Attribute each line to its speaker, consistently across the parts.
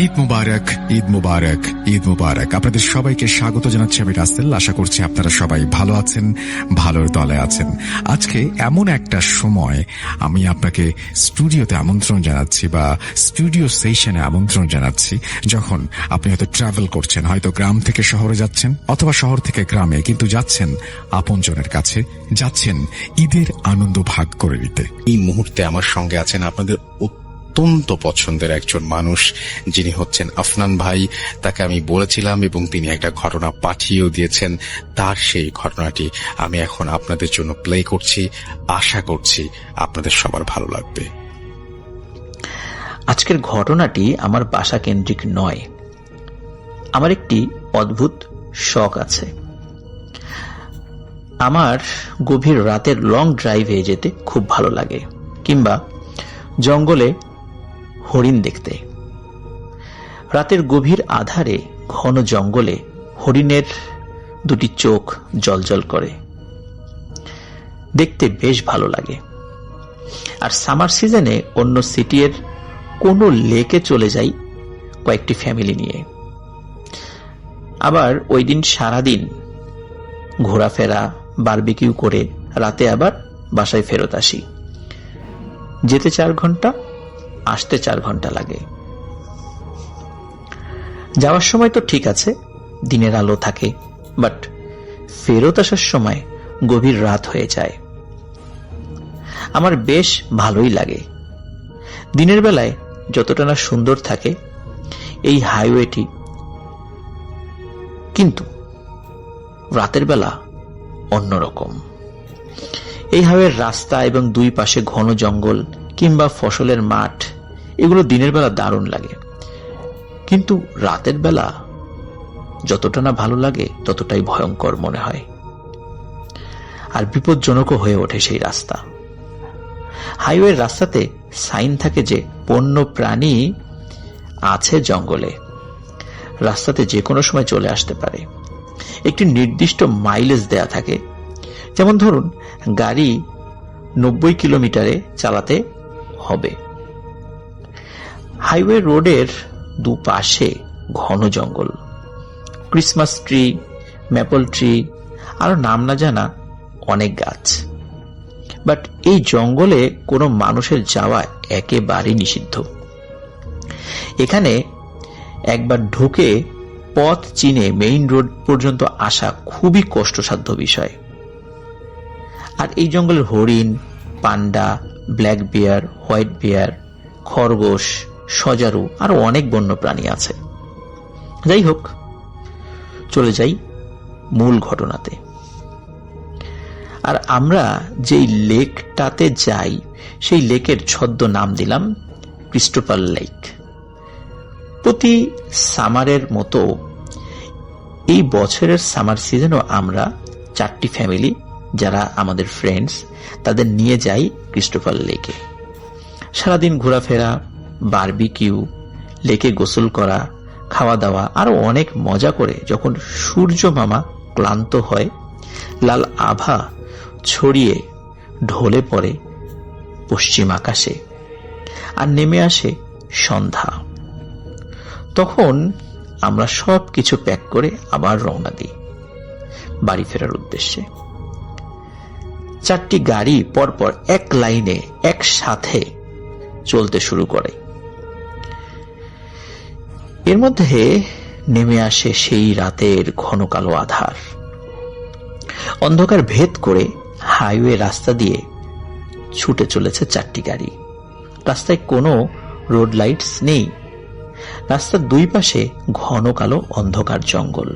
Speaker 1: ঈদ মুবারক, ঈদ মুবারক, ঈদ মুবারক। আপনাদের সবাইকে স্বাগত জানাচ্ছি আমি রাসেল। আশা করছি আপনারা সবাই ভালো আছেন, ভালোর দলে আছেন। আজকে এমন একটা সময় আমি আপনাকে স্টুডিওতে আমন্ত্রণ জানাচ্ছি বা স্টুডিও সেশনে আমন্ত্রণ জানাচ্ছি, যখন আপনি হয়তো ট্রাভেল করছেন, হয়তো গ্রাম থেকে শহরে যাচ্ছেন অথবা শহর থেকে গ্রামে, কিন্তু যাচ্ছেন আপনজনের কাছে, যাচ্ছেন ঈদের আনন্দ ভাগ করে নিতে। এই মুহূর্তে আমার সঙ্গে আছেন আপনাদের অত্যন্ত পছন্দের একজন মানুষ, যিনি হচ্ছেন আফনান ভাই। তাকে আমি বলেছিলাম এবং তিনি একটা ঘটনা পাঠিয়েও দিয়েছেন। তার সেই ঘটনাটি আমি এখন আপনাদের জন্য প্লে করছি। আশা করছি আপনাদের সবার ভালো লাগবে।
Speaker 2: আজকের ঘটনাটি আমার বাসা কেন্দ্রিক নয়। আমার একটি অদ্ভুত শখ আছে। আমার গভীর রাতের লং ড্রাইভে যেতে খুব ভালো লাগে, কিংবা জঙ্গলে হরিণ দেখতে। রাতের গভীর আধারে ঘন জঙ্গলে হরিণের দুটি চোখ জ্বলজ্বল করে, দেখতে বেশ ভালো লাগে। আর সামার সিজনে অন্য সিটির কোনো লেকে চলে যাই কয়েকটি ফ্যামিলি নিয়ে। আবার ওই দিন সারাদিন ঘোরাফেরা, বারবিকিউ করে রাতে আবার বাসায় ফেরত আসি। যেতে 4 ঘন্টা, আসতে 4 ঘন্টা লাগে। যাওয়ার সময় তো ঠিক আছে, দিনের আলো থাকে, বাট ফেরত আসার সময় গভীর রাত হয়ে যায়। আমার বেশ ভালোই লাগে। দিনের বেলায় যতটা না সুন্দর থাকে এই হাইওয়েটি, কিন্তু রাতের বেলা অন্যরকম। এই হাইওয়ের রাস্তা এবং দুই পাশে ঘন জঙ্গল কিংবা ফসলের মাঠ, এগুলো দিনের বেলা দারুণ লাগে, কিন্তু রাতের বেলা যতটা না ভালো লাগে ততটাই ভয়ঙ্কর মনে হয়। আর বিপজ্জনকও হয়ে ওঠে সেই রাস্তা। হাইওয়ের রাস্তাতে সাইন থাকে যে বন্য প্রাণী আছে জঙ্গলে, রাস্তাতে যে কোনো সময় চলে আসতে পারে। একটি নির্দিষ্ট মাইলেজ দেয়া থাকে, যেমন ধরুন গাড়ি 90 কিলোমিটারে চালাতে হবে। হাইওয়ে রোডের দুপাশে ঘন জঙ্গল, ক্রিসমাস ট্রি, ম্যাপল ট্রি, আরো নাম না জানা অনেক গাছ। বাট এই জঙ্গলে কোনো মানুষের যাওয়া একেবারেই নিষিদ্ধ। এখানে একবার ঢুকে পথ চিনে মেইন রোড পর্যন্ত আসা খুবই কষ্টসাধ্য বিষয়। আর এই জঙ্গলের হরিণ, পান্ডা, ব্ল্যাক বিয়ার, হোয়াইট বিয়ার, খরগোশ, সজারু, আরো অনেক বন্য প্রাণী আছে। যাই হোক, চলে যাই মূল ঘটনাতে। আর আমরা যেই লেকটাতে যাই সেই লেকের ছদ্ম নাম দিলাম ক্রিস্টোফার লেক। প্রতি সামারের মতো এই বছরের সামার সিজনও আমরা 4টি ফ্যামিলি, যারা আমাদের ফ্রেন্ডস, তাদের নিয়ে যাই ক্রিস্টোফার লেকে। সারাদিন ঘোরাফেরা, বারবিকিউ, লেকে গোসল করা, খাওয়া দাওয়া, আরো অনেক মজা করে যখন সূর্য মামা ক্লান্ত হয়, লাল আভা ছড়িয়ে ঢলে পড়ে পশ্চিম আকাশে আর নেমে আসে সন্ধ্যা, তখন আমরা সব কিছু প্যাক করে আবার রওনা দিই বাড়ি ফেরার উদ্দেশ্যে। 4টি গাড়ি পরপর এক লাইনে একসাথে চলতে শুরু করে। এর মধ্যে নেমে আসে সেই রাতের ঘন কালো আধার। অন্ধকার ভেদ করে হাইওয়ে রাস্তা দিয়ে ছুটে চলেছে 4টি গাড়ি। রাস্তায় কোনো রোড লাইটস নেই। রাস্তার দুই পাশে ঘন কালো অন্ধকার জঙ্গল।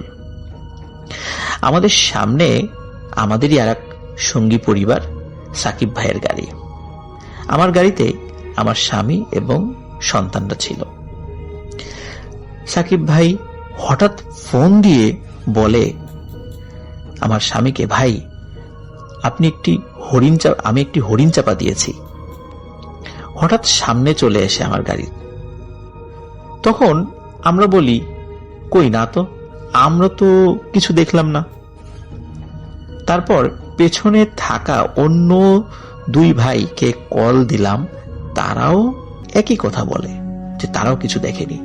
Speaker 2: আমাদের সামনে আমাদেরই আর এক সঙ্গী পরিবার, সাকিব ভাইয়ের গাড়ি। আমার গাড়িতে আমার স্বামী এবং সন্তানরা ছিল। সাকিব ভাই হঠাৎ ফোন দিয়ে বলে আমার স্বামীকে, ভাই আমি একটি হরিণ চাপা দিয়েছি। হঠাৎ সামনে চলে এসে আমার গাড়ি। তখন আমরা বলি, কই না তো, আমরা তো কিছু দেখলাম না। তারপর পেছনে থাকা অন্য 2 ভাইকে কল দিলাম, তারাও একই কথা বলে যে তারাও কিছু দেখেনি।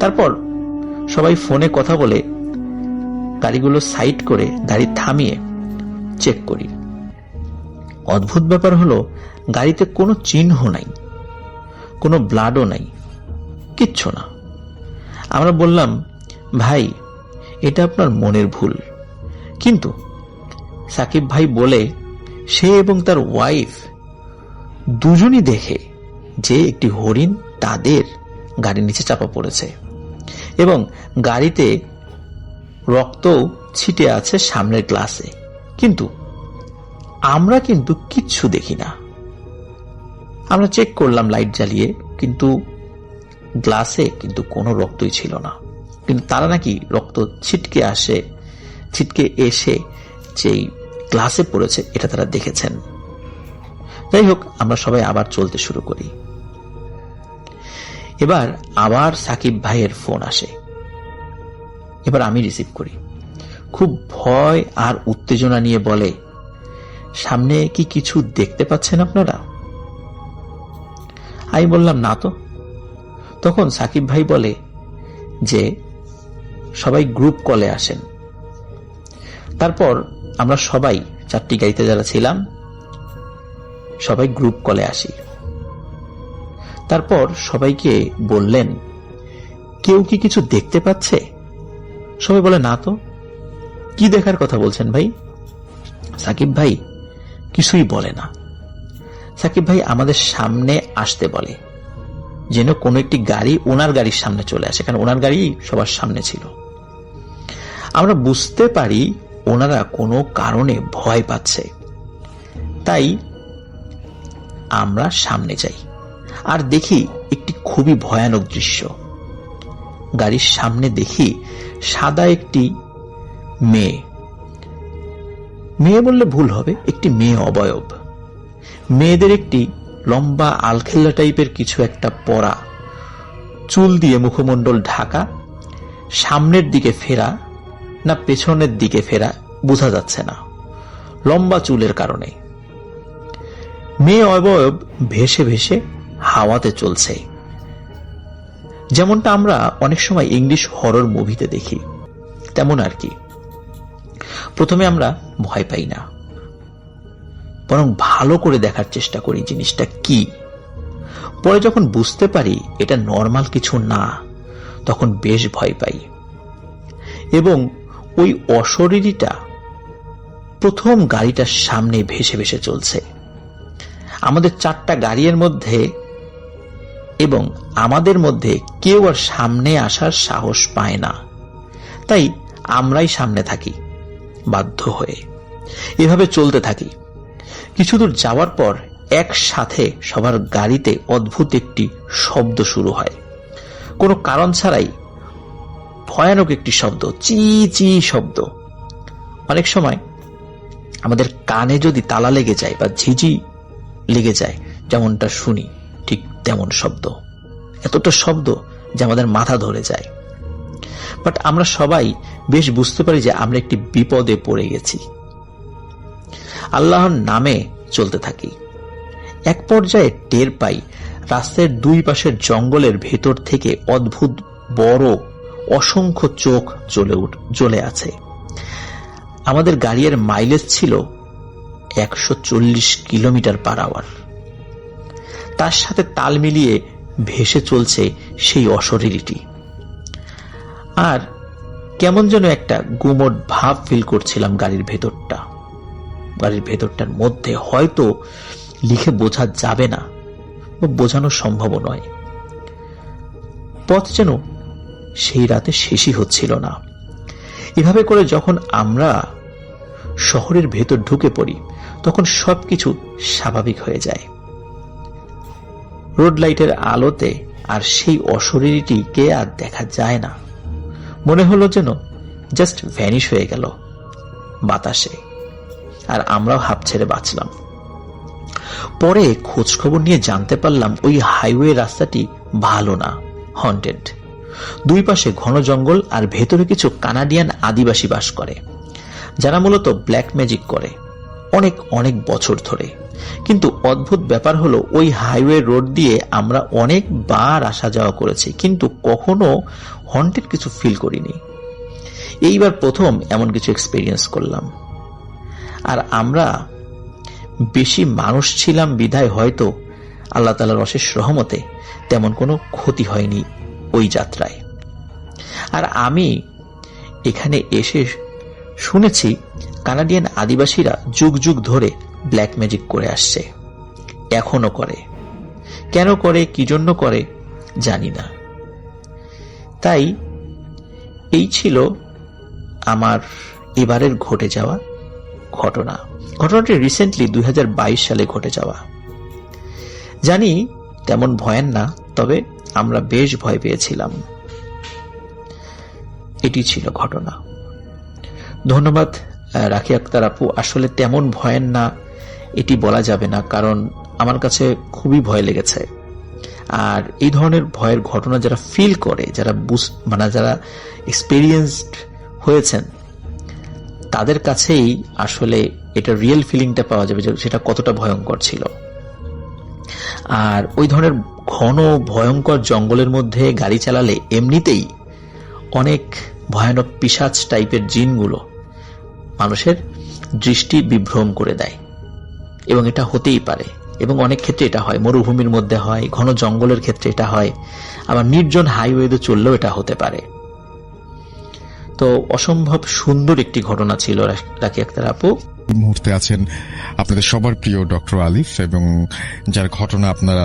Speaker 2: তারপর সবাই ফোনে কথা বলে গাড়িগুলো সাইড করে গাড়ি থামিয়ে চেক করি। অদ্ভুত ব্যাপার হলো, গাড়িতে কোনো চিহ্ন নাই, কোনো ব্লাডও নাই, কিচ্ছু না। আমরা বললাম, ভাই এটা আপনার মনের ভুল। কিন্তু সাকিব ভাই বলে সে এবং তার ওয়াইফ দুজনই দেখে যে একটি হরিণ তাদের গাড়ির নিচে চাপা পড়েছে এবং গাড়িতে রক্ত ছিটে আছে সামনের গ্লাসে, কিন্তু আমরা কিন্তু কিচ্ছু দেখি না। আমরা চেক করলাম লাইট জ্বালিয়ে, কিন্তু গ্লাসে কিন্তু কোনো রক্তই ছিল না। কিন্তু তারা নাকি রক্ত ছিটকে এসে যেই গ্লাসে পড়েছে এটা তারা দেখেছেন। যাই হোক, আমরা সবাই আবার চলতে শুরু করি। এবার আবার সাকিব ভাইয়ের ফোন আসে। এবার আমি রিসিভ করি। খুব ভয় আর উত্তেজনা নিয়ে বলে, সামনে কি কিছু দেখতে পাচ্ছেন আপনারা? আমি বললাম, না তো। তখন সাকিব ভাই বলে যে সবাই গ্রুপ কলে আসেন। তারপর আমরা সবাই 4টি গাড়িতে যারা ছিলাম সবাই গ্রুপ কলে আসি। তারপর সবাইকে বললেন, কেউ কি কিছু দেখতে পাচ্ছে? সবাই বলে, না তো। কি দেখার কথা বলছেন ভাই? সাকিব ভাই কিছুই বলে না। সাকিব ভাই আমাদের সামনে আসতে বলে, যেন কোনো একটি গাড়ি ওনার গাড়ির সামনে চলে আসে, কারণ ওনার গাড়ি সবার সামনে ছিল। আমরা বুঝতে পারি ওনারা কোনো কারণে ভয় পাচ্ছে, তাই আমরা সামনে যাই আর দেখি একটি খুবই ভয়ানক দৃশ্য। গাড়ির সামনে দেখি সাদা একটি মেয়ে, মেয়ে বললে ভুল হবে, একটি মেয়ে অবয়ব। মেয়েদের একটি লম্বা আলখেল্লা টাইপের কিছু একটা পরা, চুল দিয়ে মুখমণ্ডল ঢাকা, সামনের দিকে ফেরা না পেছনের দিকে ফেরা বোঝা যাচ্ছে না, লম্বা চুলের কারণে। মেয়ে অবয়ব ভেসে ভেসে হাওয়াতে চলছে, যেমনটা আমরা অনেক সময় ইংলিশ হরর মুভিতে দেখি, তেমন আর কি। প্রথমে আমরা ভয় পাই না, বরং ভালো করে দেখার চেষ্টা করি জিনিসটা কি। পরে যখন বুঝতে পারি এটা নর্মাল কিছু না, তখন বেশ ভয় পাই। এবং ওই অশরীরীটা প্রথম গাড়িটার সামনে ভেসে ভেসে চলছে। আমাদের 4টা গাড়ির মধ্যে এবং আমাদের মধ্যে কেউ আর সামনে আসার সাহস পায় না, তাই আমরাই সামনে থাকি বাধ্য হয়ে। এভাবে চলতে থাকি। কিছু দূর যাওয়ার পর একসাথে সবার গাড়িতে অদ্ভুত একটি শব্দ শুরু হয়, কোনো কারণ ছাড়াই ভয়ানক একটি শব্দ, চি চি শব্দ। অনেক সময় আমাদের কানে যদি তালা লেগে যায় বা ঝিঝি লেগে যায়, যেমনটা শুনি ঠিক তেমন শব্দ, এতটা শব্দ যে আমাদের মাথা ধরে যায়। বাট আমরা সবাই বেশ বুঝতে পারি যে আমরা একটি বিপদে পড়ে গেছি। আল্লাহর নামে চলতে থাকি। এক পর্যায়ে টের পাই রাস্তার 2 পাশের জঙ্গলের ভেতর থেকে অদ্ভুত বড় অসংখ্য চোখ জ্বলে আছে। আমাদের গাড়ির মাইলেজ ছিল 140 কিলোমিটার/আওয়ার। তার সাথে তাল মিলিয়ে ভেসে চলছে সেই অশরীরীটি। আর কেমন যেন একটা গুমট ভাব ফিল করছিলাম গাড়ির ভেতরটার মধ্যে। হয়তো লিখে বোঝা যাবে না, বোঝানো সম্ভব নয়। পথ যেন সেই রাতে শেষই হচ্ছিল না। এভাবে করে যখন আমরা শহরের ভেতর ঢুকে পড়ি, তখন সবকিছু স্বাভাবিক হয়ে যায়। রোড লাইটের আলোতে আর সেই অশরীরীটিকে আর দেখা যায় না। মনে হলো যেন জাস্ট ভ্যানিশ হয়ে গেল বাতাসে, আর আমরাও হাঁপ ছেড়ে বাঁচলাম। পরে খোঁজ খবর নিয়ে জানতে পারলাম ওই হাইওয়ে রাস্তাটি ভালো না, হন্টেড। 2 পাশে ঘন জঙ্গল আর ভেতরে কিছু কানাডিয়ান আদিবাসী বাস করে, যারা মূলত ব্ল্যাক ম্যাজিক করে অনেক অনেক বছর ধরে। কিন্তু অদ্ভুত ব্যাপার হলো ওই হাইওয়ে রোড দিয়ে আমরা অনেকবার আসা যাওয়া করেছি, কিন্তু কখনো হন্টেড কিছু ফিল করিনি। এইবার প্রথম এমন কিছু এক্সপেরিয়েন্স করলাম। আর আমরা বেশি মানুষ ছিলাম বিধায় হয়তো আল্লাহ তাআলার অশেষ রহমতে তেমন কোনো ক্ষতি হয়নি ওই যাত্রায়। আর আমি এখানে এসে শুনেছি কানাডিয়ান আদিবাসীরা যুগ যুগ ধরে ব্ল্যাক ম্যাজিক করে আসছে, এখনো করে। কেন করে, কি জন্য করে জানি না। তাই এই ছিল আমার এবারের ঘটে যাওয়া ঘটনা। ঘটনাটি রিসেন্টলি 2022 সালে ঘটে যাওয়া। জানি তেমন ভয়ের না, তবে আমরা বেশ ভয় পেয়েছিলাম। এটি ছিল ঘটনা। ধন্যবাদ রাখি আক্তার আপু। আসলে তেমন ভয়ের না এটি বলা যাবে না, কারণ আমার কাছে খুবই ভয় লেগেছে। আর এই ধরনের ভয়ের ঘটনা যারা ফিল করে, যারা যারা এক্সপেরিয়েন্সড হয়েছেন, তাদের কাছেই আসলে এটা রিয়েল ফিলিংটা পাওয়া যাবে যে সেটা কতটা ভয়ঙ্কর ছিল। আর ওই ধরনের ঘন ভয়ঙ্কর জঙ্গলের মধ্যে গাড়ি চালালে এমনিতেই অনেক ভয়ানক পিশাচ টাইপের জিনগুলো মানুষের দৃষ্টি বিভ্রম করে দেয়, এবং এটা হতেই পারে। এবং অনেক ক্ষেত্রে এটা হয়, মরুভূমির মধ্যে হয়, ঘন জঙ্গলের ক্ষেত্রে এটা হয়, আবার নির্জন হাইওয়েতে চললেও এটা হতে পারে। তো অসম্ভব সুন্দর একটি ঘটনা ছিল রাখি আক্তার আপু।
Speaker 1: এই মুহূর্তে আছেন আপনাদের সবার প্রিয় ডক্টর আলিফ, এবং যার ঘটনা আপনারা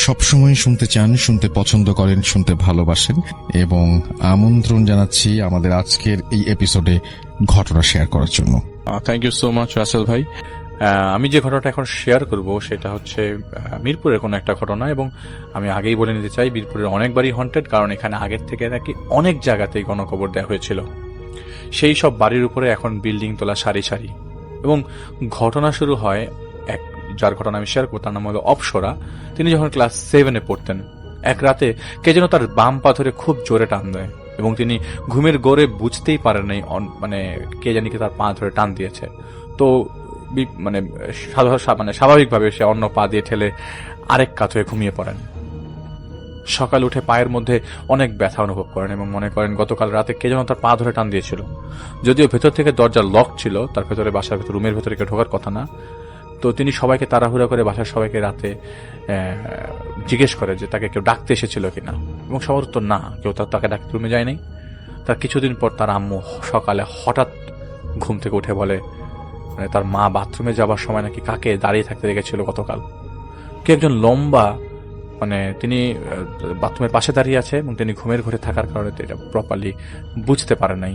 Speaker 1: সবসময় শুনতে চান, শুনতে পছন্দ করেন, শুনতে ভালোবাসেন। এবং আমন্ত্রণ জানাচ্ছি আমাদের আজকের এই এপিসোডে ঘটনা শেয়ার করার জন্য।
Speaker 3: Thank you so much Rasel ভাই। আমি যে ঘটনাটা এখন শেয়ার করব সেটা হচ্ছে মিরপুরের কোনো একটা ঘটনা, এবং আমি আগেই বলে নিতে চাই মিরপুরের অনেকবারই হন্টেড, কারণ এখানে আগের থেকে নাকি অনেক জায়গাতেই গণকবর দেওয়া হয়েছিল। সেই সব বাড়ির উপরে এখন বিল্ডিং তোলা সারি সারি। এবং ঘটনা শুরু হয় যার ঘটনা আমি শেয়ার করব, তার নাম হলো অপসরা। তিনি যখন ক্লাস 7-এ পড়তেন, এক রাতে কে যেন তার বাম পা ধরে খুব জোরে টান দেয়, এবং তিনি ঘুমের ঘোরে বুঝতেই পারেন নাই কে জানি তার পা ধরে টান দিয়েছে। তো স্বাভাবিকভাবে সে অন্য পা দিয়ে ঠেলে আরেক কাত হয়ে ঘুমিয়ে পড়েন। সকাল উঠে পায়ের মধ্যে অনেক ব্যথা অনুভব করেন এবং মনে করেন গতকাল রাতে কে যেন তার পা ধরে টান দিয়েছিল। যদিও ভেতর থেকে দরজা লক ছিল, তার ভেতরে বাসার ভেতর রুমের ভেতরে কেউ ঢোকার কথা না। তো তিনি সবাইকে তাড়াহুড়া করে বাসার সবাইকে রাতে জিজ্ঞেস করে যে তাকে কেউ ডাকতে এসেছিল কিনা, এবং সবার উত্তর না, কেউ তাকে ডাকতে রুমে যায়নি। তার কিছুদিন পর তার আম্মু সকালে হঠাৎ ঘুম থেকে উঠে বলে তার মা বাথরুমে যাবার সময় নাকি কাকে দাঁড়িয়ে থাকতে দেখেছিল গতকাল। কে একজন লম্বা, তিনি বাথরুমের পাশে দাঁড়িয়ে আছে, এবং তিনি ঘুমের ঘোরে থাকার কারণে এটা প্রপারলি বুঝতে পারে নাই।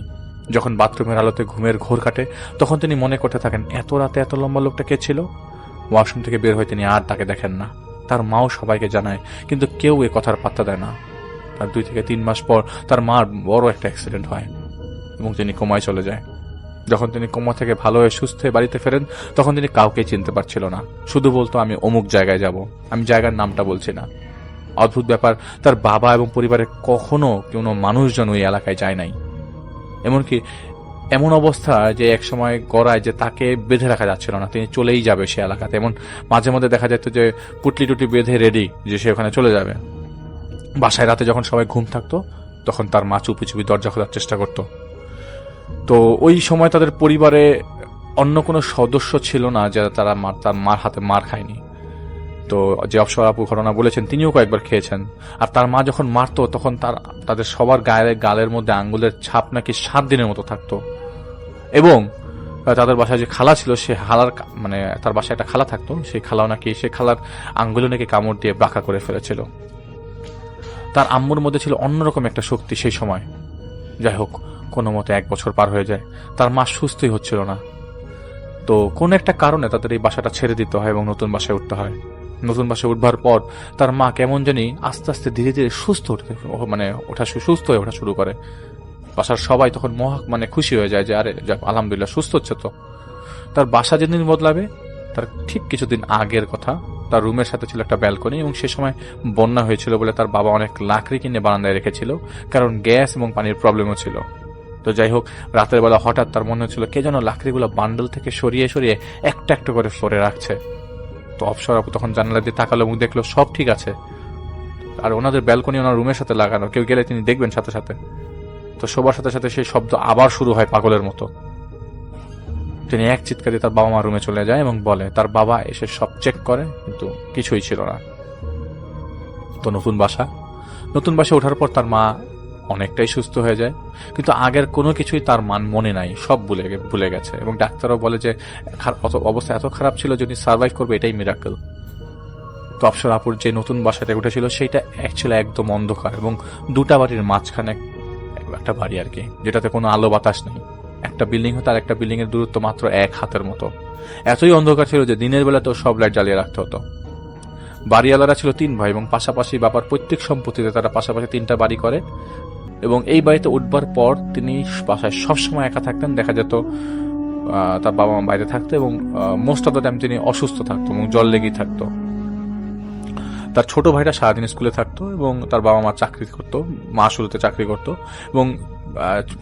Speaker 3: যখন বাথরুমের আলোতে ঘুমের ঘোর কাটে, তখন তিনি মনে করতে থাকেন এত রাতে এত লম্বা লোকটা কে ছিল। ওয়াশরুম থেকে বের হয়ে তিনি আর তাকে দেখেন না। তার মাও সবাইকে জানায়, কিন্তু কেউ এ কথার পাত্তা দেয় না। তার 2 থেকে 3 মাস পর তার মার বড় একটা অ্যাক্সিডেন্ট হয় এবং তিনি কোমায় চলে যায়। যখন তিনি কোমা থেকে ভালো হয়ে সুস্থ হয়ে বাড়িতে ফেরেন, তখন তিনি কাউকে চিনতে পারছিল না। শুধু বলতো আমি অমুক জায়গায় যাব, আমি জায়গার নামটা বলছি না। অদ্ভুত ব্যাপার, তার বাবা এবং পরিবারের কখনো কোনো মানুষজন ওই এলাকায় যায় নাই। এমনকি এমন অবস্থা যে এক সময় গড়ায় যে তাকে বেঁধে রাখা যাচ্ছিল না, তিনি চলেই যাবে সে এলাকাতে। এমন মাঝে মধ্যে দেখা যেত যে পুটলি টুটি বেঁধে রেডি যে সে ওখানে চলে যাবে। বাসায় রাতে যখন সবাই ঘুম থাকতো, তখন তার মা চুপি চুপি দরজা খোলার চেষ্টা করত। তো ওই সময় তাদের পরিবারে অন্য কোনো সদস্য ছিল না যারা তার মার হাতে মার খায়নি। তো যে অপসরা আপু ঘটনা বলেছেন, তিনিও কয়েকবার খেয়েছেন। আর তার মা যখন মারতো, তখন তাদের সবার গালের মধ্যে আঙ্গুলের ছাপ নাকি 7 দিনের মতো থাকতো। এবং তাদের বাসায় যে খালা ছিল, সে খালার তার বাসায় একটা খালা থাকতো, সেই খালাও নাকি সে খালার আঙ্গুলে নাকি কামড় দিয়ে বাঁকা করে ফেলেছিল। তার আম্মুর মধ্যে ছিল অন্যরকম একটা শক্তি সেই সময়। যাই হোক, কোনো মতে 1 বছর পার হয়ে যায়, তার মা সুস্থই হচ্ছিল না। তো কোন একটা কারণে তাদের এই বাসাটা ছেড়ে দিতে হয় এবং নতুন বাসায় উঠতে হয়। নতুন বাসায় উঠবার পর তার মা কেমন জানি আস্তে আস্তে ধীরে ধীরে সুস্থ হয়ে ওঠা শুরু করে। বাসার সবাই তখন খুশি হয়ে যায় যে আরে যাক, আলহামদুলিল্লাহ সুস্থ হচ্ছে। তো তার বাসা যেদিন বদলাবে, তার ঠিক কিছুদিন আগের কথা, তার রুমের সাথে ছিল একটা ব্যালকনি, এবং সে সময় বন্যা হয়েছিল বলে তার বাবা অনেক লাকড়ি কিনে বারান্দায় রেখেছিল, কারণ গ্যাস এবং পানির প্রবলেমও ছিল। তো যাই হোক, রাতের বেলা হঠাৎ তার মনে হচ্ছিল কে যেন লাকড়িগুলো বান্ডল থেকে সরিয়ে সরিয়ে একটা একটা করে ফ্লোরে রাখছে। তো অপসর আপু তখন জানালা দিয়ে তাকালো এবং দেখলো সব ঠিক আছে, আর ওনাদের ব্যালকনি ওনার রুমের সাথে লাগানো, কেউ গেলে তিনি দেখবেন সাথে সাথে। তো শোবার সাথে সাথে সেই শব্দ আবার শুরু হয় পাগলের মতো। তিনি এক চিৎকারে তার বাবা মা রুমে চলে যায় এবং বলে তার বাবা এসে সব চেক করে, কিন্তু কিছুই ছিল না। তো নতুন বাসা ওঠার পর তার মা অনেকটাই সুস্থ হয়ে যায়, কিন্তু আগের কোনো কিছুই তার মনে নাই, সব ভুলে গেছে। এবং ডাক্তারও বলে যে অবস্থা এত খারাপ ছিল, যদি সার্ভাইভ করবে এটাই মিরাকল। তো অপসর আপুর যে নতুন বাসাটা উঠেছিল সেইটা অ্যাকচুয়ালি একদম অন্ধকার এবং দুটা বাড়ির মাঝখানে একটা বাড়ি আর কি, যেটাতে কোনো আলো বাতাস নেই। একটা বিল্ডিং হতো আর একটা বিল্ডিং এর দূরত্ব মাত্র 1 হাতের মতো। এতই অন্ধকার ছিল যে দিনের বেলাতেও সব লাইট জ্বালিয়ে রাখতে হতো। বাড়িওয়ালারা ছিল 3 ভাই এবং পাশাপাশি বাবার পৈতৃক সম্পত্তিতে তারা পাশাপাশি 3টা বাড়ি করে। এবং এই বাড়িতে উঠবার পর তিনি বাসায় সবসময় একা থাকতেন। দেখা যেত তার বাবা মা বাইরে থাকতো এবং মোস্ট অফ দ্য টাইম তিনি অসুস্থ থাকতো এবং জল লেগেই থাকতো। তার ছোট ভাইটা সারাদিন স্কুলে থাকতো এবং তার বাবা মা চাকরি করতো, মা শুরুতে চাকরি করতো এবং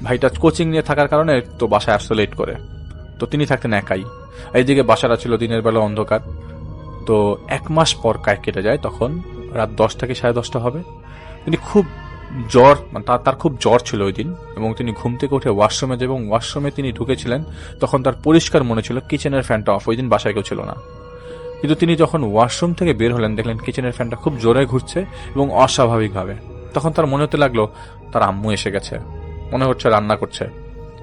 Speaker 3: ভাইটা কোচিং নিয়ে থাকার কারণে তো বাসায় আসতে লেট করে। তো তিনি থাকতেন একাই। এইদিকে বাসাটা ছিল দিনের বেলা অন্ধকার। তো 1 মাস পর কেটে যায়, তখন রাত 10 থেকে 10:30 হবে। তিনি খুব জ্বর, তার খুব জ্বর ছিল ওই দিন এবং তিনি ঘুম থেকে উঠে ওয়াশরুমে যায় এবং ওয়াশরুমে তিনি ঢুকেছিলেন। তখন তার পরিষ্কার মনে ছিল কিচেনের ফ্যানটা অফ, ওই দিন বাসায় কেউ ছিল না। কিন্তু তিনি যখন ওয়াশরুম থেকে বের হলেন দেখলেন কিচেনের ফ্যানটা খুব জোরে ঘুরছে এবং অস্বাভাবিকভাবে। তখন তার মনে হতে লাগলো তার আম্মু এসে গেছে, মনে হচ্ছে রান্না করছে।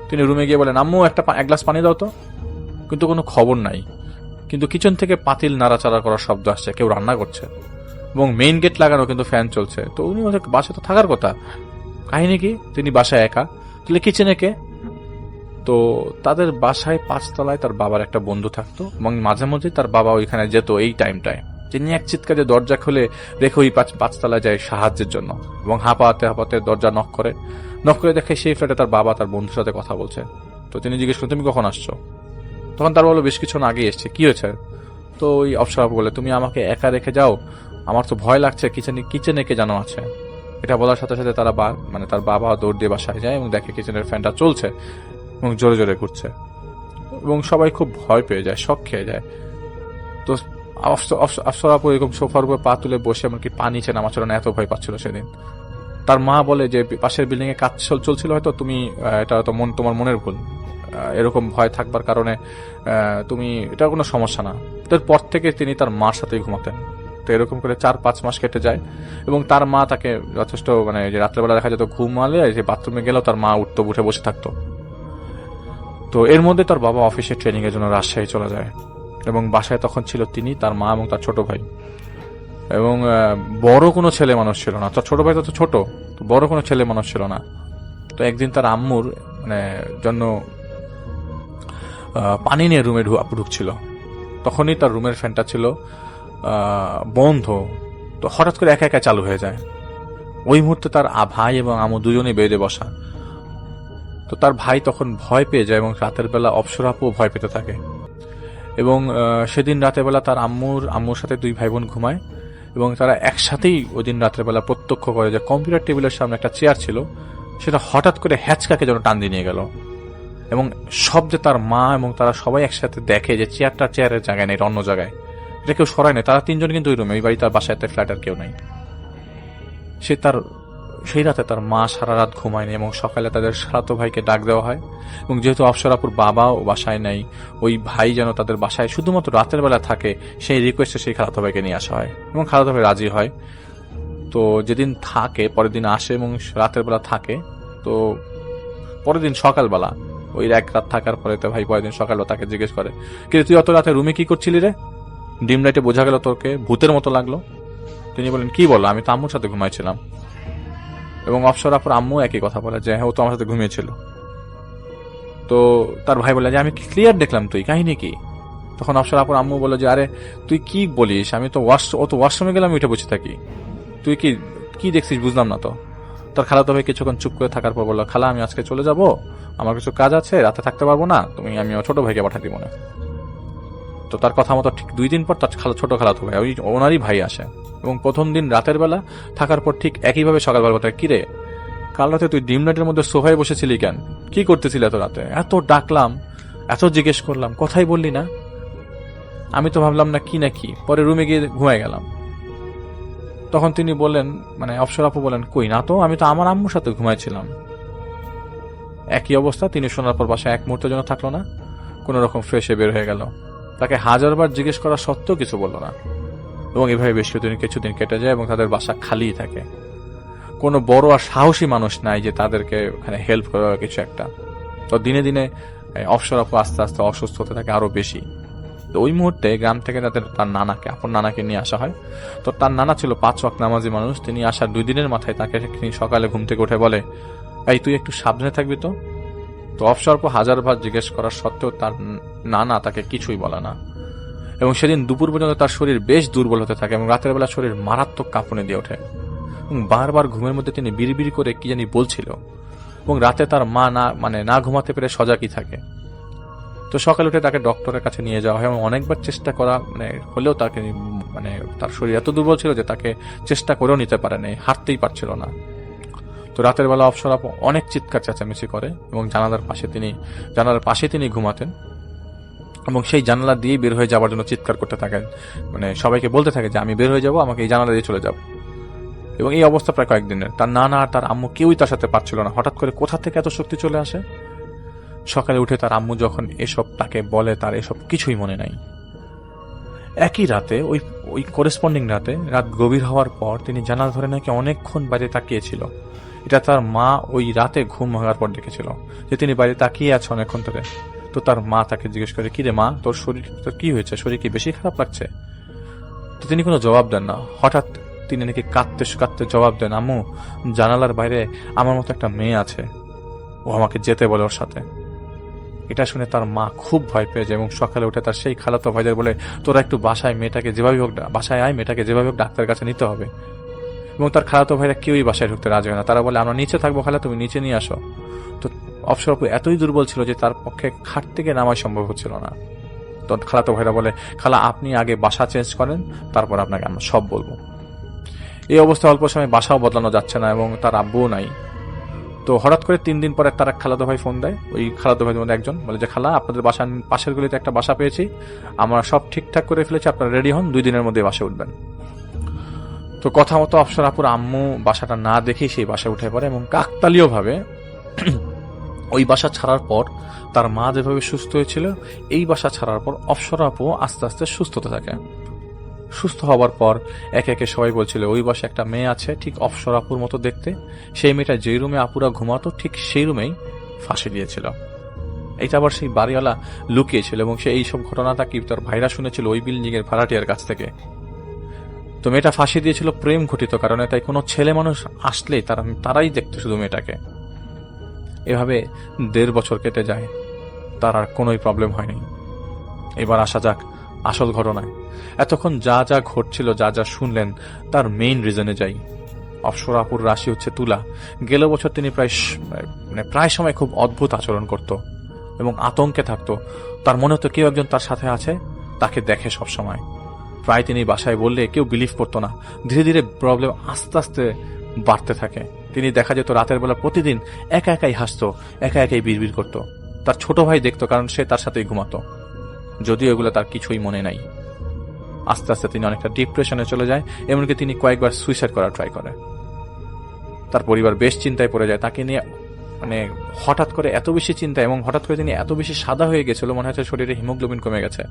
Speaker 3: তিনি রুমে গিয়ে বলেন, আম্মু এক গ্লাস পানি দাও তো। কিন্তু কোনো খবর নাই। কিন্তু কিচেন থেকে পাতিল নাড়াচাড়া করার শব্দ আসছে, কেউ রান্না করছে এবং মেইন গেট লাগানো, কিন্তু ফ্যান চলছে। তো উনি বাসায় তো থাকার কথা, কাহিনী কি? তিনি বাসায় একা, তাহলে কিচেনে কে? তো তাদের বাসায় 5 তলায় তার বাবার একটা বন্ধু থাকতো এবং মাঝে মধ্যে তার বাবা ওইখানে যেত এই টাইমটায়। তিনি এক চিৎকারে দরজা খুলে রেখে ওই 5 তলায় যায় সাহায্যের জন্য এবং হাঁপাতে দরজা নক করে দেখে সেই ফ্ল্যাটে তার বাবা তার বন্ধুর সাথে কথা বলছে। তো তিনি জিজ্ঞেস করেন, তুমি কখন আসছো? তখন তার বলো, বেশ কিছুক্ষণ আগে এসছে। কি হয়েছে? তো ওই অপসর আপু বলে, তুমি আমাকে একা রেখে যাও, আমার তো ভয় লাগছে, কিচেনে কে যেন আছে। এটা বলার সাথে সাথে তার বাবা দৌড় দিয়ে বাসায় যায় এবং দেখে কিচেনের ফ্যানটা চলছে এবং জোরে জোরে ঘুরছে এবং সবাই খুব ভয় পেয়ে যায়, শক খেয়ে যায়। তো অপসর আপু এরকম সোফার উপর পা তুলে বসে এমনকি পা নিচে নামাচ্ছিল না, এত ভয় পাচ্ছিল সেদিন। তার মা বলে যে পাশের বিল্ডিং এ কাজ চলছিল, হয়তো তুমি এটা হয়তো তোমার মনের ভুল, এরকম ভয় থাকবার কারণে তুমি, এটা কোনো সমস্যা না। তারপর থেকে তিনি তার মার সাথেই ঘুমাতেন। তো এরকম করে 4-5 মাস কেটে যায় এবং তার মা তাকে যথেষ্ট যে রাত্রেবেলা দেখা যেত ঘুমালে যে বাথরুমে গেলেও তার মা উঠে বসে থাকতো। তো এর মধ্যে তার বাবা অফিসে ট্রেনিং এর জন্য রাজশাহী চলে যায় এবং বাসায় তখন ছিল তিনি, তার মা এবং তার ছোট ভাই। এবং বড় কোনো ছেলে মানুষ ছিল না, তার ছোট ভাই তো ছোট, তো বড় কোনো ছেলে মানুষ ছিল না। তো একদিন তার আম্মুর জন্য পানি নিয়ে রুমে ঢুকছিল, তখনই তার রুমের ফ্যানটা ছিল বন্ধ। তো হঠাৎ করে একা একা চালু হয়ে যায়। ওই মুহূর্তে তার ভাই এবং আম্মু দুজনেই বেডে বসা। তো তার ভাই তখন ভয় পেয়ে যায় এবং রাতের বেলা অপসর আপুও ভয় পেতে থাকে। এবং সেদিন রাতের বেলা তার আম্মুর সাথে 2 ভাই বোন ঘুমায় এবং তারা একসাথেই ওই দিন রাতের বেলা প্রত্যক্ষ করে যে কম্পিউটার টেবিলের সামনে একটা চেয়ার ছিল, সেটা হঠাৎ করে হ্যাচকাকে যেন টান দিয়ে নিয়ে গেল এবং শব্দে তার মা এবং তারা সবাই একসাথে দেখে যে চেয়ারের জায়গায় নেই, অন্য জায়গায়। এটা কেউ সরায় নেই, তারা 3জন কিন্তু ওই রুমে, ওই বাড়ি তার বাসায় ফ্ল্যাট আর কেউ নাই। সেই রাতে তার মা সারা রাত ঘুমায়নি এবং সকালে তাদের খালাতো ভাইকে ডাক দেওয়া হয় এবং যেহেতু অপসর আপুর বাবাও বাসায় নেই, ওই ভাই যেন তাদের বাসায় শুধুমাত্র রাতের বেলা থাকে সেই রিকোয়েস্টে সেই খালাতো ভাইকে নিয়ে আসা হয় এবং খালাতো ভাই রাজি হয়। তো যেদিন থাকে পরের দিন আসে এবং রাতের বেলা থাকে। তো পরের দিন সকালবেলা ওই 1 রাত থাকার পরে তো ভাই পরের দিন সকালবেলা তাকে জিজ্ঞেস করে, কিন্তু তুই অত রাতে রুমে কি করছিলি রে? ডিম লাইটে বোঝা গেল তোকে ভূতের মতো লাগলো। তিনি বলেন, কি বলো? আমি তো আম্মুর সাথে ঘুমাইছিলাম। এবং অপসর আপুর আম্মু একই কথা বলে যে হ্যাঁ, ও তো আমার সাথে ঘুমিয়েছিল। তো তার ভাই বলে যে আমি ক্লিয়ার দেখলাম, তুই কাহিনী কি? তখন অপসর আপুর আম্মু বলে যে আরে তুই কি বলিস, আমি তো ওয়াশরুমে গেলাম, উঠে বসে থাকি, তুই কি দেখছিস বুঝলাম না। তো তার খালাতো ভাই কিছুক্ষণ চুপ করে থাকার পর বললো, খালা আমি আজকে চলে যাব, আমার কিছু কাজ আছে, রাতে থাকতে পারবো না, আমি ছোট ভাইকে পাঠা দিব না। তো তার কথা মতো ঠিক 2 দিন পর তার ছোট খালাতো ভাই, ওনারই ভাই আসে এবং প্রথম দিন রাতের বেলা থাকার পর ঠিক একইভাবে সকালবেলা কথা, কিরে কাল রাতে তুই ডিম লাইটের মধ্যে সোফায় বসেছিলি কেন? কি করতেছিলি এত রাতে? এত ডাকলাম, এত জিজ্ঞেস করলাম, কথাই বললি না। আমি তো ভাবলাম না কি, পরে রুমে গিয়ে ঘুমায় গেলাম। তখন তিনি বললেন, মানে অফসর আপু বলেন, কই না তো, আমি তো আমার আম্মুর সাথে ঘুমাইছিলাম। একই অবস্থা, তিনি শোনার পর বাসায় এক মুহূর্তের জন্য থাকলো না, কোন রকম ফ্রেশে বের হয়ে গেল। তাকে হাজারবার জিজ্ঞেস করা সত্ত্বেও কিছু বলল না, এবং এভাবে বেশ কিছুদিন কেটে যায় এবং তাদের বাসা খালিই থাকে। কোনো বড় আর সাহসী মানুষ নাই যে তাদেরকে ওখানে হেল্প করা কিছু একটা। তো দিনে দিনে অফসর আপু আস্তে আস্তে অসুস্থ হতে থাকে আরো বেশি। তো ওই মুহূর্তে গ্রাম থেকে তার নানাকে, আপন নানাকে নিয়ে আসা হয়। তো তার নানা ছিল 5 ওয়াক্ত নামাজি মানুষ। তিনি আসার 2 দিনের মাথায় তাকে সকালে ঘুম থেকে উঠে বলে, এই তুই একটু সাবধানে থাকবি তো। তো অফসর আপু হাজারবার জিজ্ঞেস করার সত্ত্বেও তার নানা তাকে কিছুই বলে না, এবং সেদিন দুপুর পর্যন্ত তার শরীর বেশ দুর্বল হতে থাকে এবং রাতের বেলা শরীর মারাত্মক কাঁপুনি দিয়ে ওঠে এবং বারবার ঘুমের মধ্যে তিনি বিড়বিড় করে কি জানি বলছিল, এবং রাতে তার মা না ঘুমাতে পেরে সজাগই থাকে। তো সকালে উঠে তাকে ডক্টরের কাছে নিয়ে যাওয়া হয় এবং অনেকবার চেষ্টা করা হলেও তাকে তার শরীর এত দুর্বল ছিল যে তাকে চেষ্টা করেও নিতে পারেনি, হাঁটতেই পারছিল না। তো রাতের বেলা অফসর আপু অনেক চিৎকার চেঁচামেচি করে এবং জানালার পাশে তিনি ঘুমাতেন এবং সেই জানালা দিয়ে বের হয়ে যাওয়ার জন্য চিৎকার করতে থাকেন, সবাইকে বলতে থাকে যে আমি বের হয়ে যাব, আমাকে এই জানালা দিয়ে চলে যাব। এবং এই অবস্থা প্রায় কয়েকদিনের। তার নানা আর তার আম্মু কেউই তার সাথে পারছিল না। হঠাৎ করে কোথা থেকে এত শক্তি চলে আসে। সকালে উঠে তার আম্মু যখন এসব তাকে বলে, তার এসব কিছুই মনে নাই। একই রাতে ওই করেসপন্ডিং রাত গভীর হওয়ার পর তিনি জানালা ধরে নাকি অনেকক্ষণ বাইরে তাকিয়েছিল। এটা তার মা ওই রাতে ঘুম ভাঙার পর দেখেছিল যে তিনি বাইরে তাকিয়ে আছে অনেকক্ষণ ধরে। তো তার মা তাকে জিজ্ঞেস করে, কি রে মা, তোর কি হয়েছে, শরীর কি বেশি খারাপ লাগছে? তো তিনি কোনো জবাব দেন না। হঠাৎ তিনি নাকি কাঁদতে কাঁদতে জবাব দেন, আম্মু, জানালার বাইরে আমার মতো একটা মেয়ে আছে, ও আমাকে যেতে বলে ওর সাথে। এটা শুনে তার মা খুব ভয় পেয়ে যায় এবং সকালে উঠে তার সেই খালাতো ভাইদের বলে, তোরা একটু বাসায় আয়, মেয়েটাকে যেভাবে হোক ডাক্তারের কাছে নিতে হবে। এবং তার খালাতো ভাইরা কেউই বাসায় ঢুকতে রাজি হয় না। তারা বলে, আমরা নিচে থাকবো, খালা তুমি নিচে নিয়ে আসো। তো অফসর আপু এতই দুর্বল ছিল যে তার পক্ষে খাট থেকে নামাই সম্ভব হচ্ছিল না। তো খালাতো ভাইরা বলে, খালা আপনি আগে বাসা চেঞ্জ করেন, তারপর আপনাকে আমরা সব বলবো। এই অবস্থা অল্প সময় বাসাও বদলানো যাচ্ছে না এবং তার আব্বুও নাই। তো হঠাৎ করে 3 দিন পরে তার এক খালাতো ভাই ফোন দেয়। ওই খালাতো ভাইদের মধ্যে একজন বলে যে, খালা আপনাদের বাসার পাশের গলিতে একটা বাসা পেয়েছি, আমরা সব ঠিকঠাক করে ফেলেছি, আপনারা রেডি হন, 2 দিনের মধ্যে বাসে উঠবেন। তো কথা মতো অফসর আপুর আম্মু বাসাটা না দেখেই সেই বাসায় উঠে পড়ে এবং কাকতালীয় ভাবে ওই বাসা ছাড়ার পর তার মা যেভাবে সুস্থ হয়েছিল, এই বাসা ছাড়ার পর অফসর আপু আস্তে আস্তে সুস্থ হতে থাকে। সুস্থ হবার পর একে একে সবাই বলছিল, ওই বাসে একটা মেয়ে আছে ঠিক অফসর আপুর মতো দেখতে, সেই মেয়েটা যেই রুমে আপুরা ঘুমাতো ঠিক সেই রুমেই ফাঁসি দিয়েছিল। এইটা আবার সেই বাড়িওয়ালা লুকিয়েছিল এবং সে এইসব ঘটনাটা কি তার ভাইরা শুনেছিল ওই বিল্ডিং এর ভাড়াটিয়ার কাছ থেকে। তো মেয়েটা ফাঁসি দিয়েছিল প্রেম ঘটিত কারণে, তাই কোনো ছেলে মানুষ আসলেই তারাই দেখতো শুধু মেয়েটাকে। এভাবে 1.5 বছর কেটে যায়, তার আর কোনোই প্রবলেম হয়নি। এবার আসা যাক আসল ঘটনায়। এতক্ষণ যা যা ঘটছিল, যা যা শুনলেন, তার মেইন রিজনে যাই। অফসর আপুর রাশি হচ্ছে তুলা। গেল বছর তিনি প্রায় সময় খুব অদ্ভুত আচরণ করত এবং আতঙ্কে থাকতো। তার মনে হতো কেউ একজন তার সাথে আছে, তাকে দেখে সব সময়। প্রায় তিনি বাসায় বললে কেউ বিলিভ করতো না। ধীরে ধীরে প্রবলেম আস্তে আস্তে বাড়তে থাকে। তিনি দেখা যেত রাতের বেলা প্রতিদিন একা একাই হাসতো, একা একাই বিড়বিড় করতো। তার ছোট ভাই দেখতো, কারণ সে তার সাথেই ঘুমাতো, যদিও এগুলো তার কিছুই মনে নাই। আস্তে আস্তে তিনি অনেকটা ডিপ্রেশনে চলে যায়, এমনকি তিনি কয়েকবার সুইসাইড করার ট্রাই করে। তার পরিবার বেশ চিন্তায় পড়ে যায় তাকে নিয়ে। হঠাৎ করে এত বেশি চিন্তা এবং হঠাৎ করে তিনি এত বেশি সাদা হয়ে গেছিল, মনে হচ্ছে শরীরে হিমোগ্লোবিন কমে গেছে।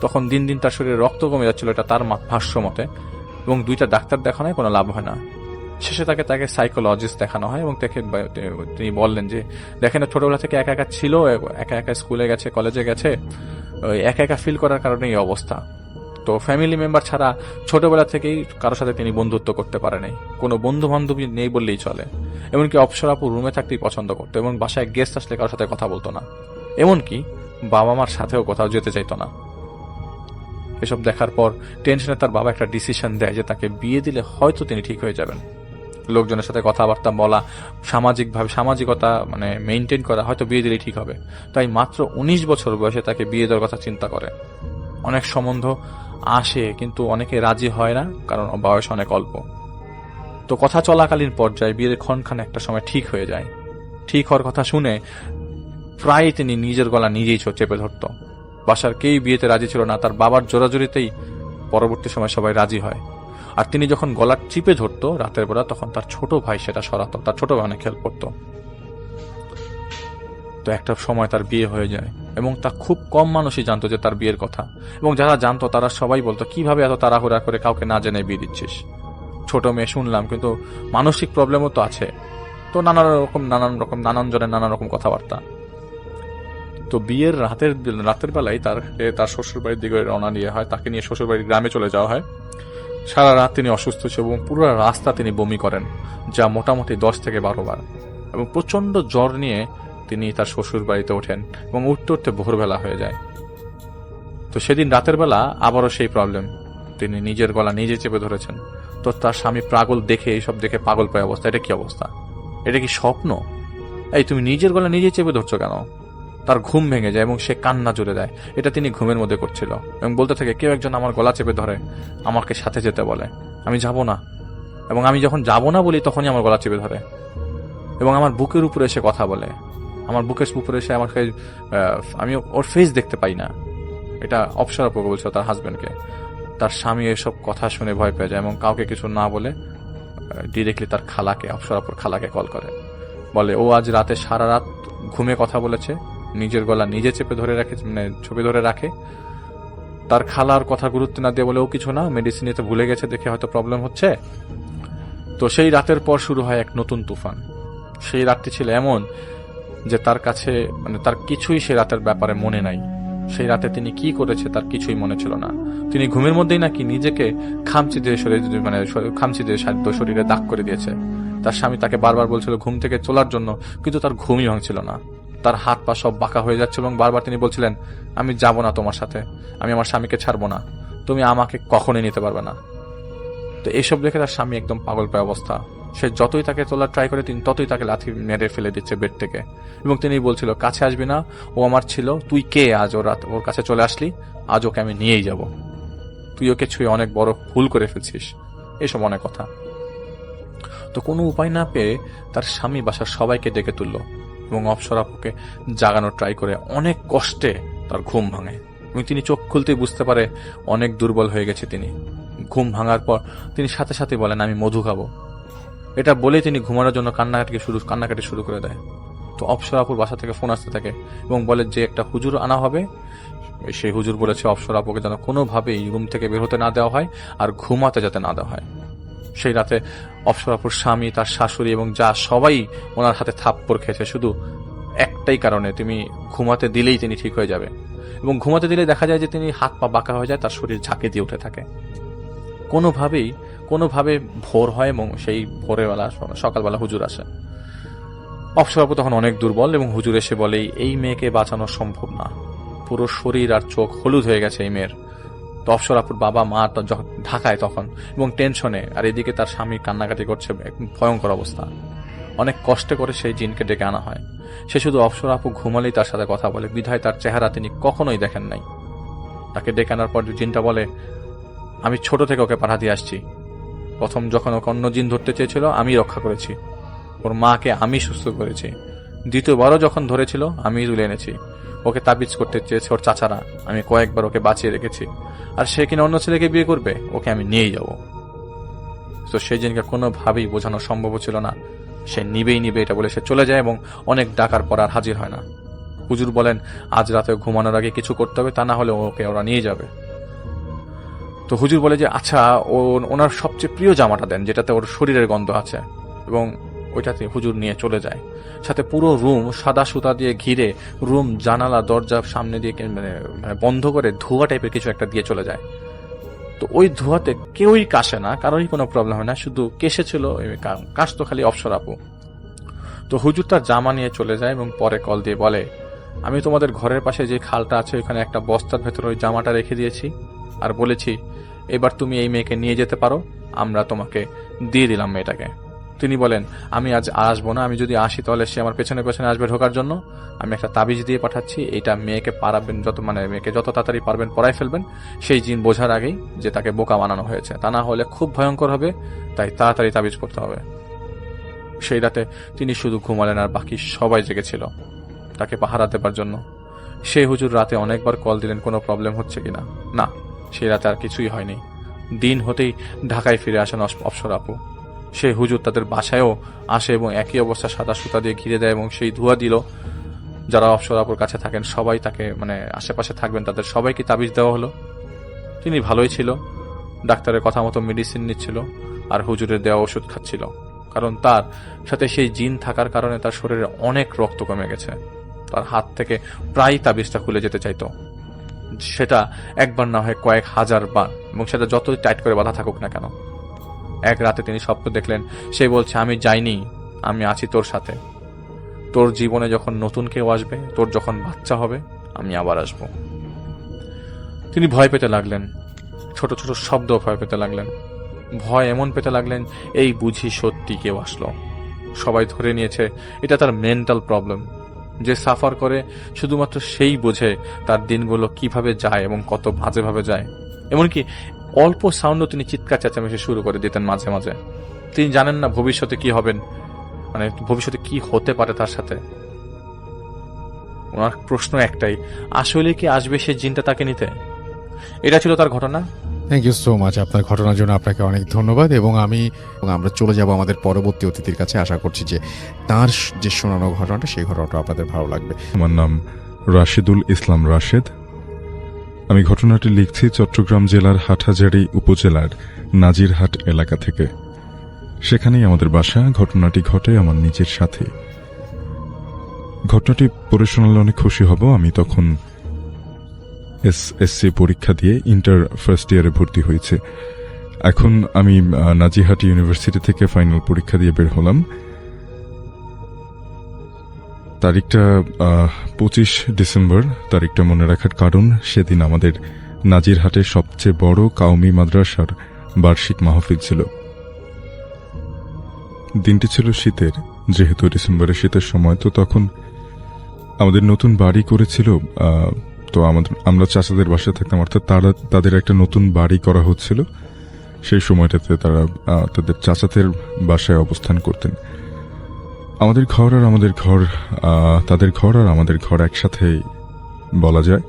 Speaker 3: তখন দিন দিন তার শরীরে রক্ত কমে যাচ্ছিল, এটা তার ভাষ্য মতে। এবং 2টা ডাক্তার দেখানোয় কোনো লাভ হয় না। শেষে তাকে সাইকোলজিস্ট দেখানো হয় এবং তিনি বললেন যে, দেখেন ছোটবেলা থেকে একা একা ছিল, একা একা স্কুলে গেছে, কলেজে গেছে, একা একা ফিল করার কারণে এই অবস্থা। তো ফ্যামিলি মেম্বার ছাড়া ছোটবেলা থেকেই কারোর সাথে তিনি বন্ধুত্ব করতে পারেনি, কোনো বন্ধু বান্ধবী নেই বললেই চলে। এমনকি অফসর আপু রুমে থাকতেই পছন্দ করতো এবং বাসায় গেস্ট আসলে কারোর সাথে কথা বলতো না, এমনকি বাবা মার সাথেও কোথাও যেতে চাইতো না। এসব দেখার পর টেনশনে তার বাবা একটা ডিসিশন দেয় যে তাকে বিয়ে দিলে হয়তো তিনি ঠিক হয়ে যাবেন। লোকজনের সাথে কথাবার্তা বলা, সামাজিকতা মেইনটেইন করা, হয়তো বিয়ে দিলেই ঠিক হবে। তাই মাত্র 19 বছর বয়সে তাকে বিয়ে দেওয়ার কথা চিন্তা করে। অনেক সম্বন্ধ আসে, কিন্তু অনেকে রাজি হয় না, কারণ বয়স অনেক অল্প। তো কথা চলাকালীন পর্যায়ে বিয়ের ক্ষণখানে একটা সময় ঠিক হয়ে যায়। ঠিক হওয়ার কথা শুনে প্রায় তিনি নিজের গলা নিজেই চেপে ধরত। বাসার কেউই বিয়েতে রাজি ছিল না, তার বাবার জোরাজুরিতেই পরবর্তী সময় সবাই রাজি হয়। আর তিনি যখন গলার চিপে ধরতো রাতের বেলা, তখন তার ছোট ভাই সেটা সরাতো, তার ছোট ভাই অনেক হেল্প করতো। তো একটা সময় তার বিয়ে হয়ে যায় এবং তা খুব কম মানুষই জানতো যে তার বিয়ের কথা, এবং যারা জানতো তারা সবাই বলতো কিভাবে এত তাড়াহুড়া করে কাউকে না জেনে বিয়ে দিচ্ছিস, ছোট মেয়ে শুনলাম, কিন্তু মানসিক প্রবলেমও তো আছে। তো নানান জনের নানান রকম কথাবার্তা। তো বিয়ের রাতের বেলায় তার শ্বশুর বাড়ির দিকে রওনা দিয়ে হয়, তাকে নিয়ে শ্বশুর বাড়ির গ্রামে চলে যাওয়া হয়। সারা রাত তিনি অসুস্থ ছিল এবং পুরো রাস্তা তিনি বমি করেন, যা মোটামুটি 10 থেকে 12 বার, এবং প্রচন্ড জ্বর নিয়ে তিনি তার শ্বশুর বাড়িতে ওঠেন এবং উঠতে উঠতে ভোরবেলা হয়ে যায়। তো সেদিন রাতের বেলা আবারও সেই প্রবলেম, তিনি নিজের গলা নিজে চেপে ধরেছেন। তো তার স্বামী পাগল দেখে, এইসব দেখে পাগল পায় অবস্থা। এটা কি অবস্থা? এটা কি স্বপ্ন? এই তুমি নিজের গলা নিজে চেপে ধরছো কেন? তার ঘুম ভেঙে যায় এবং সে কান্না জুড়ে দেয়। এটা তিনি ঘুমের মধ্যে করছিল এবং বলতে থাকে, কেউ একজন আমার গলা চেপে ধরে, আমাকে সাথে যেতে বলে, আমি যাব না, এবং আমি যখন যাব না বলি তখনই আমার গলা চেপে ধরে এবং আমার বুকের উপরে এসে কথা বলে, আমার বুকের উপরে এসে আমাকে, আমি ওর ফেস দেখতে পাই না। এটা অপসরা আপু বলছিল তার হাজবেন্ডকে। তার স্বামী এসব কথা শুনে ভয় পেয়ে যায় এবং কাউকে কিছু না বলে ডিরেক্টলি তার খালাকে, অপসরা আপুর খালাকে কল করে, বলে ও আজ রাতে সারা রাত ঘুমে কথা বলেছে, নিজের গলা নিজে চেপে ধরে রাখে, মানে ছবি ধরে রাখে। তার খালার কথা গুরুত্ব না দিয়ে বলে ও কিছু না, মেডিসিন নিতে ভুলে গেছে দেখে হয়তো প্রবলেম হচ্ছে। তো সেই রাতের পর শুরু হয় এক নতুন তুফান। সেই রাতটি ছিল এমন যে তার কাছে, মানে তার কিছুই সে রাতের ব্যাপারে মনে নাই। সেই রাতে তিনি কি করেছে তার কিছুই মনে ছিল না। তিনি ঘুমের মধ্যেই নাকি নিজেকে খামচি দিয়ে শরীরে দাগ করে দিয়েছে। তার স্বামী তাকে বারবার বলছিল ঘুম থেকে তোলার জন্য, কিন্তু তার ঘুমই ভাঙছিল না। তার হাত পা সব বাঁকা হয়ে যাচ্ছিল এবং বারবার তিনি বলছিলেন, আমি যাব না তোমার সাথে, আমি আমার স্বামীকে ছাড়বো না, তুমি আমাকে কখনোই নিতে পারবে না। তো এইসব দেখে তার স্বামী একদম পাগল পায় অবস্থা। সে যতই তাকে তোলার ট্রাই করে, তিনি ততই তাকে লাথি মেরে ফেলে দিচ্ছে বেড থেকে, এবং তিনি বলছিল, কাছে আসবি না, ও আমার ছিল, তুই কে আজ ওর কাছে চলে আসলি, আজ ওকে আমি নিয়েই যাব, তুই ওকে ছুঁয়ে অনেক বড় ভুল করে ফেলছিস, এইসব অনেক কথা। তো কোনো উপায় না পেয়ে তার স্বামী বাসার সবাইকে ডেকে তুলল এবং অপসরা আপুকে জাগানোর ট্রাই করে অনেক কষ্টে তার ঘুম ভাঙে এবং তিনি চোখ খুলতেই বুঝতে পারে অনেক দুর্বল হয়ে গেছে তিনি। ঘুম ভাঙার পর তিনি সাথে সাথে বলেন, আমি মধু খাবো। এটা বলে তিনি ঘুমানোর জন্য কান্নাকাটি শুরু করে দেয়। তো অপসরা আপুর বাসা থেকে ফোন আসতে থাকে এবং বলে যে একটা হুজুর আনা হবে। সেই হুজুর বলেছে অপসরা আপুকে যেন কোনোভাবেই রুম থেকে বের হতে না দেওয়া হয় আর ঘুমাতে যাতে না দেওয়া হয়। সেই রাতে অপসরা আপুর স্বামী, তার শাশুড়ি এবং যা সবাই ওনার হাতে থাপ্পড় খেয়েছে, শুধু একটাই কারণে, তুমি ঘুমাতে দিলেই তিনি ঠিক হয়ে যাবে। এবং ঘুমাতে দিলে দেখা যায় যে তিনি হাত পা বাঁকা হয়ে যায়, তার শরীর ঝাঁকে দিয়ে উঠে থাকে। কোনোভাবে ভোর হয় এবং সেই ভোরবেলা সকালবেলা হুজুর আসে। অপসরা আপু তখন অনেক দুর্বল এবং হুজুর এসে বলে, এই মেয়েকে বাঁচানো সম্ভব না, পুরো শরীর আর চোখ হলুদ হয়ে গেছে এই মেয়ের। তো অপসরা আপুর বাবা মা ঢাকায় তখন এবং টেনশনে, আর এদিকে তার স্বামী কান্নাকাটি করছে, ভয়ঙ্কর অবস্থা। অনেক কষ্টে করে সেই জিনকে ডেকে আনা হয়। সে শুধু অপসরা আপু ঘুমালেই তার সাথে কথা বলে, বিধায় তার চেহারা তিনি কখনোই দেখেন নাই। তাকে ডেকে আনার পর জিনটা বলে, আমি ছোট থেকে ওকে পাঠা দিয়ে আসছি, প্রথম যখন ওকে অন্য জিন ধরতে চেয়েছিল আমি রক্ষা করেছি, ওর মাকে আমি সুস্থ করেছি, দ্বিতীয়বারও যখন ধরেছিল আমি তুলে এনেছি, ওকে তাবিজ করতে চেয়েছে ওর চাচারা, আমি কয়েকবার ওকে বাঁচিয়ে রেখেছি, আর সে কিনা অন্য ছেলেকে বিয়ে করবে, ওকে আমি নিয়েই যাব। তো সেই জিনকে কোনোভাবেই বোঝানো সম্ভব ছিল না, সে নিবেই এটা বলে সে চলে যায় এবং অনেক ডাকার পর আর হাজির হয় না। হুজুর বলেন, আজ রাতে ঘুমানোর আগে কিছু করতে হবে, তা না হলে ওকে ওরা নিয়ে যাবে। তো হুজুর বলে যে আচ্ছা, ওনার সবচেয়ে প্রিয় জামাটা দেন, যেটাতে ওর শরীরের গন্ধ আছে, এবং ওইটাতে হুজুর নিয়ে চলে যায়। সাথে পুরো রুম সাদা সুতা দিয়ে ঘিরে, রুম জানালা দরজার সামনে দিয়ে মানে বন্ধ করে ধোঁয়া টাইপের কিছু একটা দিয়ে চলে যায়। তো ওই ধোঁয়াতে কেউই কাশে না, কারোরই কোনো প্রবলেম হয় না, শুধু কেসেছিল, কাশতো খালি অপসরা আপু। তো হুজুর তার জামা নিয়ে চলে যায় এবং পরে কল দিয়ে বলে, আমি তোমাদের ঘরের পাশে যে খালটা আছে ওইখানে একটা বস্তার ভেতরে ওই জামাটা রেখে দিয়েছি, আর বলেছি এবার তুমি এই মেয়েকে নিয়ে যেতে পারো, আমরা তোমাকে দিয়ে দিলাম মেয়েটাকে। তিনি বলেন, আমি আজ আসবো না, আমি যদি আসি তাহলে সে আমার পেছনে পেছনে আসবে ঢোকার জন্য, আমি একটা তাবিজ দিয়ে পাঠাচ্ছি, এইটা মেয়েকে পারাবেন মেয়েকে যত তাড়াতাড়ি পারবেন পড়াই ফেলবেন, সেই জিন বোঝার আগেই যে তাকে বোকা বানানো হয়েছে, তা না হলে খুব ভয়ঙ্কর হবে, তাই তাড়াতাড়ি তাবিজ করতে হবে। সেই রাতে তিনি শুধু ঘুমালেন আর বাকি সবাই জেগেছিল তাকে পাহারা দেবার জন্য। সেই হুজুর রাতে অনেকবার কল দিলেন কোনো প্রবলেম হচ্ছে কিনা। না, সেই রাতে আর কিছুই হয়নি। দিন হতেই ঢাকায় ফিরে আসেন অপসর আপু। সেই হুজুর তাদের বাসায়ও আসে এবং একই অবস্থা সাদা সুতা দিয়ে ঘিরে দেয় এবং সেই ধোঁয়া দিল যারা অপসর আপুর কাছে থাকেন সবাই তাকে আশেপাশে থাকবেন তাদের সবাইকে তাবিজ দেওয়া হলো। তিনি ভালোই ছিল, ডাক্তারের কথা মতো মেডিসিন নিচ্ছিল আর হুজুরের দেওয়া ওষুধ খাচ্ছিল, কারণ তার সাথে সেই জিন থাকার কারণে তার শরীরে অনেক রক্ত কমে গেছে। তার হাত থেকে প্রায় তাবিজটা খুলে যেতে চাইতো, সেটা একবার না হয় কয়েক হাজার বার, এবং সেটা যতই টাইট করে বাধা থাকুক না কেন। এক রাতে তিনি স্বপ্ন দেখলেন, সে বলছে, আমি যাইনি, আমি আছি তোর সাথে। তোর জীবনে যখন নতুন কেউ আসবে, তোর যখন বাচ্চা হবে, আমি আবার আসব। তিনি ভয় পেতে লাগলেন, ছোট ছোট শব্দ ভয় পেতে লাগলেন। ভয় এমন পেতে লাগলেন, এই বুঝি সত্যি কেউ আসলো। সবাই ধরে নিয়েছে এটা তার মেন্টাল প্রবলেম। যে সাফার করে শুধুমাত্র সেই বোঝে তার দিনগুলো কিভাবে যায় এবং কত বাজেভাবে যায়। এমনকি অল্প সাউন্ডও তিনি চিৎকার চেঁচামেচি শুরু করে দিতেন মাঝে মাঝে। তিনি জানেন না ভবিষ্যতে কি হবেন, ভবিষ্যতে কি হতে পারে তার সাথে। ওনার প্রশ্ন একটাই, আসলে কি আসবে সে জিনটা তাকে নিতে? এটা ছিল তার ঘটনা।
Speaker 1: থ্যাংক ইউ সো মাচ আপনার ঘটনার জন্য, আপনাকে অনেক ধন্যবাদ। এবং আমরা চলে যাব আমাদের পরবর্তী অতিথির কাছে। আশা করছি যে তার যে শোনানো ঘটনাটা, সেই ঘটনাটা আপনাদের ভালো লাগবে।
Speaker 4: আমার নাম রাশেদুল ইসলাম রাশেদ। আমি ঘটনাটি লিখছি চট্টগ্রাম জেলার হাটহাজারী উপজেলার নাজিরহাট এলাকা থেকে। সেখানেই আমাদের বাসা। ঘটনাটি ঘটে আমার নিজের সাথে। ঘটনাটি পড়ে শোনালে অনেক খুশি হব। আমি তখন এসএসসি পরীক্ষা দিয়ে ইন্টার ফার্স্ট ইয়ারে ভর্তি হয়েছে। এখন আমি নাজিরহাট ইউনিভার্সিটি থেকে ফাইনাল পরীক্ষা দিয়ে বের হলাম। তারিখটা 25 ডিসেম্বর। তারিখটা মনে রাখার কারণ, সেদিন আমাদের নাজিরহাটের সবচেয়ে বড় কাউমি মাদ্রাসার বার্ষিক মাহফিল ছিল। দিনটি ছিল শীতের, যেহেতু ডিসেম্বরের শীতের সময়, তো তখন আমাদের নতুন বাড়ি করেছিল। তো আমরা চাচাদের বাসায় থাকতাম, অর্থাৎ তাদের একটা নতুন বাড়ি করা হচ্ছিল। সেই সময়টাতে তারা তাদের চাচাদের বাসায় অবস্থান করতেন। আমাদের ঘর আর আমাদের ঘর, তাদের ঘর আর আমাদের ঘর একসাথে বলা যায়।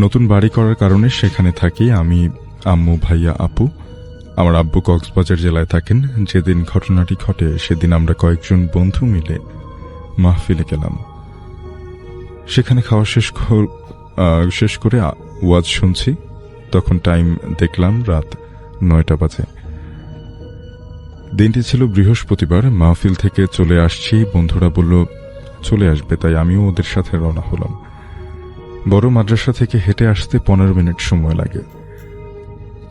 Speaker 4: নতুন বাড়ি করার কারণে সেখানে থাকি আমি, আম্মু, ভাইয়া, আপু। আমার আব্বু কক্সবাজার জেলায় থাকেন। যেদিন ঘটনাটি ঘটে সেদিন আমরা কয়েকজন বন্ধু মিলে মাহফিলে গেলাম। সেখানে খাওয়া শেষ করে ওয়াজ শুনছি। তখন টাইম দেখলাম রাত 9টা বাজে। দিনটি ছিল বৃহস্পতিবার। মাহফিল থেকে চলে আসছি, বন্ধুরা বলল চলে আসবে, তাই আমিও ওদের সাথে রওনা হলাম। বড় মাদ্রাসা থেকে হেঁটে আসতে 15 মিনিট সময় লাগে।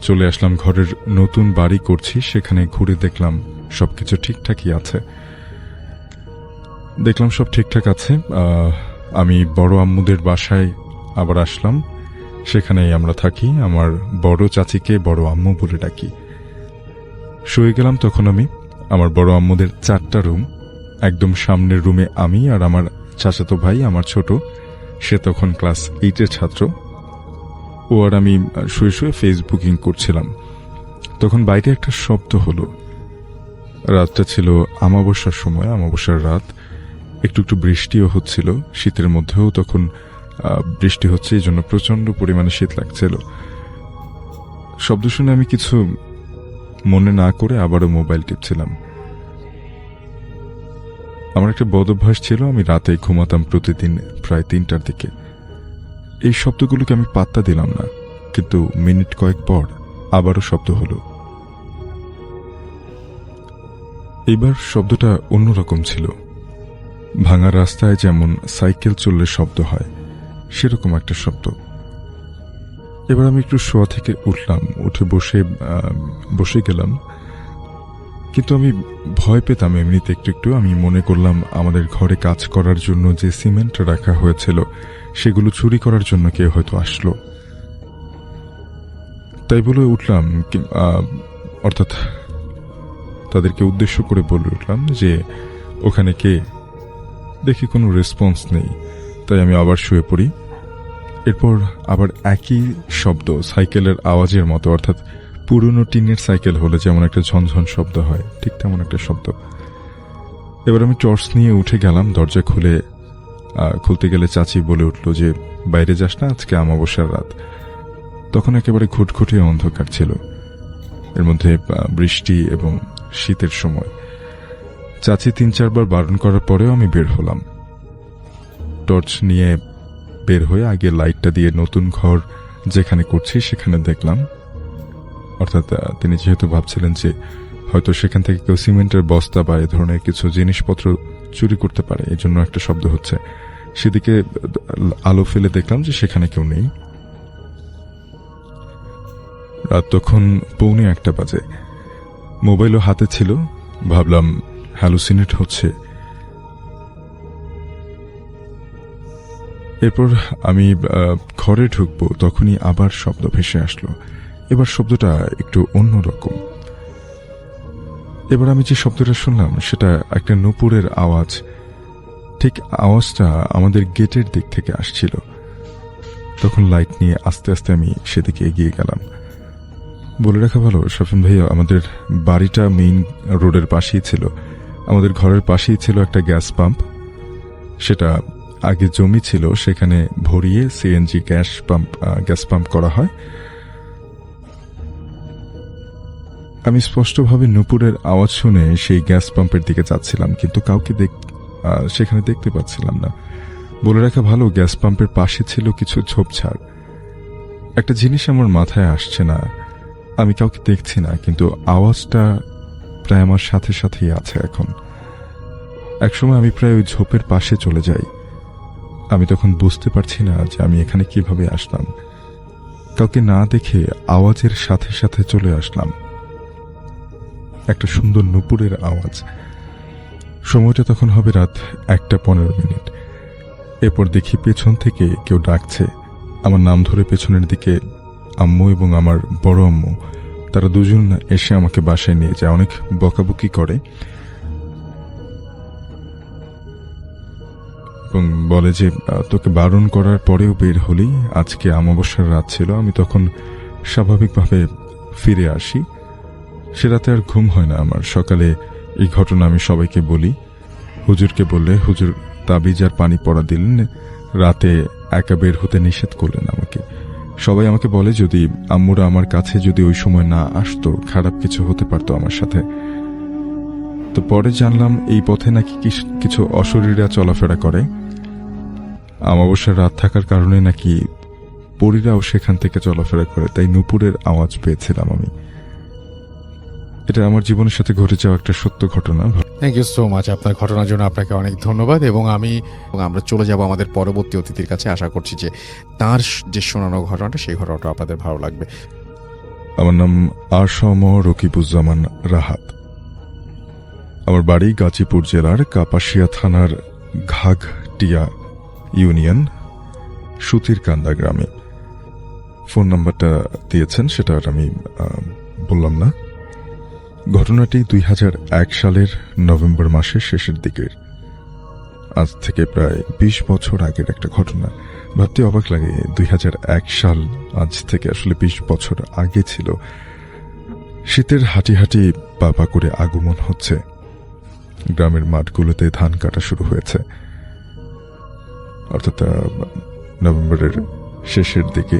Speaker 4: চলে আসলাম ঘরের নতুন বাড়ি করছি। সেখানে ঘুরে দেখলাম সবকিছু ঠিকঠাকই আছে। দেখলাম সব ঠিকঠাক আছে। আমি বড় আম্মুদের বাসায় আবার আসলাম। সেখানেই আমরা থাকি। আমার বড় চাচিকে বড় আম্মু বলে ডাকি। শুয়ে গেলাম তখন আমি। আমার বড় আম্মুদের 4টা রুম। একদম সামনের রুমে আমি আর আমার চাচাতো ভাই, আমার ছোট, সে তখন ক্লাস 8-এর ছাত্র। ও আর আমি শুয়ে শুয়ে ফেসবুকিং করছিলাম। তখন বাইরে একটা শব্দ হলো। রাতটা ছিল আমাবস্যার সময়, আমাবস্যার রাত। একটু একটু বৃষ্টিও হচ্ছিল। শীতের মধ্যেও তখন বৃষ্টি হচ্ছে, এই জন্য প্রচন্ড পরিমাণে শীত লাগছিল। শব্দ শুনে আমি কিছু মনে না করে আবারও মোবাইল টিপছিলাম। আমার একটা বদ অভ্যাস ছিল, আমি রাতে ঘুমাতাম প্রতিদিন প্রায় 3টার দিকে। এই শব্দগুলোকে আমি পাত্তা দিলাম না, কিন্তু মিনিট কয়েক পর আবারও শব্দ হলো। এবার শব্দটা অন্যরকম ছিল। ভাঙা রাস্তায় যেমন সাইকেল চললে শব্দ হয়, সেরকম একটা শব্দ। এবার আমি একটু শোয়া থেকে উঠলাম, উঠে বসে গেলাম। কিন্তু আমি ভয় পেতাম এমনিতে একটু একটু। আমি মনে করলাম আমাদের ঘরে কাজ করার জন্য যে সিমেন্ট রাখা হয়েছিল সেগুলো চুরি করার জন্য কেউ হয়তো আসলো। তাই বলে উঠলাম, অর্থাৎ তাদেরকে উদ্দেশ্য করে বলে উঠলাম যে ওখানে কে। দেখি কোনো রেসপন্স নেই, তাই আমি আবার শুয়ে পড়ি। এরপর আবার একই শব্দ, সাইকেলের আওয়াজের মতো, অর্থাৎ পুরনো টিনের সাইকেল হলে যেমন একটা ঝনঝন শব্দ হয়, ঠিক তেমন একটা শব্দ। এবার আমি টর্চ নিয়ে উঠে গেলাম, দরজা খুলে খুলতে গেলে চাচি বলে উঠল যে বাইরে যাস না, আজকে অমাবস্যার রাত। তখন একেবারে ঘুটঘুটে অন্ধকার ছিল, এর মধ্যে বৃষ্টি এবং শীতের সময়। চাচি 3-4 বার বারণ করার পরেও আমি বের হলাম। টর্চ নিয়ে বের হয়ে আগে লাইটটা দিয়ে নতুন ঘর যেখানে করছি সেখানে দেখলাম, অর্থাৎ তিনি যেহেতু ভাবছিলেন যে হয়তো সেখান থেকে কেউ সিমেন্টের বস্তা বা এ ধরনের কিছু জিনিসপত্র চুরি করতে পারে, এই জন্য একটা শব্দ হচ্ছে। সেদিকে আলো ফেলে দেখলাম যে সেখানে কেউ নেই। রাত তখন 1:45 বাজে। মোবাইলও হাতে ছিল, ভাবলাম হ্যালুসিনেট হচ্ছে। এরপর আমি ঘরে ঢুকবো, তখনই আবার শব্দ ভেসে আসলো। এবার শব্দটা একটু অন্যরকম। এবার আমি যে শব্দটা শুনলাম সেটা একটা নূপুরের আওয়াজ। ঠিক আওয়াজটা আমাদের গেটের দিক থেকে আসছিল। তখন লাইট নিয়ে আস্তে আস্তে আমি সেদিকে এগিয়ে গেলাম। বলে রাখা ভালো শফিন ভাইয়া, আমাদের বাড়িটা মেইন রোডের পাশেই ছিল। আমাদের ঘরের পাশেই ছিল একটা গ্যাস পাম্প। সেটা আগে জমি ছিল, সেখানে ভরিয়ে সিএনজি গ্যাস পাম্প করা হয়। আমি স্পষ্টভাবে নূপুরের আওয়াজ শুনে সেই গ্যাস পাম্পের দিকে যাচ্ছিলাম, কিন্তু কাউকে সেখানে দেখতে পাচ্ছিলাম না। বলে রাখা ভালো, গ্যাস পাম্পের পাশে ছিল কিছু ঝোপঝাড়। একটা জিনিস আমার মাথায় আসছে না, আমি কাউকে দেখছি না, কিন্তু আওয়াজটা প্রায় আমার সাথে সাথেই আছে এখন। একসময় আমি প্রায় ওই ঝোপের পাশে চলে যাই। আমি তখন বুঝতে পারছি না যে আমি এখানে কিভাবে আসলাম। কাউকে না দেখে আওয়াজের সাথে সাথে চলে আসলাম। একটা সুন্দর নূপুরের আওয়াজ। সময়টা তখন হবে রাত 1:15। এরপর দেখি পেছন থেকে কেউ ডাকছে। আমার নাম ধরে পেছনের দিকে আম্মু এবং আমার বড় আম্মু, তারা দুজন এসে আমাকে বাসায় নিয়ে যায়, অনেক বকাবকি করে এবং বলে যে তোকে বারণ করার পরেও বের হলি, আজকে অমাবস্যার রাত ছিল। আমি তখন স্বাভাবিকভাবে ফিরে আসি। সে রাতে আর ঘুম হয় না আমার। সকালে এই ঘটনা আমি সবাইকে বলি। হুজুরকে বললে হুজুর তাবিজ আর পানি পড়া দিলেন, রাতে একা বের হতে নিষেধ করলেন আমাকে। সবাই আমাকে বলে যদি আম্মুরা আমার কাছে যদি ওই সময় না আসতো, খারাপ কিছু হতে পারতো আমার সাথে। তো পরে জানলাম এই পথে নাকি কিছু অশরীরা চলাফেরা করে। অমাবস্যার রাত থাকার কারণে নাকি পরীরাও সেখান থেকে চলাফেরা করে, তাই নূপুরের আওয়াজ পেয়েছিলাম আমি। এটা আমার জীবনের সাথে ঘটে যাওয়া একটা সত্য ঘটনা।
Speaker 5: থ্যাংক ইউ সো মাচ আপনার ঘটনার জন্য, আপনাকে অনেক ধন্যবাদ। এবং আমরা চলে যাব আমাদের পরবর্তী অতিথির কাছে। আশা করছি যে তার যে শোনানো ঘটনাটা, সেই ঘটনাটা আপনাদের ভালো লাগবে।
Speaker 4: আমার নাম আরশম রকিবুজ্জামান রাহাত। আমার বাড়ি গাজীপুর জেলার কাপাসিয়া থানার ঘাঘটিয়া ইউনিয়ন সুতিরকান্দা গ্রামে। ফোন নাম্বারটা দিয়েছেন সেটা আর আমি বললাম না। ঘটনাটি 2001 সালের নভেম্বর মাসের শেষের দিকের, আজ থেকে প্রায় 20 বছর আগের একটা ঘটনা। ভাবতে অবাক লাগে 2001 সাল আজ থেকে আসলে 20 বছর আগে ছিল। শীতের হাঁটি হাঁটি পা পা করে আগমন হচ্ছে। গ্রামের মাঠগুলোতে ধান কাটা শুরু হয়েছে, অর্থাৎ নভেম্বরের শেষের দিকে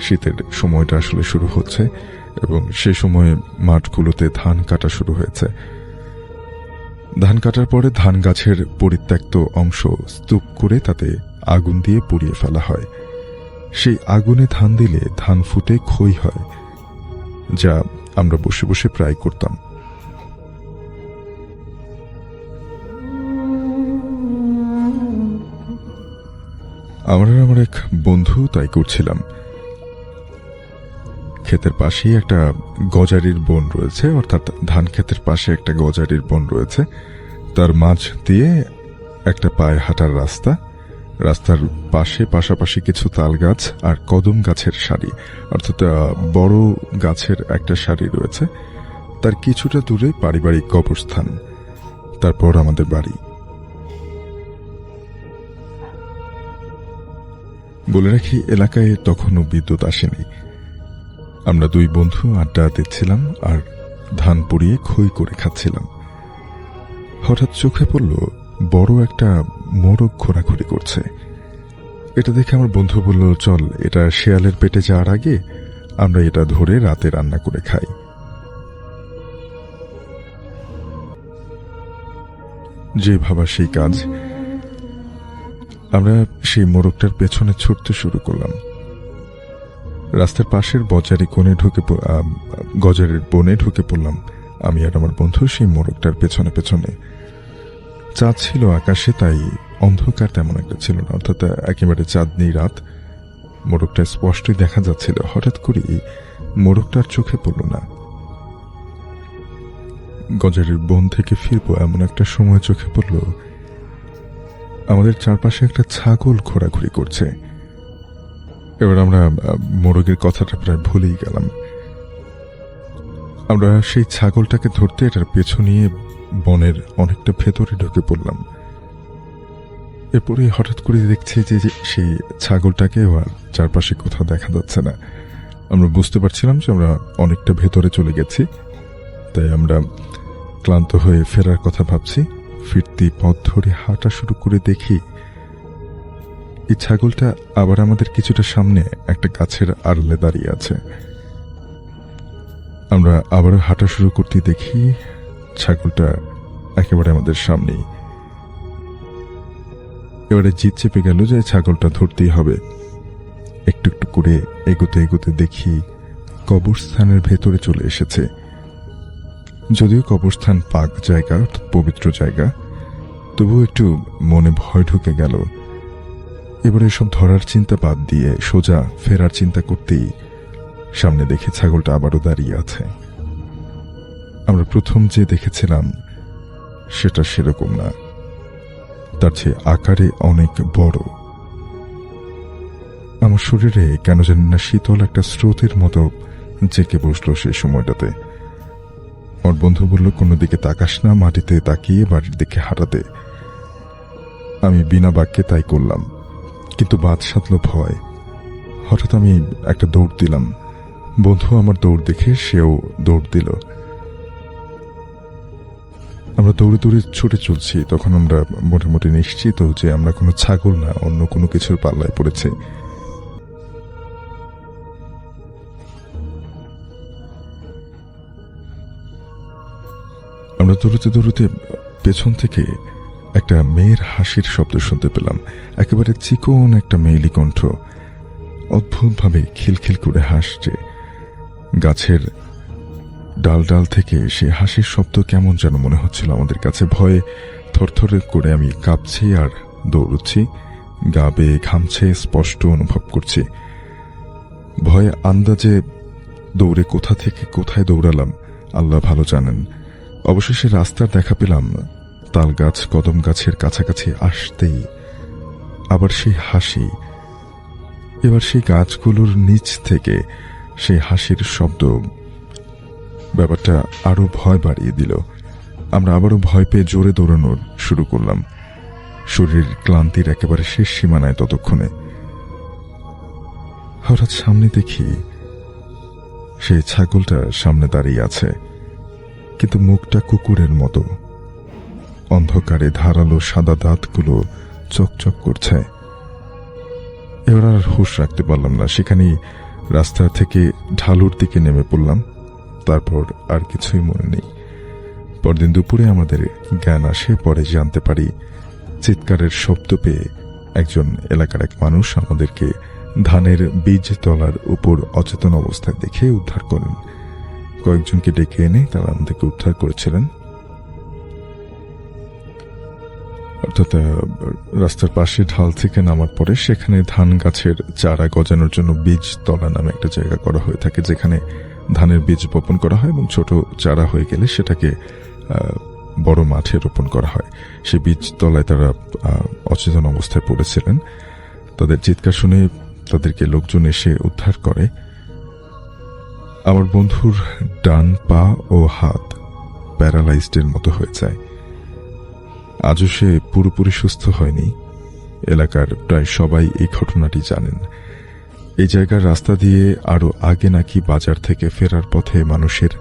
Speaker 4: শীতের সময়টা আসলে শুরু হচ্ছে এবং সে সময়ে মাঠগুলোতে ধান কাটা শুরু হয়েছে। ধান কাটার পরে ধান গাছের পরিত্যক্ত অংশ স্তূপ করে তাতে আগুন দিয়ে পুড়িয়ে ফেলা হয়। সেই আগুনে ধান দিলে ধান ফুটে খই হয়, যা আমরা বসে বসে প্রায় করতাম। আমার এক বন্ধু তাই করছিলাম। ক্ষেতের পাশেই একটা গজারির বন রয়েছে, অর্থাৎ ধান ক্ষেতের পাশে একটা গজারির বন রয়েছে। তার মাঝ দিয়ে একটা পায়ে হাঁটার রাস্তা। রাস্তার পাশে পাশাপাশি কিছু তাল গাছ আর কদম গাছের সারি, অর্থাৎ বড় গাছের একটা সারি রয়েছে। তার কিছুটা দূরে পারিবারিক কবরস্থান, তারপর আমাদের বাড়ি। বলে রাখি, এলাকায় তখনও বিদ্যুৎ আসেনি। আমরা দুই বন্ধু আড্ডা দিচ্ছিলাম আর ধান পুড়িয়ে খই করে খাচ্ছিলাম। হঠাৎ চোখে পড়ল বড় একটা মোরগ ঘোরাঘুরি করছে। এটা দেখে আমার বন্ধু বলল, চল এটা শেয়ালের পেটে যাওয়ার আগে আমরা এটা ধরে রাতে রান্না করে খাই। যে ভাবা সেই কাজ। আমরা সেই মোরগটার পেছনে ছুটতে শুরু করলাম। রাস্তার পাশের গজারের বনে ঢুকে পড়লাম আমি আর আমার বন্ধু সেই মোরগটার পেছনে পেছনে। চাঁদ ছিল আকাশে, তাই অন্ধকার তেমন একটা ছিল না, অর্থাৎ একেবারে চাঁদনি রাত। মোরগটা স্পষ্টই দেখা যাচ্ছিল। হঠাৎ করে মোরগটার চোখে পড়ল না। গজারের বন থেকে ফিরবো এমন একটা সময় চোখে পড়ল আমাদের চারপাশে একটা ছাগল ঘোরাঘুরি করছে। এবার আমরা মোরগের কথাটা প্রায় ভুলেই গেলাম। আমরা সেই ছাগলটাকে ধরতে এটার পেছু নিয়ে বনের অনেকটা ভেতরে ঢুকে পড়লাম। এরপরে হঠাৎ করে দেখছি যে সেই ছাগলটাকে আর চারপাশে কোথাও দেখা যাচ্ছে না। আমরা বুঝতে পারছিলাম যে আমরা অনেকটা ভেতরে চলে গেছি, তাই আমরা ক্লান্ত হয়ে ফেরার কথা ভাবছি। ফিরতি পথ ধরে হাঁটা শুরু করে দেখি এই ছাগলটা আবার আমাদের কিছুটা সামনে একটা গাছের আড়ালে দাঁড়িয়ে আছে। আমরা আবারও হাঁটা শুরু করতে দেখি ছাগলটা একেবারে আমাদের সামনেই। এবারে জিদ চেপে গেল যে ছাগলটা ধরতেই হবে। একটু একটু করে এগোতে এগোতে দেখি কবরস্থানের ভেতরে চলে এসেছে। যদিও কবরস্থান পাক জায়গা, পবিত্র জায়গা, তবুও একটু মনে ভয় ঢুকে গেল। এবারে সব ধরার চিন্তা বাদ দিয়ে সোজা ফেরার চিন্তা করতেই সামনে দেখে ছাগলটা আবারও দাঁড়িয়ে আছে। আমরা প্রথম যে দেখেছিলাম সেটা সেরকম না, তার চেয়ে আকারে অনেক বড়। আমার শরীরে কেন জানি না শীতল একটা স্রোতের মতো জেঁকে বসলো সেই সময়টাতে। আমার বন্ধু বলল, কোনো দিকে তাকাস না, মাটিতে তাকিয়ে বাড়ির দিকে হাঁটাতে। আমি বিনা বাক্যে তাই করলাম, কিন্তু বাদ সাধল ভয়। হঠাৎ আমি একটা দৌড় দিলাম। বন্ধু আমার দৌড় দেখে সেও দৌড় দিল। আমরা দৌড়ে দৌড়ে ছুটে চলছি। তখন আমরা মোটামুটি নিশ্চিত যে আমরা কোনো ছাগল না, অন্য কোনো কিছুর পাল্লায় পড়েছি। আমরা দৌড়তে দৌড়তে পেছন থেকে একটা মেয়ের হাসির শব্দ শুনতে পেলাম। একেবারে চিকন একটা মেয়েলি কণ্ঠ, অদ্ভুতভাবে খিলখিল করে হাসছে। গাছের ডাল ডাল থেকে সে হাসির শব্দ কেমন যেন মনে হচ্ছিল আমাদের কাছে। ভয়ে থরথরে করে আমি কাঁপছি আর দৌড়চ্ছি। গা বেয়ে ঘামছে, স্পষ্ট অনুভব করছি। ভয়ে আন্দাজে দৌড়ে কোথা থেকে কোথায় দৌড়ালাম আল্লাহ ভালো জানেন। অবশেষে রাস্তার দেখা পেলাম। তাল গাছ কদম গাছের কাছাকাছি আসতেই আবার সেই হাসি। এবার সেই গাছগুলোর নিচ থেকে সেই হাসির শব্দ। ব্যাপারটা আরো ভয় বাড়িয়ে দিল। আমরা আবারও ভয় পেয়ে জোরে দৌড়ানো শুরু করলাম। শরীর ক্লান্তির একেবারে শেষ সীমানায় ততক্ষণে। হঠাৎ সামনে দেখি সেই ছাগলটা সামনে দাঁড়িয়ে আছে, কিন্তু মুখটা কুকুরের মতো। অন্ধকারে ধারালো সাদা দাঁতগুলো চকচক করছে। এবার আর হুঁশ রাখতে পারলাম না। সেখানেই রাস্তা থেকে ঢালুর দিকে নেমে পড়লাম। তারপর আর কিছুই মনে নেই। পরদিন দুপুরে আমাদের জ্ঞান আসে। পরে জানতে পারি চিৎকারের শব্দ পেয়ে একজন এলাকার এক মানুষ আমাদেরকে ধানের বীজ তলার উপর অচেতন অবস্থায় দেখে উদ্ধার করেন। কয়েকজনকে ডেকে এনে তারা আমাদেরকে উদ্ধার করেছিলেন। অর্থাৎ রাস্তার পাশে ঢাল থেকে নামার পরে সেখানে ধান গাছের চারা গজানোর জন্য বীজ তলা নামে একটা জায়গা করা হয়ে থাকে, যেখানে ধানের বীজ বপন করা হয় এবং ছোট চারা হয়ে গেলে সেটাকে বড় মাঠে রোপণ করা হয়। সেই বীজ তলায় তারা অচেতন অবস্থায় পড়েছিলেন। তাদের চিৎকার শুনে তাদেরকে লোকজন এসে উদ্ধার করে। আমার বন্ধুর ডান পা ও হাত প্যারালাইজডের মতো হয়ে যায়। আজও সে পুরোপুরি সুস্থ হয়নি। এলাকার প্রায় সবাই এই ঘটনাটি জানেন। এই জায়গার রাস্তা দিয়ে আরো আগে নাকি বাজার থেকে ফেরার পথে মানুষের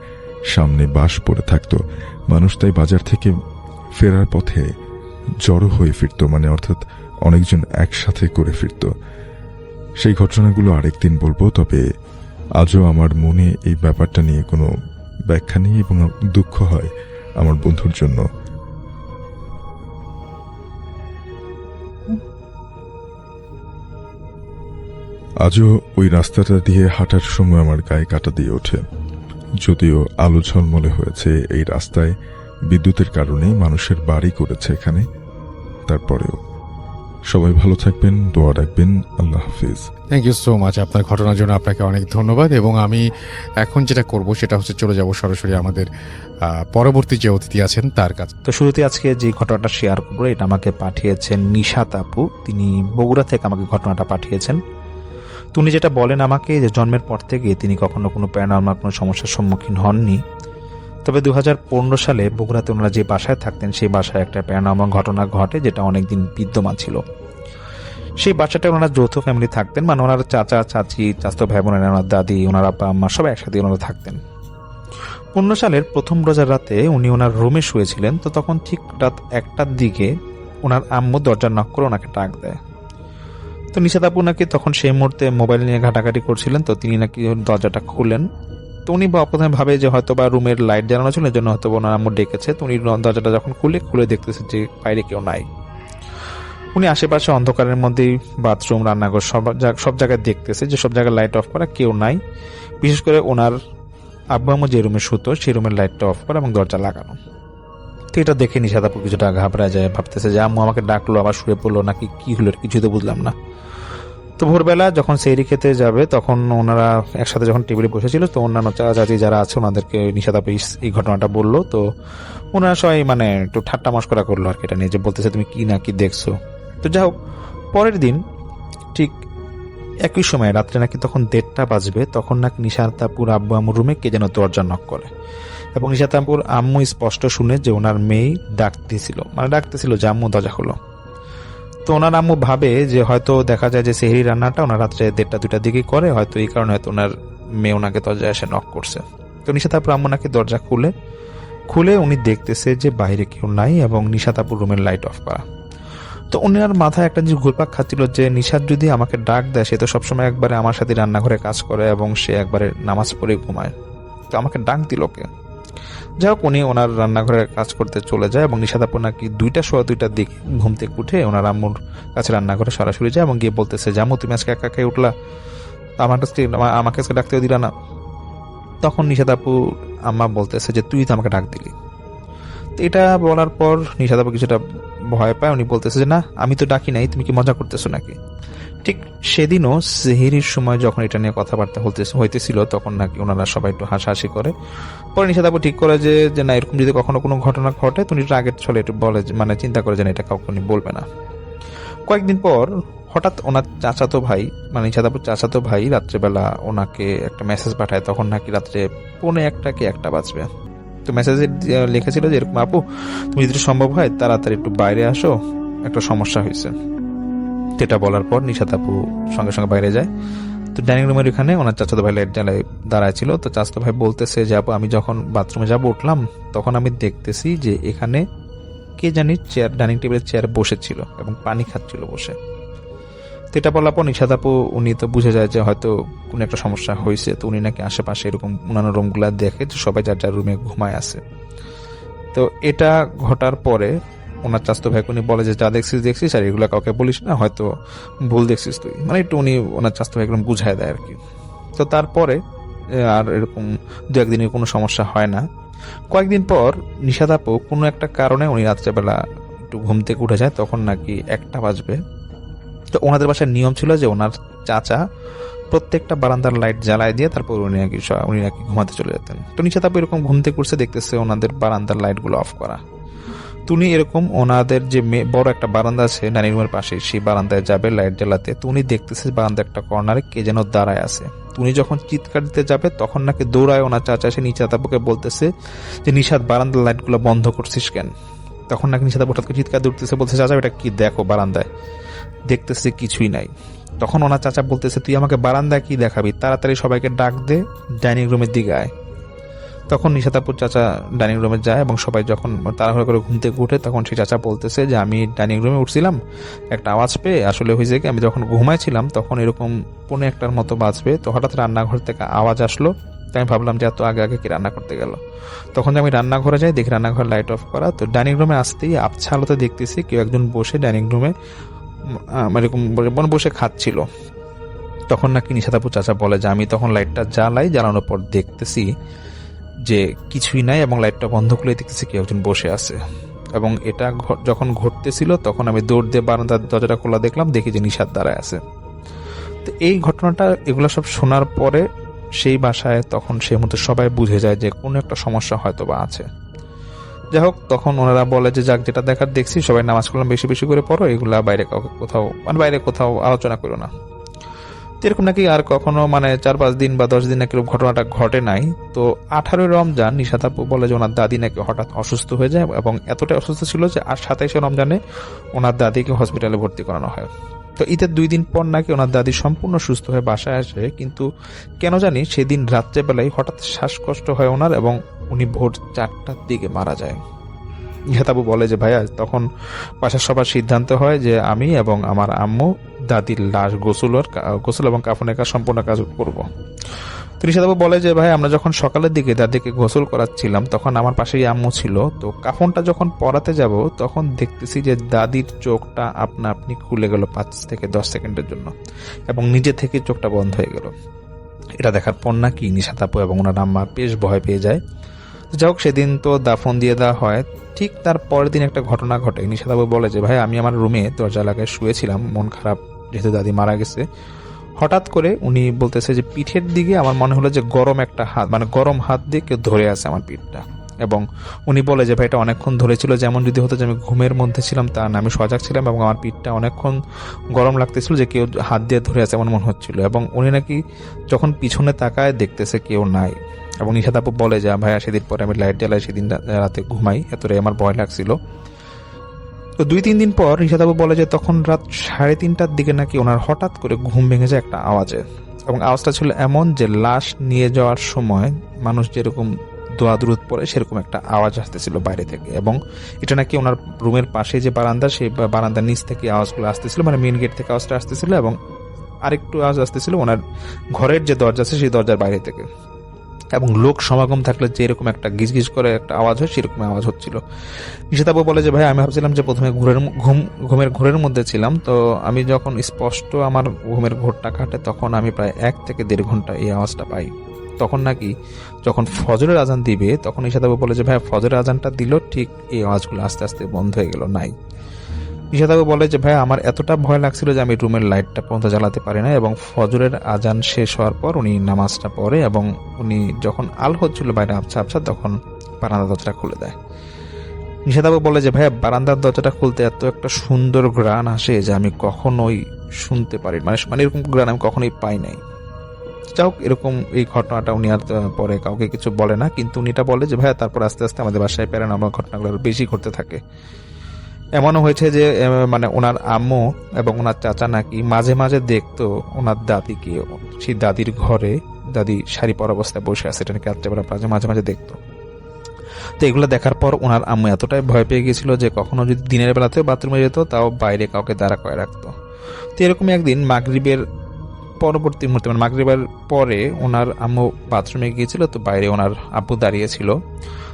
Speaker 4: সামনে বাস পড়ে থাকত। মানুষ তাই বাজার থেকে ফেরার পথে জড়ো হয়ে ফিরত, মানে অর্থাৎ অনেকজন একসাথে করে ফিরত। সেই ঘটনাগুলো আরেকদিন বলবো, তবে আজও আমার মনে এই ব্যাপারটা নিয়ে কোনো ব্যাখ্যা নেই এবং দুঃখ হয় আমার বন্ধুর জন্য। আজও ওই রাস্তাটা দিয়ে হাঁটার সময় আমার গায়ে কাটা দিয়ে ওঠে। যদিও আলো ঝলমলে হয়েছে এই রাস্তায়, বিদ্যুতের কারণে মানুষের বাড়ি করেছে এখানে, তারপরেও সবাই ভালো থাকবেন, দোয়া রাখবেন। আল্লাহ হাফিজ।
Speaker 5: থ্যাংক ইউ সো মাচ আপনার ঘটনার জন্য আপনাকে অনেক ধন্যবাদ। এবং আমি এখন যেটা করব সেটা হচ্ছে চলে যাব সরাসরি আমাদের পরবর্তী যে অতিথি আছেন তার কাছে।
Speaker 6: তো শুরুতে আজকে যে ঘটনাটা শেয়ার করবো এটা আমাকে পাঠিয়েছেন নিশাত আপু। তিনি বগুড়া থেকে আমাকে ঘটনাটা পাঠিয়েছেন। তো উনি যেটা বলেন আমাকে যে জন্মের পর থেকে তিনি কখনো কোনো প্যারানর্মাল কোনো সমস্যার সম্মুখীন হননি, তবে 2015 সালে বগুড়াতে ওনারা যে বাসায় থাকতেন সেই বাসায় একটা প্যারানর্মাল ঘটনা ঘটে, যেটা অনেকদিন বিদ্যমান ছিল। সেই বাসাটায় ওনারা যৌথ ফ্যামিলি থাকতেন, মানে ওনার চাচা চাচি, চাচাতো ভাই বোনেরা, ওনার দাদি, ওনার আব্বা আম্মা সবাই একসাথে ওনারা থাকতেন। 15 সালের প্রথম রোজার রাতে উনি ওনার রুমে শুয়েছিলেন। তো তখন ঠিক রাত 1টার দিকে ওনার আম্মু দরজা নক করে ওনাকে ডাক দেয়। তো নিশাত আপু নাকি তখন সেই মুহূর্তে মোবাইল নিয়ে ঘাটাঘাটি করছিলেন, তো তিনি নাকি দরজাটা খুললেন। তো উনি প্রথমে ভাবে যে হয়তো বা রুমের লাইট জ্বালানো ছিল, এর জন্য হয়তো ওনার আম্মু ডেকেছে। তো উনি দরজাটা যখন খুলে দেখতেছে যে বাইরে কেউ নাই। উনি আশেপাশে অন্ধকারের মধ্যেই বাথরুম, রান্নাঘর সব জায়গায় দেখতেছে যে সব জায়গায় লাইট অফ করা, কেউ নাই। বিশেষ করে ওনার আব্বু আম্মু যে রুমে শুতো সেই রুমের লাইটটা অফ করা এবং দরজা লাগানো। তো এটা দেখে নিশাত আপু কিছুটা ঘাবড়ায় যায়, ভাবতেছে যে আম্মু আমাকে ডাকলো, আবার শুয়ে পড়লো নাকি কি হলো, কিছুই তো বুঝলাম না। তো ভোরবেলা যখন সেহরি খেতে যাবে তখন ওনারা একসাথে যখন টেবিলে বসেছিল, তো অন্যান্য চাচি যারা আছে ওনাদেরকে নিশাত আপু এই ঘটনাটা বললো। তো ওনারা সবাই মানে একটু ঠাট্টা মশকরা করলো আর কি এটা নিয়ে, যে বলতেছে তুমি কি না কি দেখছো। তো যাই হোক, পরের দিন ঠিক একই সময় রাত্রে নাকি তখন 1:30 বাজবে, তখন নাকি নিশাত আপুর আব্বু আম্মুর রুমে কে যেন দরজা নক করে এবং নিশাত আপুর আম্মু স্পষ্ট শুনে যে ওনার মেয়ে ডাকতেছিল যে আম্মু দরজা হলো। তো ওনার আম্মু ভাবে যে হয়তো দেখা যায় যে সেহরি রান্নাটা ওনার রাত্রে 1:30-2টার দিকে করে, হয়তো এই কারণে হয়তো ওনার মেয়ে ওনাকে দরজায় এসে নক করছে। তো নিশাত আপুর আম্মু নাকি দরজা খুলে উনি দেখতেছে যে বাইরে কেউ নাই এবং নিশাত আপুর রুমের লাইট অফ করা। তো ওনার মাথায় একটা জিনিস ঘুরপাক খাচ্ছিল যে নিশাত যদি আমাকে ডাক দেয়, সে তো সবসময় একবারে আমার সাথে রান্নাঘরে কাজ করে এবং সে একবারে নামাজ পড়ে ঘুমায়, তো আমাকে ডাক দিল কে। যাই হোক, উনি ওনার রান্নাঘরে কাজ করতে চলে যায় এবং নিশাত আপু নাকি 2:15 দিকে ঘুম থেকে উঠে ওনার আম্মুর কাছে রান্নাঘরে সরাসরি যায় এবং গিয়ে বলতেছে যে আম্মু তুমি আজকে একা খেয়ে উঠলা, আমাকে আজকে ডাকতেও দিলা না। তখন নিশাত আপু আম্মা বলতেছে যে তুই তো আমাকে ডাক দিলি। তো এটা বলার পর নিশাত আপু কিছুটা ভয় পায়। উনি বলতেছে যে না, আমি তো ডাকি নাই, তুমি কি মজা করতেছো নাকি। ঠিক সেদিনও সেহরির সময় যখন এটা নিয়ে কথাবার্তা হইতেছিল তখন নাকি ওনারা সবাই একটু হাসাহাসি করে। পরে নিশাত আপু ঠিক করে যে না, এরকম যদি কখনো কোনো ঘটনা ঘটে তো এটা আগের চলে একটু বলে, মানে চিন্তা করে যেন এটা কাউকে উনি বলবে না। কয়েকদিন পর হঠাৎ ওনার চাচাতো ভাই, মানে নিশাত আপুর চাচাতো ভাই রাত্রেবেলা ওনাকে একটা মেসেজ পাঠায়। তখন নাকি রাত্রে 1:45 কি 1টা বাজবে। তো মেসেজে লিখেছিল যে এরকম আপু তুমি যদি সম্ভব হয় তাড়াতাড়ি একটু বাইরে আসো, একটা সমস্যা হয়েছে। এটা বলার পর নিশাত আপু সঙ্গে সঙ্গে বাইরে যায়। তো ডাইনিং রুমের এখানে ওনার চাচাতো ভাই লাইট জ্বালায় দাঁড়ায় ছিল। তো চাচাতো ভাই বলতেছে যে আপু আমি যখন বাথরুমে যাবো উঠলাম, তখন আমি দেখতেছি যে এখানে কে জানি ডাইনিং টেবিলের চেয়ারে বসেছিল এবং পানি খাচ্ছিল বসে। তো এটা বলার পর নিশাত আপু উনি তো বুঝে যায় যে হয়তো কোনো একটা সমস্যা হয়েছে। তো উনি নাকি আশেপাশে এরকম অন্যান্য রুমগুলা দেখে যে সবাই যার যার রুমে ঘুমায় আছে। তো এটা ঘটার পরে ওনার চাচাতো ভাইকে উনি বলে যে যা দেখছিস আর এগুলো কাউকে বলিস না, হয়তো ভুল দেখছিস তুই, মানে একটু উনি ওনার চাচাতো ভাইকে বুঝায় দেয় আর কি। তো তারপরে আর এরকম 2-1 দিনের কোনো সমস্যা হয় না। কয়েকদিন পর নিশাত আপু কোনো একটা কারণে উনি রাত্রেবেলা একটু ঘুম থেকে উঠে যায়, তখন নাকি 1টা বাজবে। তো ওনাদের বাসার নিয়ম ছিল যে ওনার চাচা প্রত্যেকটা বারান্দার লাইট জ্বালায় দিয়ে তারপর উনি নাকি ঘুমাতে চলে যেতেন। তো নিশাত আপু এরকম ঘুম থেকে উঠছে, দেখতেছে ওনাদের বারান্দার লাইটগুলো অফ করা। উনি এরকম ওনাদের যে বড় একটা বারান্দা আছে ডাইনিং রুমের পাশে, সেই বারান্দায় যাবে লাইট জ্বালাতে। তো উনি দেখতেছে বারান্দার একটা কর্নারে কে যেন দাঁড়ায় আছে। উনি যখন চিৎকার দিতে যাবে তখন নাকি দৌড়ায় ওনার চাচা এসে নিশাত আপুকে বলতেছে যে নিশাত বারান্দার লাইটগুলো বন্ধ করছিস কেন। তখন নাকি নিশাত আপু হঠাৎ করে চিৎকার দিতেছে, বলতেছে চাচা এটা কি দেখো বারান্দায়, দেখতেছে কিছুই নাই। তখন ওনার চাচা বলতেছে তুই আমাকে বারান্দায় কি দেখাবি, তাড়াতাড়ি সবাইকে ডাক দে, ডাইনিং রুমের দিকে আয়। তখন নিশাতাপুর চাচা ডাইনিং রুমে যায় এবং সবাই যখন তাড়াহুড়ো করে ঘুম থেকে উঠে তখন সেই চাচা বলতেছে যে আমি ডাইনিং রুমে উঠছিলাম, একটা আওয়াজ পেয়ে, আসলে হয়েছে কি আমি যখন ঘুমাইছিলাম তখন এরকম 1:45 মতো বাজবে, তো হঠাৎ রান্নাঘর থেকে আওয়াজ আসলো। তাই আমি ভাবলাম যে এত আগে আগে কি রান্না করতে গেল। তখন আমি রান্নাঘরে যাই, দেখি রান্নাঘর লাইট অফ করা, তো ডাইনিং রুমে আসতেই আবছা আলোতে দেখতেছি কেউ একজন বসে ডাইনিং রুমে এরকম বসে খাচ্ছিল। তখন নাকি নিশাতাপুর চাচা বলে যে আমি তখন লাইটটা জ্বালানোর পর দেখতেছি যে কিছুই নাই এবং লাইটটা বন্ধ করে দেখতেছি কেউ একজন বসে আছে। এবং এটা যখন ঘটতেছিল তখন আমি দৌড় দিয়ে বারান্দার দরজাটা খোলা দেখলাম, দেখি যে নিশাত দাঁড়ায় আছে। তো এই ঘটনাটা এগুলো সব শোনার পরে সেই বাসায় তখন সেই মতো সবাই বুঝে যায় যে কোনো একটা সমস্যা হয়তো বা আছে। যাই হোক, তখন ওনারা বলে যে যাক যেটা দেখার দেখছি, সবাই নামাজ কালাম বেশি বেশি করে পড়ো, এগুলা বাইরে বাইরে কোথাও আলোচনা করো না। এরকম নাকি আর কখনো 4-5 দিন বা 10 দিন নাকি ঘটনাটা ঘটে নাই। তো 18 রমজান নিশাত আপু বলে যে ওনার দাদি নাকি হঠাৎ অসুস্থ হয়ে যায় এবং এতটাই অসুস্থ ছিল যে আর 27 রমজানে ওনার দাদিকে হসপিটালে ভর্তি করানো হয়। তো ঈদের 2 দিন পর নাকি ওনার দাদি সম্পূর্ণ সুস্থ হয়ে বাসায় আসে, কিন্তু কেন জানি সেদিন রাত্রেবেলায় হঠাৎ শ্বাসকষ্ট হয় ওনার এবং উনি ভোর 4টার দিকে মারা যায়। নিশাতাবু বলে যে ভাইয়া তখন বাসার সবার সিদ্ধান্ত হয় যে আমি এবং আমার আম্মু দাদির লাশ গোসল এবং কাফনের কাজ সম্পূর্ণ কাজ করব। তো নিশাতাবু বলে যে ভাই আমরা যখন সকালের দিকে দাদিকে গোসল করাচ্ছিলাম তখন আমার পাশেই আম্মু ছিল, তো কাফনটা যখন পরাতে যাব তখন দেখতেছি যে দাদির চোখটা আপনা আপনি খুলে গেল 5 থেকে 10 সেকেন্ডের জন্য এবং নিজে থেকে চোখটা বন্ধ হয়ে গেল। এটা দেখার পর নাকি নিশাতাপু এবং ওনার আম্মা বেশ ভয় পেয়ে যায়। যাই হোক, সেদিন তো দাফন দিয়ে দেওয়া হয়। ঠিক তার পরের দিন একটা ঘটনা ঘটে। নিশাতাবু বলে যে ভাই আমি আমার রুমে দরজা লাগায় শুয়েছিলাম, মন খারাপ যেহেতু দাদি মারা গেছে। হঠাৎ করে উনি বলতেছে যে পিঠের দিকে আমার মনে হলো যে গরম একটা হাত, গরম হাত দিয়ে কেউ ধরে আছে আমার পিঠটা। এবং উনি বলে যে ভাই এটা অনেকক্ষণ ধরেছিল, যেমন যদি হতো যে আমি ঘুমের মধ্যে ছিলাম তা না, আমি সজাগ ছিলাম এবং আমার পিঠটা অনেকক্ষণ গরম লাগতেছিল, যে কেউ হাত দিয়ে ধরে আছে এমন মনে হচ্ছিল। এবং উনি নাকি যখন পিছনে তাকায় দেখতেছে কেউ নাই। এবং নিশাত আপু বলে যে ভাইয়া সেদিন পরে আমি লাইট জ্বালাই, সেদিন রাতে ঘুমাই, এতটাই আমার ভয় লাগছিল। তো 2-3 দিন পর নিশাত আপু বলে যে তখন রাত 3:30টার দিকে নাকি ওনার হঠাৎ করে ঘুম ভেঙে যায় একটা আওয়াজে। এবং আওয়াজটা ছিল এমন যে লাশ নিয়ে যাওয়ার সময় মানুষ যেরকম দোয়া দুরুদ পড়ে সেরকম একটা আওয়াজ আসতেছিল বাইরে থেকে। এবং এটা নাকি ওনার রুমের পাশে যে বারান্দা, সেই বারান্দার নিচ থেকে আওয়াজগুলো আসতেছিল, মেইন গেট থেকে আওয়াজটা আসতেছিল এবং আরেকটু আওয়াজ আসতেছিল ওনার ঘরের যে দরজা আছে সেই দরজার বাইরে থেকে। এবং লোক সমাগম থাকলে যে এরকম একটা গিজগিজ করে একটা আওয়াজ হয় সেরকম আওয়াজ হচ্ছিল। নিশাতাবু বলে যে ভাই আমি ভাবছিলাম যে প্রথমে ঘুমের ঘোরের মধ্যে ছিলাম, তো আমি যখন স্পষ্ট আমার ঘুমের ঘোরটা কাটে তখন আমি প্রায় 1 থেকে 1.5 ঘন্টা এই আওয়াজটা পাই। তখন নাকি যখন ফজরের আজান দিবে তখন নিশাতাবু বলে যে ভাই ফজরের আজানটা দিল, ঠিক এই আওয়াজগুলো আস্তে আস্তে বন্ধ হয়ে গেল, নাই। নিশাতাবু বলে যে ভাই আমার এতটা ভয় লাগছিল যে আমি রুমের লাইটটা পর্যন্ত জ্বালাতে পারি না। এবং ফজরের আজান শেষ হওয়ার পর উনি নামাজটা পড়ে এবং উনি যখন আলো হচ্ছিল বাইরে আবছা আবছা তখন বারান্দার দরজাটা খুলে দেয়। নিশাতাবু বলে যে ভাই বারান্দার দরজাটা খুলতে এত একটা সুন্দর গ্রান আসে যে আমি কখনোই শুনতে পারি, মানে এরকম গ্রান আমি কখনোই পাই নাই। যাই হোক, এরকম এই ঘটনাটা উনি আর পরে কাউকে কিছু বলে না, কিন্তু উনি এটা বলে যে ভাইয়া তারপর আস্তে আস্তে আমাদের বাসায় প্যারানর্মাল ঘটনাগুলো বেশি ঘটতে থাকে। এমনও হয়েছে যে ওনার আম্মু এবং ওনার চাচা নাকি মাঝে মাঝে দেখতো ওনার দাদিকে, সেই দাদির ঘরে দাদি শাড়ি পরা অবস্থায় বসে আছে, এটা নাকি রাত্রেবেলা মাঝে মাঝে দেখতো। তো এগুলো দেখার পর ওনার আম্মু এতটাই ভয় পেয়ে গেছিল যে কখনো যদি দিনের বেলাতেও বাথরুমে যেত তাও বাইরে কাউকে দাঁড়া করে রাখতো। তো এরকমই একদিন মাগরিবের পরবর্তী মুহূর্তে, মাগরিবের পরে ওনার আম্মু বাথরুমে গিয়েছিল, তো বাইরে ওনার আব্বু দাঁড়িয়েছিল।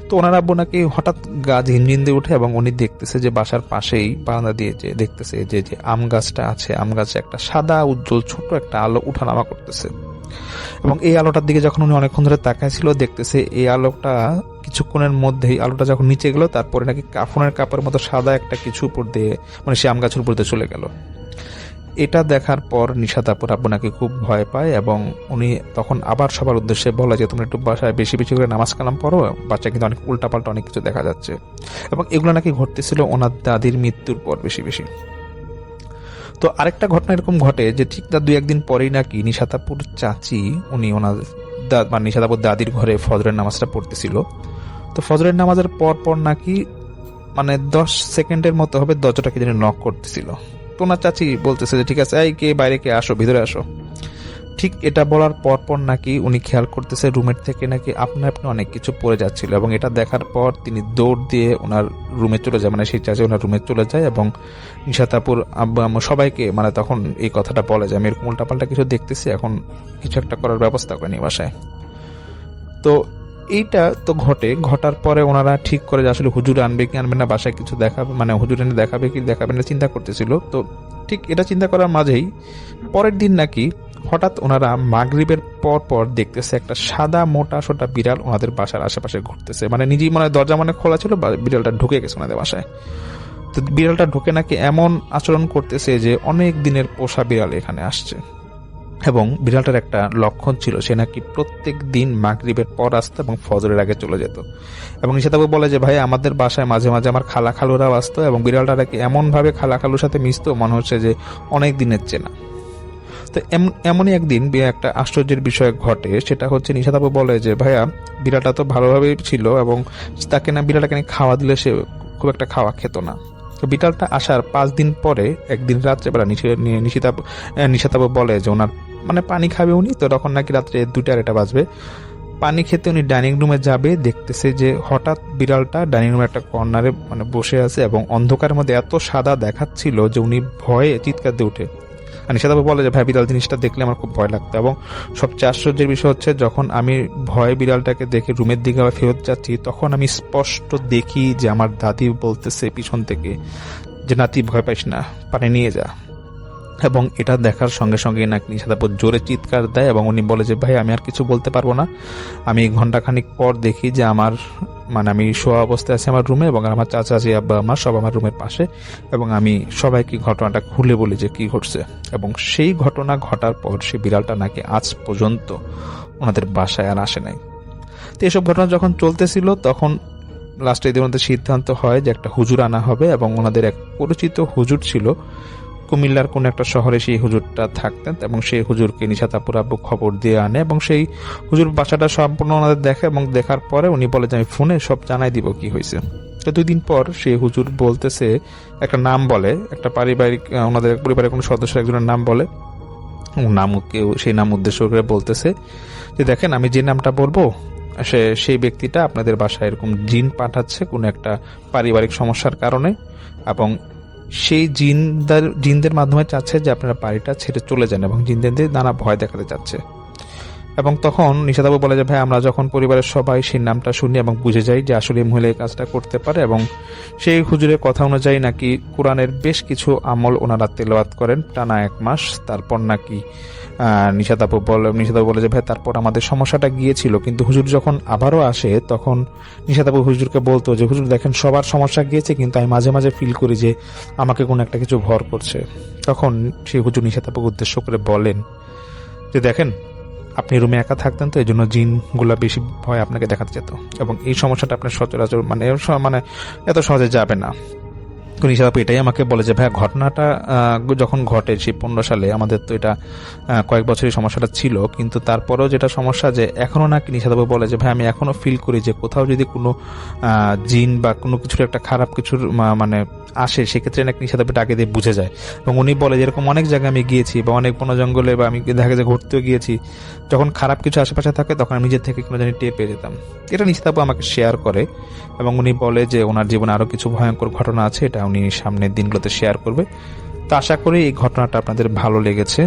Speaker 6: তো ওনার আব্বু নাকি হঠাৎ গা ঝিনঝিন দিয়ে উঠে এবং উনি দেখতেছে যে বাসার পাশেই বারান্দা দিয়ে যে দেখতেছে যে আম গাছটা আছে, আম গাছে একটা সাদা উজ্জ্বল ছোট একটা আলো উঠানামা করতেছে। এবং এই আলোটার দিকে যখন উনি অনেকক্ষণ ধরে তাকাইছিল দেখতেছে এই আলোটা কিছুক্ষণের মধ্যেই আলোটা যখন নিচে গেল তারপরে নাকি কাফনের কাপড়ের মতো সাদা একটা কিছু উপর দিয়ে সে আম গাছের উপর দিয়ে চলে গেল। এটা দেখার পর নিশাত আপুর আব্বু নাকি খুব ভয় পায় এবং উনি তখন আবার সবার উদ্দেশ্যে বলে যে তোমরা একটু বাসায় বেশি বেশি করে নামাজ কালাম পড়ো, বাচ্চা কিন্তু অনেক উল্টাপাল্টা অনেক কিছু দেখা যাচ্ছে। এবং এগুলো নাকি ঘটতেছিল ওনার দাদির মৃত্যুর পর বেশি বেশি। তো আরেকটা ঘটনা এরকম ঘটে যে ঠিক তার 2-1 দিন পরেই নাকি নিশাত আপুর চাচি উনি ওনার নিশাত আপুর দাদির ঘরে ফজরের নামাজটা পড়তেছিল। তো ফজরের নামাজের পর নাকি 10 সেকেন্ডের মতো হবে দরজাটা কি যেন নক করতেছিল। তো ওনার চাচি বলতেছে যে ঠিক আছে, এই কে বাইরে কে আসো, ভিতরে আসো। ঠিক এটা বলার পর নাকি উনি খেয়াল করতেছে রুমের থেকে নাকি আপনি অনেক কিছু পড়ে যাচ্ছিল, এবং এটা দেখার পর তিনি দৌড় দিয়ে ওনার রুমে চলে যায়, মানে সেই চাচি ওনার রুমে চলে যায় এবং নিশাতাপুর আব্বু আম্মু সবাইকে মানে তখন এই কথাটা বলে যে আমি এরকম উল্টাপাল্টা কিছু দেখতেছি, এখন কিছু একটা করার ব্যবস্থা করেনি বাসায়। তো এইটা তো ঘটার পরে ওনারা ঠিক করে যে আসলে হুজুর আনবে কি আনবে না, বাসায় কিছু দেখাবে, মানে হুজুর এনে দেখাবে কি দেখাবে না চিন্তা করতেছিল। তো ঠিক এটা চিন্তা করার মাঝেই পরের দিন নাকি হঠাৎ ওনারা মাগরিবের পর দেখতেছে একটা সাদা মোটা সোটা বিড়াল ওনাদের বাসার আশেপাশে ঘুরতেছে, মানে নিজেই মনে হয় দরজা মানে খোলা ছিল, বিড়ালটা ঢুকে গেছে ওনাদের বাসায়। তো বিড়ালটা ঢুকে নাকি এমন আচরণ করতেছে যে অনেক দিনের পোষা বিড়াল এখানে আসছে, এবং বিড়ালটার একটা লক্ষণ ছিল সে নাকি প্রত্যেক দিন মাগরিবের পর আসতো এবং ফজরের আগে চলে যেত। এবং নিশাতাবু বলে যে ভাই আমাদের বাসায় মাঝে মাঝে আমার খালা খালুরাও আসতো, এবং বিড়ালটা নাকি এমনভাবে খালা খালুর সাথে মিশতো মনে হচ্ছে যে অনেক দিনের চেনা। তো এমনই একদিন একটা আশ্চর্যের বিষয় ঘটে, সেটা হচ্ছে নিশাতাবু বলে যে ভাইয়া বিড়ালটা তো ভালোভাবেই ছিল, এবং তাকে না বিড়ালটাকে খাওয়া দিলে সে খুব একটা খাওয়া খেত না। তো বিড়ালটা আসার 5 দিন পরে একদিন রাত্রেবেলা নিশাতাবু বলে যে ওনার মানে পানি খাবে উনি, তো তখন নাকি রাত্রে 2টা বাজবে, পানি খেতে উনি ডাইনিং রুমে যাবে, দেখতেছে যে হঠাৎ বিড়ালটা ডাইনিং রুমের একটা কর্নারে মানে বসে আছে এবং অন্ধকারের মধ্যে এত সাদা দেখাচ্ছিল যে উনি ভয়ে চিৎকার দিয়ে উঠে। আর নিশাতাবু বলে যে ভাই বিড়াল জিনিসটা দেখলে আমার খুব ভয় লাগতো, এবং সবচেয়ে আশ্চর্যের বিষয় হচ্ছে যখন আমি ভয়ে বিড়ালটাকে দেখে রুমের দিকে আবার ফেরত যাচ্ছি তখন আমি স্পষ্ট দেখি যে আমার দাদি বলতেছে পিছন থেকে যে নাতি ভয় পাইস না, পানি নিয়ে যা। এবং এটা দেখার সঙ্গে সঙ্গে নাকি নিশাতাবু জোরে চিৎকার দেয় এবং উনি বলে যে ভাই আমি আর কিছু বলতে পারবো না। আমি ঘন্টাখানিক পর দেখি যে আমার মানে আমি শোয়া অবস্থায় আছি আমার রুমে, এবং আমার চাচি আব্বা আমার সব আমার রুমের পাশে, এবং আমি সবাইকে ঘটনাটা খুলে বলি যে কি ঘটছে। এবং সেই ঘটনা ঘটার পর সেই বিড়ালটা নাকি আজ পর্যন্ত ওনাদের বাসায় আর আসে নাই। তো এসব ঘটনা যখন চলতেছিল তখন লাস্টে এদের মধ্যে সিদ্ধান্ত হয় যে একটা হুজুর আনা হবে, এবং ওনাদের এক পরিচিত হুজুর ছিল কুমিল্লার কোন একটা শহরে, সেই হুজুরটা থাকতেন, এবং সেই হুজুরকে নিশাতাপুর আব্বু খবর দিয়ে আনে, এবং সেই হুজুর বাসাটা সম্পূর্ণ ওনাদের দেখে, এবং দেখার পরে উনি বলে যে আমি ফোনে সব জানাই দিব কি হয়েছে। তো 2 দিন পর সেই হুজুর বলতেছে একটা নাম বলে, একটা পারিবারিক ওনাদের পরিবারের কোনো সদস্যের একজনের নাম বলে, সেই নাম উদ্দেশ্য করে বলতেছে যে দেখেন আমি যে নামটা বলবো সেই ব্যক্তিটা আপনাদের বাসায় এরকম জিন পাঠাচ্ছে কোনো একটা পারিবারিক সমস্যার কারণে, এবং সেই জিনদের মাধ্যমে চাচ্ছে যে আপনারা বাড়িটা ছেড়ে চলে যান, এবং জিনদের নানা ভয় দেখাতে চাচ্ছে। এবং তখন নিশাতাবু বলে যে ভাই আমরা যখন পরিবারের সবাই সেই নামটা শুনি এবং বুঝে যাই যে আসলে এই মহিলা এই কাজটা করতে পারে, এবং সেই হুজুরের কথা অনুযায়ী নাকি কোরআনের বেশ কিছু আমল ওনারা তেলাওয়াত করেন টানা 1 মাস। তারপর নাকি নিশাতাবু বলে যে ভাই তারপর আমাদের সমস্যাটা গিয়েছিল, কিন্তু হুজুর যখন আবারও আসে তখন নিশাতাবু হুজুরকে বলতো যে হুজুর দেখেন সবার সমস্যা গিয়েছে, কিন্তু আমি মাঝে মাঝে ফিল করি যে আমাকে কোনো একটা কিছু ভর করছে। তখন সেই হুজুর নিশাতাবুকে উদ্দেশ্য করে বলেন যে দেখেন আপনি রুমে একা থাকতেন, তো এই জন্য জিনগুলা বেশি ভয় আপনাকে দেখাতে যেত, এবং এই সমস্যাটা আপনার সচরাচর মানে এত সহজে যাবে না। নিশাতাপু এটাই আমাকে বলে যে ভাই ঘটনাটা যখন ঘটে সেই 15 সালে, আমাদের তো এটা কয়েক বছরই সমস্যাটা ছিল, কিন্তু তারপরেও যেটা সমস্যা যে এখনো নাকি নিশাতাপু বলে যে ভাই আমি এখনো ফিল করি যে কোথাও যদি কোনো জিন বা কোনো কিছুর একটা খারাপ কিছুর মানে আসে সেক্ষেত্রে নাকি নিশাতাপু ডাকে দিয়ে বুঝে যায়। এবং উনি বলে যেরকম অনেক জায়গায় আমি গিয়েছি বা অনেক বন জঙ্গলে বা আমি দেখা যায় ঘুরতেও গিয়েছি, যখন খারাপ কিছু আশেপাশে থাকে তখন আমি নিজের থেকে কোনো জানি টের পেয়ে যেতাম। এটা নিশাতাপু আমাকে শেয়ার করে, এবং উনি বলে যে ওনার জীবনে আরো কিছু ভয়ঙ্কর ঘটনা আছে, এটা উনি সামনের দিনগুলোতে শেয়ার করবে। তো আশা করি এই ঘটনাটা আপনাদের ভালো লেগেছে।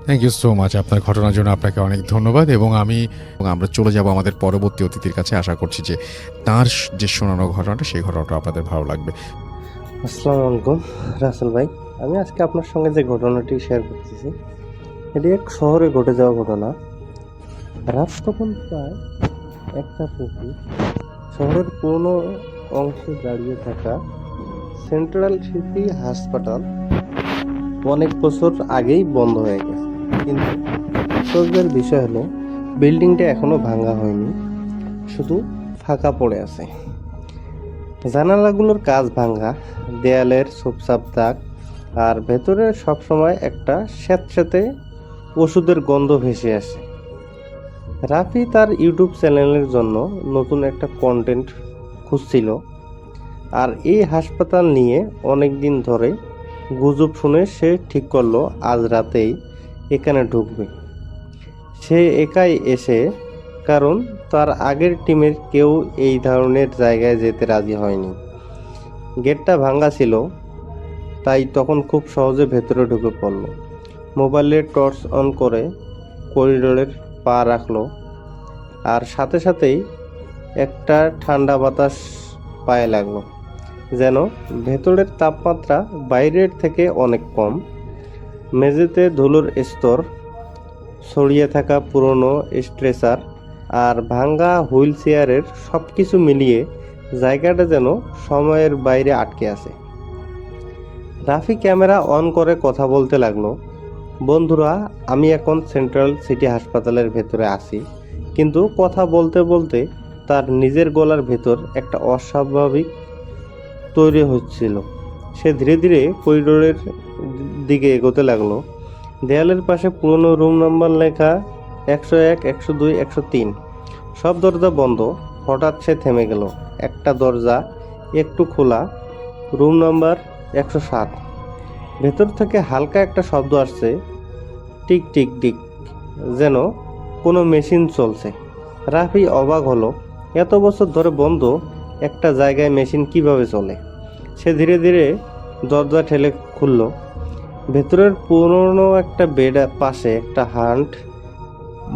Speaker 5: থ্যাংক ইউ সো মাচ, আপনার ঘটনার জন্য আপনাকে অনেক ধন্যবাদ। এবং আমরা চলে যাব আমাদের পরবর্তী অতিথির কাছে। আশা করছি যে তার যে শোনানো ঘটনাটা সেই ঘটনাটা আপনাদের ভালো লাগবে।
Speaker 7: আসসালামু আলাইকুম রাসেল ভাই, আমি আজকে আপনার সঙ্গে যে ঘটনাটি শেয়ার করতেছি এটি এক শহরে ঘটে যাওয়া ঘটনা। রাত তখন প্রায় 1টা থেকে শহরের পুরনো অংশে দাঁড়িয়ে থাকা সেন্ট্রাল সিটি হাসপাতাল অনেক বছর আগেই বন্ধ হয়ে গেছে, কিন্তু আশ্চর্যের বিষয় হলো বিল্ডিংটা এখনো ভাঙা হয়নি, শুধু ফাঁকা পড়ে আছে। জানালাগুলোর কাঁচ ভাঙা, দেয়ালের ছোপছাপ দাগ, আর ভেতরে সবসময় একটা স্যাঁতস্যাঁতে ওষুধের গন্ধ ভেসে আসে। রাফি তার ইউটিউব চ্যানেলের জন্য নতুন একটা কন্টেন্ট খুঁজছিল, আর এই হাসপাতাল নিয়ে অনেক দিন ধরে গুজব শুনে সে ঠিক করলো আজ রাতেই এখানে ঢুকবে। সে একাই এসে, কারণ তার আগের টিমের কেউ এই ধরনের জায়গায় যেতে রাজি হয়নি। গেটটা ভাঙা ছিল, তাই তখন খুব সহজে ভেতরে ঢুকে পড়ল। মোবাইলের টর্চ অন করে করিডোরের পা রাখলো, আর সাথে সাথেই একটা ঠান্ডা বাতাস পায়ে লাগলো, যেন ভেতরের তাপমাত্রা বাইরের থেকে অনেক কম। মেঝেতে ধুলোর স্তর, ছড়িয়ে থাকা পুরনো স্ট্রেচার আর ভাঙ্গা হুইল চেয়ারের সব কিছু মিলিয়ে জায়গাটা যেন সময়ের বাইরে আটকে আছে। রাফি ক্যামেরা অন করে কথা বলতে লাগলো, বন্ধুরা, আমি এখন সেন্ট্রাল সিটি হাসপাতালের ভেতরে আছি। কিন্তু কথা বলতে বলতে তার নিজের গলার ভেতর একটা অস্বাভাবিক তৈরি হচ্ছিল। সে ধীরে ধীরে করিডোরের দিকে এগোতে লাগলো। দেয়ালের পাশে পুরনো রুম নাম্বার লেখা 101, 102, 103। সব দরজা বন্ধ। হঠাৎ সে থেমে গেল। একটা দরজা একটু খোলা, রুম নাম্বার 107। ভেতর থেকে হালকা একটা শব্দ আসছে, টিক টিক টিক, যেন কোনো মেশিন চলছে। রাফি অবাক হলো, এত বছর ধরে বন্ধ একটা জায়গায় মেশিন কিভাবে চলে। সে ধীরে ধীরে দরজা ঠেলে খুলল। ভেতরের পুরনো একটা বেড পাশে একটা হান্ট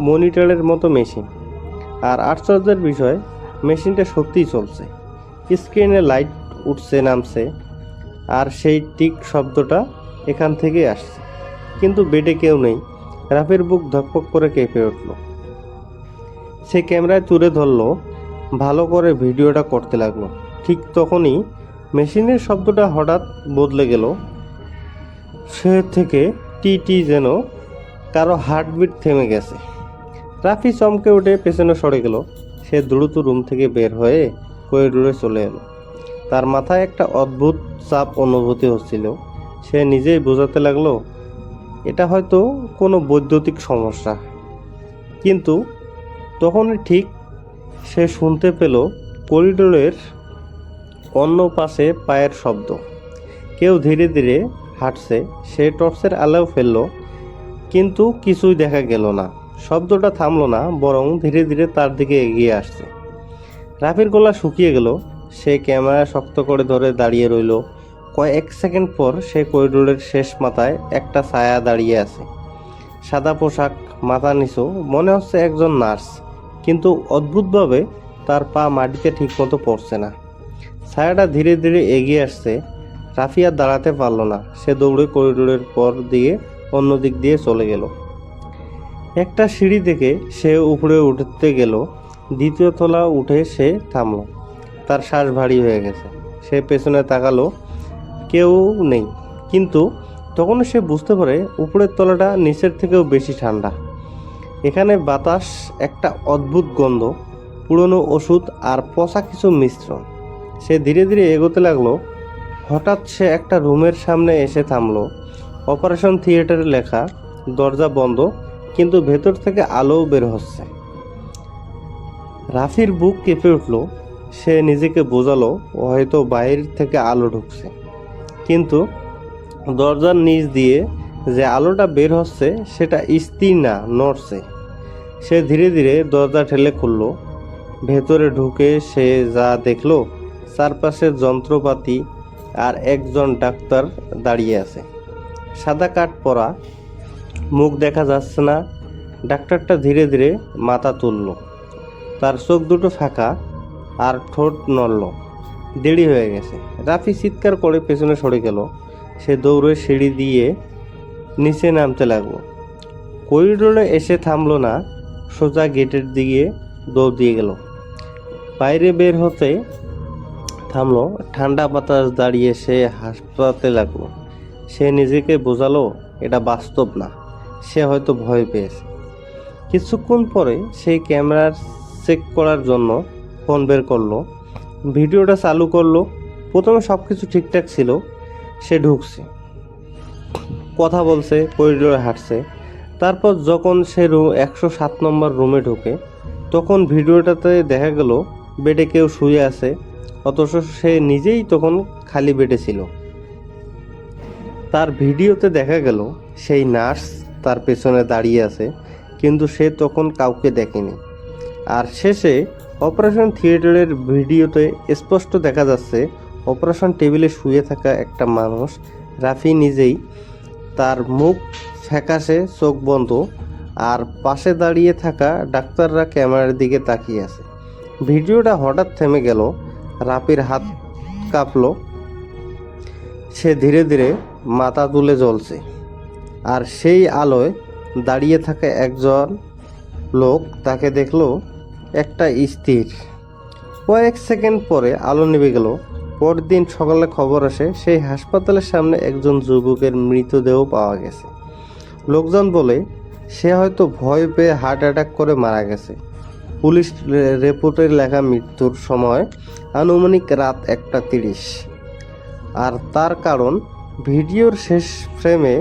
Speaker 7: মনিটরের মতো মেশিন। আর আশ্চর্যের বিষয়, মেশিনটা সত্যিই চলছে। স্ক্রিনে লাইট উঠছে নামছে, আর সেই টিক শব্দটা এখান থেকেই আসছে। কিন্তু বেডে কেউ নেই। রাফির বুক ধকপক করে কেঁপে উঠল। সে ক্যামেরায় তুলে ধরলো, ভালো করে ভিডিওটা করতে লাগলো। ঠিক তখনই মেশিনের শব্দটা হঠাৎ বদলে গেল। সে থেকে টি টি, যেন কারো হার্টবিট থেমে গেছে। রাফি চমকে উঠে পেছনে সরে গেল। সে দ্রুত রুম থেকে বের হয়ে করিডোরে চলে এলো। তার মাথায় একটা অদ্ভুত চাপ অনুভূতি হচ্ছিল। সে নিজেই বোঝাতে লাগলো, এটা হয়তো কোনো বৈদ্যুতিক সমস্যা। কিন্তু তখনই ঠিক সে শুনতে পেল করিডোরের অন্য পাশে পায়ের শব্দ। কেউ ধীরে ধীরে হাঁটছে। সে টর্চের আলো ফেলল, কিন্তু কিছুই দেখা গেল না। শব্দটা থামলো না, বরং ধীরে ধীরে তার দিকে এগিয়ে আসছে। রাফির গলা শুকিয়ে গেল। সে ক্যামেরা শক্ত করে ধরে দাঁড়িয়ে রইল। কয়েক সেকেন্ড পর সে করিডোরের শেষ মাথায় একটা ছায়া দাঁড়িয়ে আছে। সাদা পোশাক, মাথা নিচু, মনে হচ্ছে একজন নার্স। কিন্তু অদ্ভুতভাবে তার পা মাটিতে ঠিকমতো পড়ছে না। ছায়াটা ধীরে ধীরে এগিয়ে আসছে। রাফি আর দাঁড়াতে পারল না। সে দৌড়ে করিডোরের পর দিয়ে অন্য দিক দিয়ে চলে গেল। একটা সিঁড়ি থেকে সে উপরে উঠতে গেল। দ্বিতীয় তলা উঠে সে থামল। তার শ্বাস ভারী হয়ে গেছে। সে পেছনে তাকালো, কেউ নেই। কিন্তু তখন সে বুঝতে পারে উপরের তলাটা নিচের থেকেও বেশি ঠান্ডা। এখানে বাতাস একটা অদ্ভুত গন্ধ, পুরনো ওষুধ আর পচা কিছু মিশ্রণ। সে ধীরে ধীরে এগোতে লাগলো। হঠাৎ সে একটা রুমের সামনে এসে থামলো। অপারেশন থিয়েটারে লেখা, দরজা বন্ধ, কিন্তু ভেতর থেকে আলোও বের হচ্ছে। রাফির বুক কেঁপে উঠল। সে নিজেকে বোঝালো হয়তো বাইরে থেকে আলো ঢুকছে। কিন্তু দরজার নিচ দিয়ে যে আলোটা বের হচ্ছে সেটা স্থির না, নড়ছে। সে ধীরে ধীরে দরজা ঠেলে খুলল। ভেতরে ঢুকে সে যা দেখলো, চারপাশের যন্ত্রপাতি আর একজন ডাক্তার দাঁড়িয়ে আছে। সাদা কাট পরা, মুখ দেখা যাচ্ছে না। ডাক্তারটা ধীরে ধীরে মাথা তুলল। তার চোখ দুটো ফাঁকা আর ঠোঁট নড়ল। দেরি হয়ে গেছে। রাফি চিৎকার করে পেছনে সরে গেল। সে দৌড়ে সিঁড়ি দিয়ে নিচে নামতে লাগলো। করিডোরে এসে থামলো না, সোজা গেটের দিকে দৌড় দিয়ে গেল। বাইরে বের হতে থামলো। ঠান্ডা বাতাস দাঁড়িয়ে সে হাসপাতে লাগলো। সে নিজেকে বোঝালো এটা বাস্তব না। সে হয়তো ভয় পেয়েছে। কিছুক্ষণ পরে সেই ক্যামেরা চেক করার জন্য ফোন বের করলো, ভিডিওটা চালু করলো। প্রথমে সব কিছু ঠিকঠাক ছিল। সে ঢুকছে, কথা বলছে, করিডোরে হাঁটছে। তারপর যখন সে 107 নম্বর রুমে ঢোকে, তখন ভিডিওটাতে দেখা গেল বেডে কেউ শুয়ে আছে, অথচ সে নিজেই তখন খালি বেডে ছিল। তার ভিডিওতে দেখা গেল সেই নার্স তার পেছনে দাঁড়িয়ে আছে, কিন্তু সে তখন কাউকে দেখেনি। আর শেষে অপারেশন থিয়েটারের ভিডিওতে স্পষ্ট দেখা যাচ্ছে অপারেশন টেবিলে শুয়ে থাকা একটা মানুষ। রাফি নিজেই, তার মুখ ফ্যাকাশে, চোখ বন্ধ, আর পাশে দাঁড়িয়ে থাকা ডাক্তাররা ক্যামেরার দিকে তাকিয়ে আছে। ভিডিওটা হঠাৎ থেমে গেল। রাফির হাত কাঁপলো, সে ধীরে ধীরে মাথা তুলে জ্বলছে। আর সেই আলোয় দাঁড়িয়ে থাকা একজন লোক তাকে দেখলো একটা স্থির। কয়েক সেকেন্ড পরে আলো নিভে গেল। পরদিন সকালে খবর আসে সেই হাসপাতালের সামনে একজন যুবকের মৃতদেহ পাওয়া গেছে। লোকজন বলে সে হয়তো ভয় পেয়ে হার্ট অ্যাটাক করে মারা গেছে। পুলিশ রিপোর্টে লেখা মৃত্যুর সময় আনুমানিক রাত 1:30। আর তার কারণ, ভিডিওর শেষ ফ্রেমে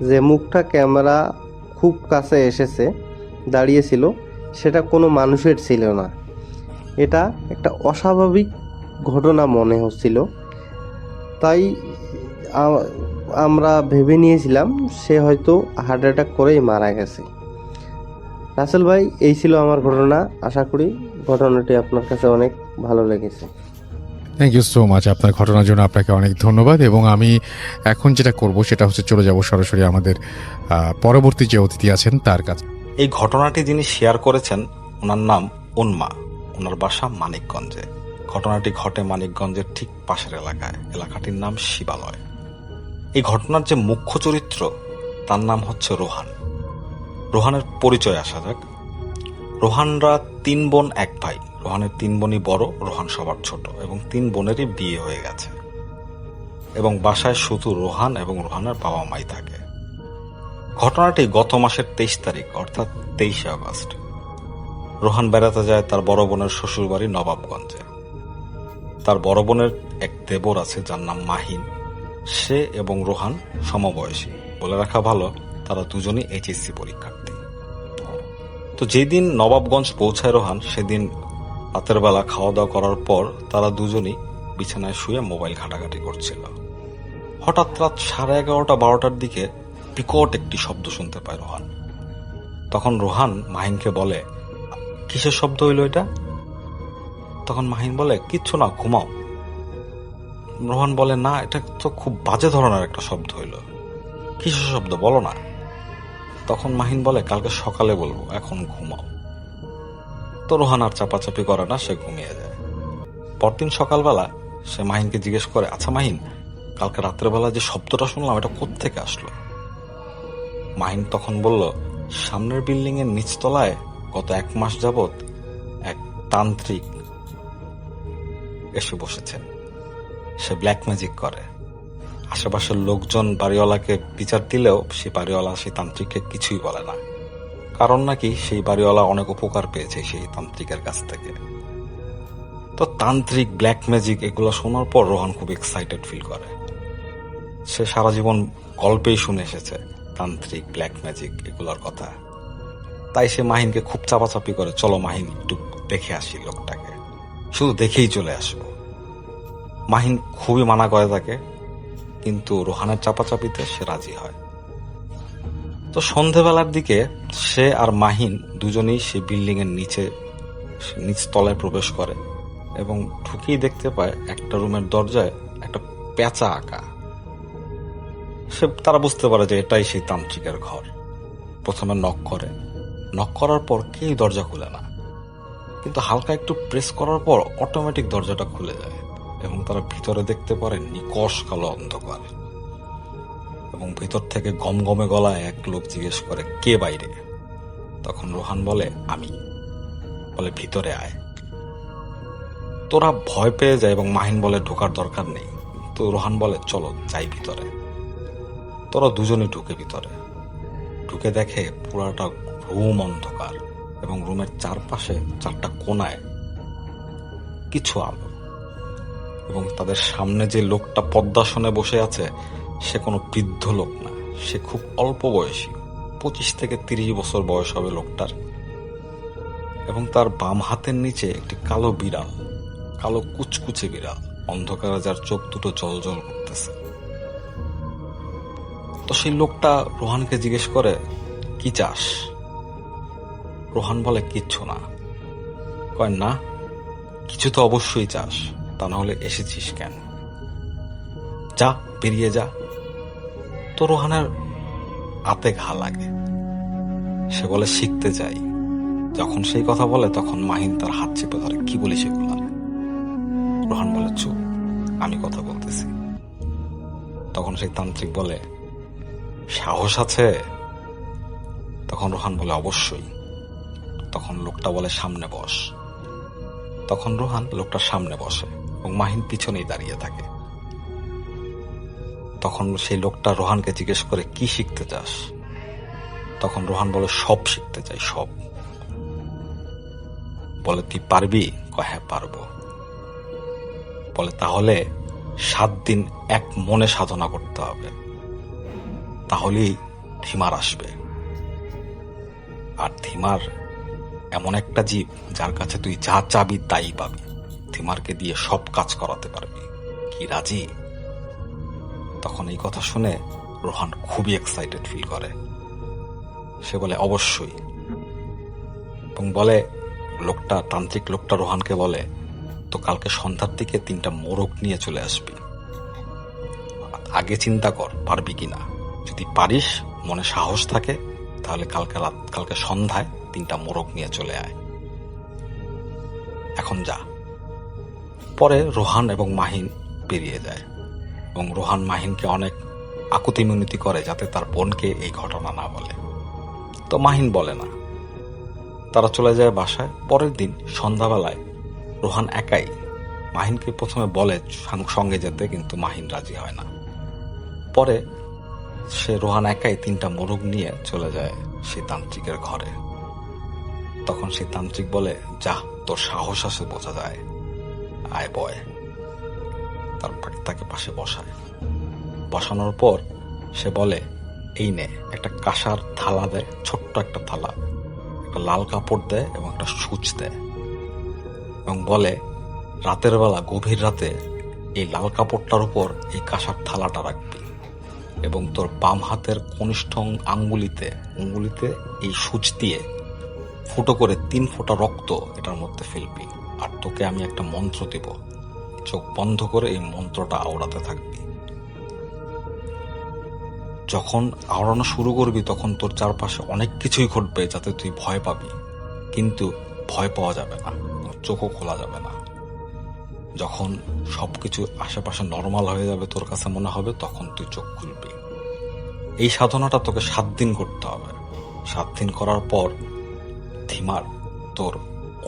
Speaker 7: যে মুখটা ক্যামেরা খুব কাছে এসেছে দাঁড়িয়েছিল সেটা কোনো মানুষের ছিল না। এটা একটা অস্বাভাবিক ঘটনা মনে হচ্ছিল। তাই আমরা ভেবে নিয়েছিলাম সে হয়তো হার্ট অ্যাটাক করেই মারা গেছে। রাসেল ভাই, এই ছিল আমার ঘটনা। আশা করি ঘটনাটি আপনার কাছে অনেক ভালো লেগেছে।
Speaker 5: Thank you so much. আপনার ঘটনার জন্য আপনাকে অনেক ধন্যবাদ। এবং আমি এখন যেটা করব সেটা হচ্ছে চলে যাব সরাসরি আমাদের পরবর্তী যে অতিথি আছেন তার কাছে।
Speaker 8: এই ঘটনাটি যিনি শেয়ার করেছেন ওনার নাম উন্মা, ওনার বাসা মানিকগঞ্জে। ঘটনাটি ঘটে মানিকগঞ্জের ঠিক পাশের এলাকায়। এলাকাটির নাম শিবালয়। এই ঘটনার যে মুখ্য চরিত্র তার নাম হচ্ছে রোহান। রোহানের পরিচয় আসা যাক। রোহানরা 3 বোন 1 ভাই। রোহানের 3 বোনই বড়, রোহান সবার ছোট, এবং 3 বোনেরই বিয়ে হয়ে গেছে। এবং বাসায় শুধু রোহান এবং রোহানের বাবা মাই থাকে। ঘটনাটি গত মাসের 23 তারিখ, অর্থাৎ 23 আগস্ট। রোহান বেড়াতে যায় তার বড় বোনের শ্বশুর বাড়ি নবাবগঞ্জে। তার বড় বোনের এক দেবর আছে যার নাম মাহিন। সে এবং রোহান সমবয়সী। বলে রাখা ভালো, তারা দুজনই HSC পরীক্ষার্থী। তো যেদিন নবাবগঞ্জ পৌঁছায় রোহান, সেদিন রাতের বেলা খাওয়া দাওয়া করার পর তারা দুজনই বিছানায় শুয়ে মোবাইল ঘাটাঘাটি করছিল। হঠাৎ রাত 11:30-12টার দিকে বিকট একটি শব্দ শুনতে পায় রোহান। তখন রোহান মাহিনকে বলে, কিসের শব্দ হইল এটা? তখন মাহিন বলে, কিচ্ছু না, ঘুমাও। রোহান বলে, না, এটা তো খুব বাজে ধরনের একটা শব্দ হইল। কিসের শব্দ বলো না। তখন মাহিন বলে, কালকে সকালে বলবো, এখন ঘুমাও। তো রোহান আর চাপাচাপি করে না, সে ঘুমিয়ে যায়। পরদিন সকালবেলা সে মাহিনকে জিজ্ঞেস করে, আচ্ছা মাহিন, কালকে রাত্রের বেলা যে শব্দটা শুনলাম এটা কোত্থেকে আসলো? মাহিন তখন বলল, সামনের বিল্ডিং এর নিচতলায় গত 1 মাস যাবৎ এক তান্ত্রিক এসে বসেছেন। সে ব্ল্যাক ম্যাজিক করে। আশেপাশের লোকজন বাড়িওয়ালাকে বিচার দিলেও সেই বাড়িওয়ালা সেই তান্ত্রিককে কিছুই বলে না। কারণ নাকি সেই বাড়িওয়ালা অনেক উপকার পেয়েছে সেই তান্ত্রিকের কাছ থেকে। তো তান্ত্রিক, ব্ল্যাক ম্যাজিক এগুলো শোনার পর রোহান খুব এক্সাইটেড ফিল করে। সে সারা জীবন গল্পেই শুনে এসেছে তান্ত্রিক, ব্ল্যাক ম্যাজিক এগুলোর কথা। তাই সে মাহিনকে খুব চাপাচাপি করে, চলো মাহিন একটু দেখে আসি লোকটাকে, শুধু দেখেই চলে আসবো। মাহিন খুবই মানা করে তাকে, কিন্তু রোহানের চাপাচাপিতে সে রাজি হয়। তো সন্ধেবেলার দিকে সে আর মাহিন দুজনেই সে বিল্ডিং এর নিচ তলায় প্রবেশ করে এবং ঢুকেই দেখতে পায় একটা রুমের দরজায় একটা পেঁচা আঁকা। তারা বুঝতে পারে যে এটাই সেই তান্ত্রিকের ঘর। প্রথমে নক করার পর কেউ দরজা খুলে না, কিন্তু হালকা একটু প্রেস করার পর অটোমেটিক দরজাটা খুলে যায় এবং তারা ভিতরে দেখতে পারে নিকষ কালো অন্ধকার। এবং ভিতর থেকে গমগমে গলায় এক লোক জিজ্ঞেস করে, কে বাইরে? তখন রোহান বলে, আমি। বলে, ভিতরে আয়। তোরা ভয় পেয়ে যায় এবং মাহিন বলে, ঢোকার দরকার নেই। তো রোহান বলে, চলো যাই ভিতরে। তোরা দুজনেই ঢুকে ভিতরে। ঢুকে দেখে পুরাটা রুম অন্ধকার এবং রুমের চারপাশে 4টা কোণায় কিছু আলো। এবং তাদের সামনে যে লোকটা পদ্মাসনে বসে আছে সে কোনো বৃদ্ধ লোক না, সে খুব অল্প বয়সী, 25 থেকে 30 বছর বয়স হবে লোকটার। এবং তার বাম হাতের নিচে একটি কালো বিড়াল, কালো কুচকুচে বিড়াল, অন্ধকারে যার চোখ দুটো জ্বলজ্বল করতেছে। তো সেই লোকটা রোহানকে জিজ্ঞেস করে, কি চাস? রোহান বলে কিচ্ছু না। কয় না, কিছু তো অবশ্যই চাস, তা না হলে এসেছিস কেন? যা, বেরিয়ে যা। তো রোহানের হাতে ঘা লাগে। সে বলে শিখতে চাই। যখন সেই কথা বলে তখন মাহিন তার হাত চেপে ধরে। কি বলি সেগুলা? রোহান বলে চুপ, আমি কথা বলতেছি। তখন সেই তান্ত্রিক বলে সাহস আছে? তখন রোহান বলে অবশ্যই। তখন লোকটা বলে সামনে বস। তখন রোহান লোকটার সামনে বসে এবং মাহিন পিছনেই দাঁড়িয়ে থাকে। তখন সেই লোকটা রোহানকে জিজ্ঞেস করে কি শিখতে চাস? তখন রোহান বলে সব শিখতে চাই, সব। বলে তুই পারবি? কয় হ্যাঁ পারবো। বলে তাহলে 7 দিন এক মনে সাধনা করতে হবে, তাহলেই থিমার আসবে। আর থিমার এমন একটা জীব যার কাছে তুই যা চাবি তাই পাবি। থিমারকে দিয়ে সব কাজ করাতে পারবি। কি রাজি? তখন এই কথা শুনে রোহান খুবই এক্সাইটেড ফিল করে। সে বলে অবশ্যই, এবং বলে তান্ত্রিক লোকটা রোহানকে বলে তো কালকে সন্ধ্যার দিকে 3টা মোরগ নিয়ে চলে আসবি। আগে চিন্তা কর পারবি কিনা। যদি পারিস, মনে সাহস থাকে, তাহলে কালকে সন্ধ্যায় 3টা মোরগ নিয়ে চলে আয়। এখন যা। পরে রোহান এবং মাহিন বেরিয়ে যায় এবং রোহান মাহিনকে অনেক আকুতি মিনতি করে যাতে তার বোনকে এই ঘটনা না বলে। তো মাহিন বলে না। তারা চলে যায় বাসায়। পরের দিন সন্ধ্যাবেলায় রোহান একাই মাহিনকে প্রথমে বলে সঙ্গে যেতে, কিন্তু মাহিন রাজি হয় না। পরে রোহান একাই 3টা মোরগ নিয়ে চলে যায় সেই তান্ত্রিকের ঘরে। তখন সেই তান্ত্রিক বলে যা, তোর সাহস আছে বোঝা যায়, আয় বয়। তারপর তাকে পাশে বসায়। বসানোর পর সে বলে এই নে, একটা কাঁসার থালা দেয়, ছোট্ট একটা থালা, একটা লাল কাপড় দেয় এবং একটা সূচ দেয়, এবং বলে রাতের বেলা গভীর রাতে এই লাল কাপড়টার উপর এই কাঁসার থালাটা রাখবি এবং তোর বাম হাতের কনিষ্ঠ আঙ্গুলিতে এই সূচ দিয়ে ফুটো করে 3 ফোঁটা রক্ত এটার মধ্যে ফেলবি। আর তোকে আমি একটা মন্ত্র দেব, চোখ বন্ধ করে এই মন্ত্রটা আওড়াতে থাকবি। যখন আওড়ানো শুরু করবি তখন তোর চারপাশে অনেক কিছুই ঘটবে যাতে তুই ভয় পাবি, কিন্তু ভয় পাওয়া যাবে না, চোখও খোলা যাবে না। যখন সবকিছু আশেপাশে নর্মাল হয়ে যাবে, তোর কাছে মনে হবে, তখন তুই চোখ খুলবি। এই সাধনাটা তোকে 7 দিন করতে হবে। 7 দিন করার পর থিমার তোর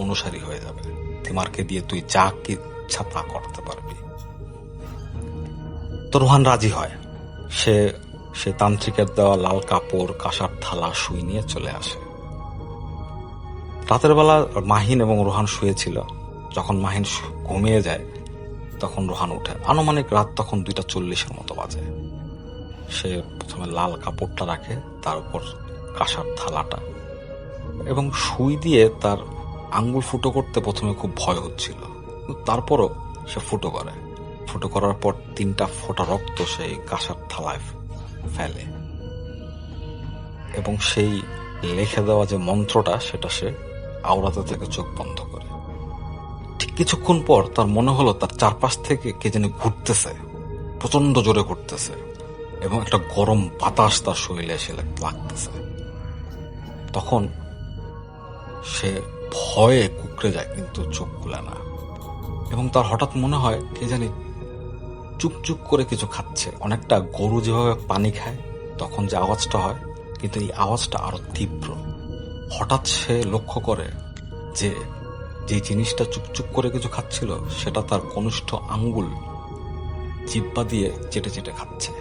Speaker 8: অনুসারী হয়ে যাবে। থিমারকে দিয়ে তুই যা ইচ্ছা তা করতে পারবি। তো রোহান রাজি হয়। সে তান্ত্রিকের দেওয়া লাল কাপড়, কাঁসার থালা, সুই নিয়ে চলে আসে। রাতের বেলা মাহিন এবং রোহান শুয়েছিল। যখন মাহিন ঘুমিয়ে যায় তখন রোহান উঠে। আনুমানিক রাত তখন 2:40 মতো বাজে। সে প্রথমে লাল কাপড়টা রাখে, তার উপর কাঁসার থালাটা, এবং সুই দিয়ে তার আঙ্গুল ফুটো করতে প্রথমে খুব ভয় হচ্ছিল, তারপরও সে ফুটো করে। ফুটো করার পর 3টা ফোঁটা রক্ত সেই কাঁসার থালায় ফেলে এবং সেই লিখে দেওয়া যে মন্ত্রটা সেটা সে আওড়াতে থেকে চোখ বন্ধ করে। ঠিক কিছুক্ষণ পর তার মনে হলো তার চারপাশ থেকে কে যেন ঘুরতেছে, প্রচন্ড জোরে ঘুরতেছে, এবং একটা গরম বাতাস তার শরীরে এসে লাগতেছে। তখন সে ভয়ে কুঁকড়ে যায়, কিন্তু চোখ খুলে না, এবং তার হঠাৎ মনে হয় কে জানি চুপচুপ করে কিছু খাচ্ছে, অনেকটা গরু যেভাবে পানি খায় তখন যে আওয়াজটা হয়, কিন্তু এই আওয়াজটা আরো তীব্র। হঠাৎ সে লক্ষ্য করে যে জিনিসটা চুপচুপ করে কিছু খাচ্ছিল সেটা তার কনিষ্ঠ আঙ্গুল জিহ্বা দিয়ে চেটে চেটে খাচ্ছে।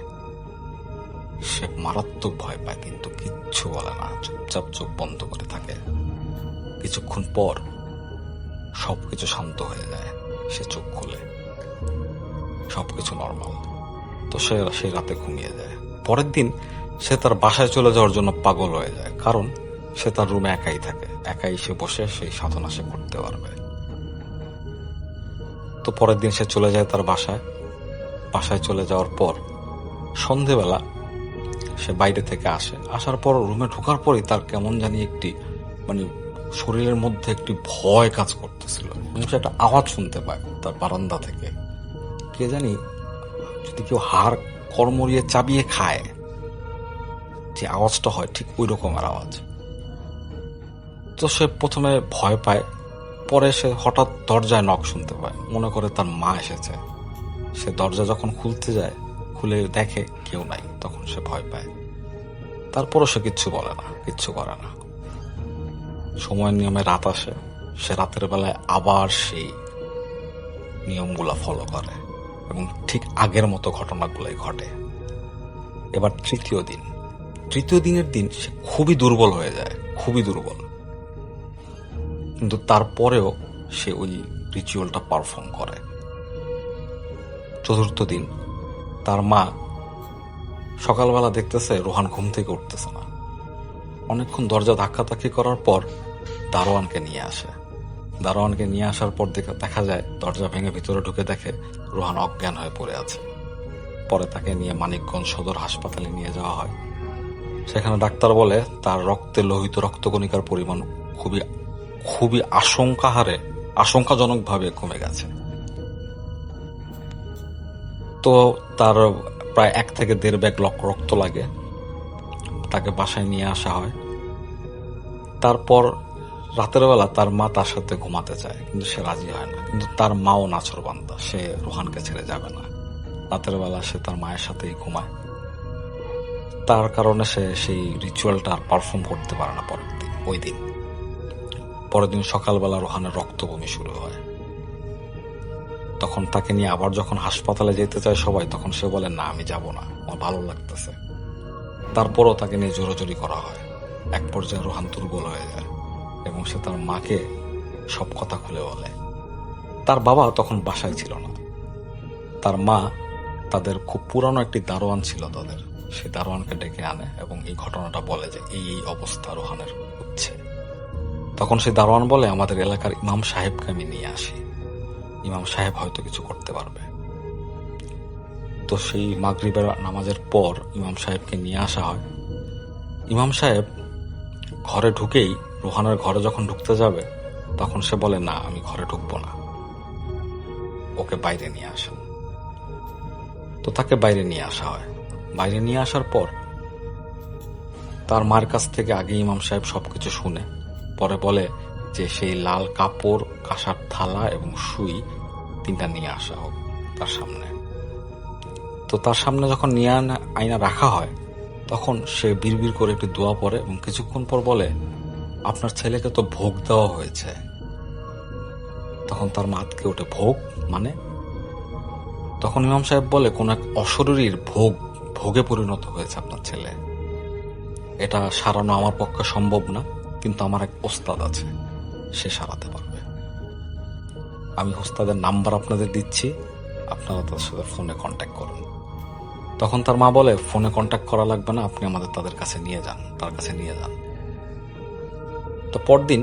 Speaker 8: সে মারাত্মক ভয় পায়, কিন্তু কিচ্ছু বলে না, চুপচাপ চোখ বন্ধ করে থাকে। কিছুক্ষণ পর সবকিছু শান্ত হয়ে যায়, সে চোখ খুলে, সবকিছু নর্মাল। তো সে রাতে ঘুমিয়ে যায়। পরের দিন সে তার বাসায় চলে যাওয়ার জন্য পাগল হয়ে যায়, কারণ সে তার রুমে একাই থাকে, একাই সে বসে সেই সাধনা সে করতে পারবে। তো পরের দিন সে চলে যায় তার বাসায় চলে যাওয়ার পর সন্ধেবেলা সে বাইরে থেকে আসার পর রুমে ঢোকার পরই তার কেমন জানি একটি শরীরের মধ্যে একটি ভয় কাজ করতেছিল এবং সে একটা আওয়াজ শুনতে পায় তার বারান্দা থেকে। কে জানি যদি কেউ হাড় কর্মরিয়ে চাবিয়ে খায় যে আওয়াজটা হয়, ঠিক ওই রকমের আওয়াজ। তো সে প্রথমে ভয় পায়, পরে সে হঠাৎ দরজায় নক শুনতে পায়, মনে করে তার মা এসেছে। সে দরজা যখন খুলতে যায়, খুলে দেখে কেউ নাই, তখন সে ভয় পায়। তারপরও সে কিচ্ছু বলে না, কিচ্ছু করে না। সময় নিয়মে রাত আসে, সে রাতের বেলায় আবার সেই নিয়মগুলা ফলো করে এবং ঠিক আগের মতো ঘটনাগুলোই ঘটে। এবার তৃতীয় দিনের দিন সে খুবই দুর্বল হয়ে যায়, খুবই দুর্বল। কিন্তু তারপরেও সে ওই রিচুয়ালটা পারফর্ম করে। চতুর্থ দিন তার মা সকালবেলা দেখতেছে রোহান ঘুম থেকে উঠতেছে না। অনেকক্ষণ দরজা ধাক্কাধাক্কি করার পর দারোয়ানকে নিয়ে আসে। দারোয়ানকে নিয়ে আসার পর দেখা যায় দরজা ভেঙে ভিতরে ঢুকে দেখে রোহান অজ্ঞান হয়ে পড়ে আছে। পরে তাকে নিয়ে মানিকগঞ্জ সদর হাসপাতালে নিয়ে যাওয়া হয়। সেখানে ডাক্তার বলে তার রক্তে লোহিত রক্তকণিকার পরিমাণ খুবই আশঙ্কাজনকভাবে কমে গেছে। তো তার প্রায় 1 থেকে 1.5 ব্যাগ রক্ত লাগে। তাকে বাসায় নিয়ে আসা হয়। তারপর রাতের বেলা তার মা তার সাথে ঘুমাতে চায়, কিন্তু সে রাজি হয় না। কিন্তু তার মাও নাছোড়বান্দা, সে রোহানকে ছেড়ে যাবে না। রাতের বেলা সে তার মায়ের সাথেই ঘুমায়। তার কারণে সে সেই রিচুয়ালটা আর পারফর্ম করতে পারে না পরের দিন সকালবেলা রোহানের রক্ত বমি শুরু হয়। তখন তাকে নিয়ে আবার যখন হাসপাতালে যেতে চায় সবাই, তখন সে বলে না, আমি যাব না, আমার ভালো লাগতেছে। তারপরও তাকে নিয়ে জোরাজোরি করা হয়। এক পর্যায়ে রোহান দুর্বল হয়ে যায় এবং সে তার মাকে সব কথা খুলে বলে। তার বাবা তখন বাসায় ছিল না। তার মা তাদের খুব পুরানো একটি দারোয়ান ছিল তাদের, সেই দারোয়ানকে ডেকে আনে এবং এই ঘটনাটা বলে যে এই অবস্থা রোহানের হচ্ছে। তখন সেই দারোয়ান বলে, আমাদের এলাকার ইমাম সাহেবকে আমি নিয়ে আসি, ইমাম সাহেব হয়তো কিছু করতে পারবে। তো সেই মাগরিবের নামাজের পর ইমাম সাহেবকে নিয়ে আসা হয়। ইমাম সাহেব ঘরে ঢুকেই, রোহানের ঘরে যখন ঢুকতে যাবে, তখন সে বলে না, আমি ঘরে ঢুকবো না, ওকে বাইরে নিয়ে আসেন। তো তাকে বাইরে নিয়ে আসা হয়। বাইরে নিয়ে আসার পর তার মার কাছ থেকে আগে ইমাম সাহেব সবকিছু শুনে পরে বলে যে সেই লাল কাপড়, কাঁসার থালা এবং সুই 3টা নিয়ে আসা হোক তার সামনে। তো তার সামনে যখন নিয়ে আয়না রাখা হয়, তখন সে বিড়বিড় করে একটি দোয়া পড়ে এবং কিছুক্ষণ পর বলে, আপনার ছেলেকে তো ভোগ দেওয়া হয়েছে। তখন তার মা আটকে ওঠে, ভোগ মানে? তখন ইমাম সাহেব বলে, কোন এক অশরীরীর ভোগে পরিণত হয়েছে আপনার ছেলে। এটা সারানো আমার পক্ষে সম্ভব না, কিন্তু আমার এক ওস্তাদ আছে, সে সারাতে পারবে। আমি ওস্তাদের নাম্বার আপনাদের দিচ্ছি, আপনারা তার সাথে ফোনে কন্ট্যাক্ট করুন। তখন তার মা বলে, ফোনে কন্ট্যাক্ট করা লাগবে না, আপনি আমাদের তার কাছে নিয়ে যান। তো পরদিন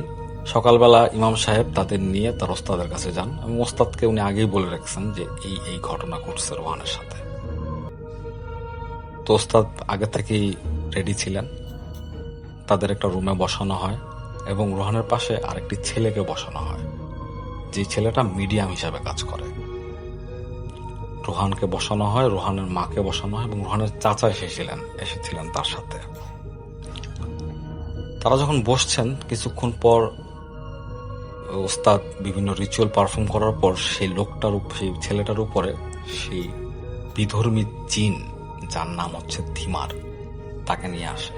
Speaker 8: সকালবেলা ইমাম সাহেব তাদের নিয়ে তার ওস্তাদের কাছে যান এবং ওস্তাদকে উনি আগেই বলে রাখছেন যে এই ঘটনা ঘটছে রোহানের সাথে। তো ওস্তাদ আগে থেকেই রেডি ছিলেন। তাদের একটা রুমে বসানো হয় এবং রোহানের পাশে আরেকটি ছেলেকে বসানো হয়, যে ছেলেটা মিডিয়াম হিসাবে কাজ করে। রোহানকে বসানো হয়, রোহানের মাকে বসানো হয় এবং রোহানের চাচা এসেছিলেন তার সাথে। তারা যখন বসছেন, কিছুক্ষণ পর ওস্তাদ বিভিন্ন রিচুয়াল পারফর্ম করার পর সেই ছেলেটার উপরে সেই বিধর্মী জিন, যার নাম হচ্ছে ধিমার, তাকে নিয়ে আসে।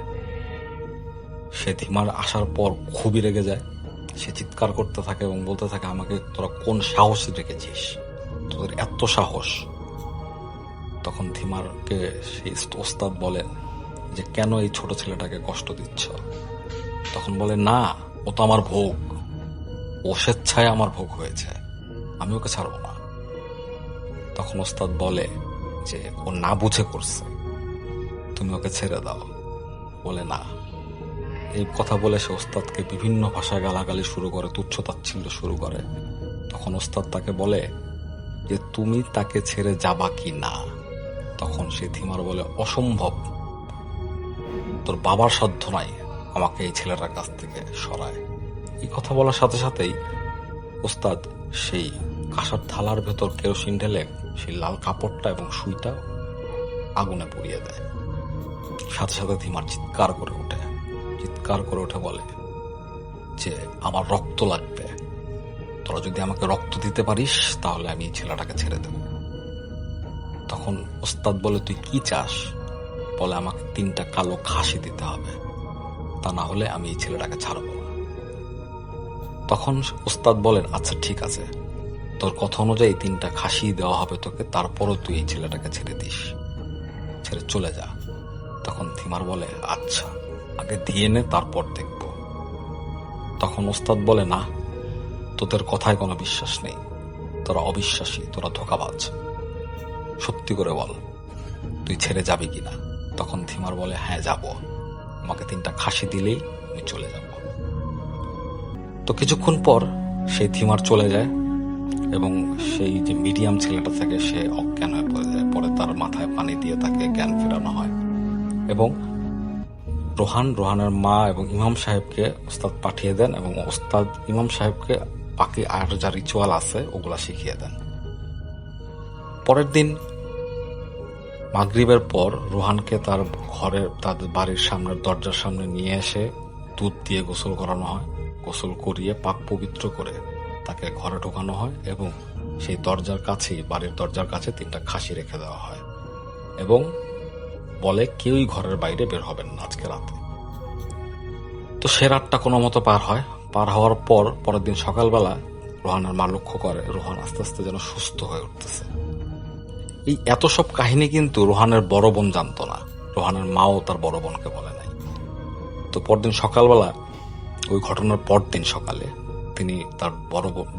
Speaker 8: সে ধিমার আসার পর খুবই রেগে যায়। সে চিৎকার করতে থাকে এবং বলতে থাকে, আমাকে তোরা কোন সাহসে রেখেছিস, তোদের এত সাহস? তখন ধিমারকে সেই ওস্তাদ বলেন যে, কেন এই ছোট ছেলেটাকে কষ্ট দিচ্ছ? তখন বলে, না, ও তো আমার ভোগ, ও স্বেচ্ছায় আমার ভোগ হয়েছে, আমি ওকে ছাড়বো না। তখন ওস্তাদ বলে যে, ও না বুঝে করছে, তুমি ওকে ছেড়ে দাও। বলে না। এই কথা বলে সে ওস্তাদকে বিভিন্ন ভাষায় গালাগালি শুরু করে, তুচ্ছ-তাচ্ছিল্য শুরু করে। তখন ওস্তাদ তাকে বলে যে, তুমি তাকে ছেড়ে যাবা কি না? তখন সে ধিমার বলে, অসম্ভব, তোর বাবার সাধ্য নাই আমাকে এই ছেলেটার কাছ থেকে সরায়। এই কথা বলার সাথে সাথেই ওস্তাদ সেই কাঁসার থালার ভেতর কেরোসিন ঢেলে সেই লাল কাপড়টা এবং সুইটা আগুনে পুড়িয়ে দেয়। সাথে সাথে থিমার চিৎকার করে ওঠে বলে যে আমার রক্ত লাগবে, তোরা যদি আমাকে রক্ত দিতে পারিস তাহলে আমি এই ছেলেটাকে ছেড়ে দেব। তখন ওস্তাদ বলে, তুই কি চাস? বলে, আমাকে 3টা কালো খাসি দিতে হবে, তা না হলে আমি এই ছেলেটাকে ছাড়বো না। তখন ওস্তাদ বলেন, আচ্ছা ঠিক আছে, তোর কথা অনুযায়ী 3টা খাসি দেওয়া হবে তোকে, তারপরও তুই এই ছেলেটাকে ছেড়ে দিস, ছেড়ে চলে যা। তখন থিমার বলে, আচ্ছা আগে দিয়ে নে, তারপর দেখব। তখন ওস্তাদ বলে, না, তোদের কথায় কোনো বিশ্বাস নেই, তোরা অবিশ্বাসী, তোরা ধোঁকাবাজ, সত্যি করে বল তুই ছেড়ে যাবি কিনা। তখন থিমার বলে, হ্যাঁ যাব, আমাকে 3টা খাসি দিলেই আমি চলে যাব। তো কিছুক্ষণ পর সেই থিমার চলে যায় এবং সেই যে মিডিয়াম ছেলেটা থেকে সে অজ্ঞান হয়ে পড়ে যায়। পরে তার মাথায় পানি দিয়ে তাকে জ্ঞান ফেরানো হয় এবং রোহানের মা এবং ইমাম সাহেবকে ওস্তাদ পাঠিয়ে দেন এবং ওস্তাদ ইমাম সাহেবকে বাকি আর যা রিচুয়াল আছে ওগুলা শিখিয়ে দেন। পরের দিন মাগরিবের পর রোহানকে তার ঘরে, তাদের বাড়ির সামনের দরজার সামনে নিয়ে এসে দুধ দিয়ে গোসল করানো হয়। গোসল করিয়ে পাক পবিত্র করে তাকে ঘরে ঢোকানো হয় এবং সেই দরজার কাছেই, বাড়ির দরজার কাছে 3টা খাসি রেখে দেওয়া হয় এবং বলে কেউই ঘরের বাইরে বের হবেন না আজকে রাতে। তো সে রাতটা কোনো মতো পার হওয়ার পর পরের দিন সকালবেলা রোহানের মা লক্ষ্য করে রোহান আস্তে আস্তে যেন সুস্থ হয়ে উঠতেছে। এই এত সব কাহিনী কিন্তু রোহানের বড় বোন জানতো না, রোহানের মাও তার বড় বোনকে বলে নাই। তো পরদিন সকালবেলা, ওই ঘটনার পরদিন সকালে তিনি তার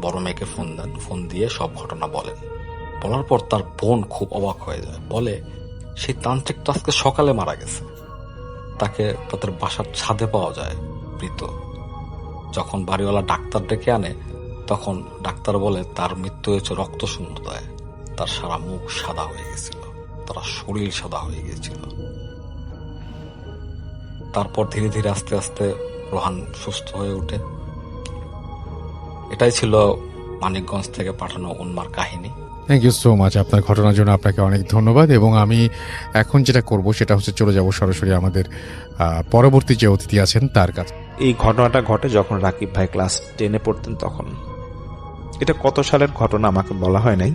Speaker 8: বড় মেয়েকে ফোন দেন। ফোন দিয়ে সব ঘটনা বলার পর তার বোন খুব অবাক হয়ে যায়, বলে সেই তান্ত্রিক তো আজকে সকালে মারা গেছে, তাকে তাদের বাসার ছাদে পাওয়া যায় মৃত। যখন বাড়িওয়ালা ডাক্তার ডেকে আনে তখন ডাক্তার বলে তার মৃত্যু হয়েছে রক্ত শূন্যতায়, তার সারা মুখ সাদা হয়ে গেছিল, তার শরীর সাদা হয়ে গেছিল। তারপর ধীরে ধীরে আস্তে আস্তে রোহান সুস্থ হয়ে ওঠে। এটাই ছিল মানিকগঞ্জ থেকে পাঠানো উন্মার কাহিনী।
Speaker 5: Thank you so much. আপনার ঘটনার জন্য আপনাকে অনেক ধন্যবাদ। এবং আমি এখন যেটা করব সেটা হচ্ছে চলে যাব সরাসরি আমাদের পরবর্তী যে অতিথি আছেন তার কাছে।
Speaker 6: এই ঘটনাটা ঘটে যখন রাকিব ভাই ক্লাস 10-এ পড়তেন তখন। এটা কত সালের ঘটনা আমাকে বলা হয় নাই।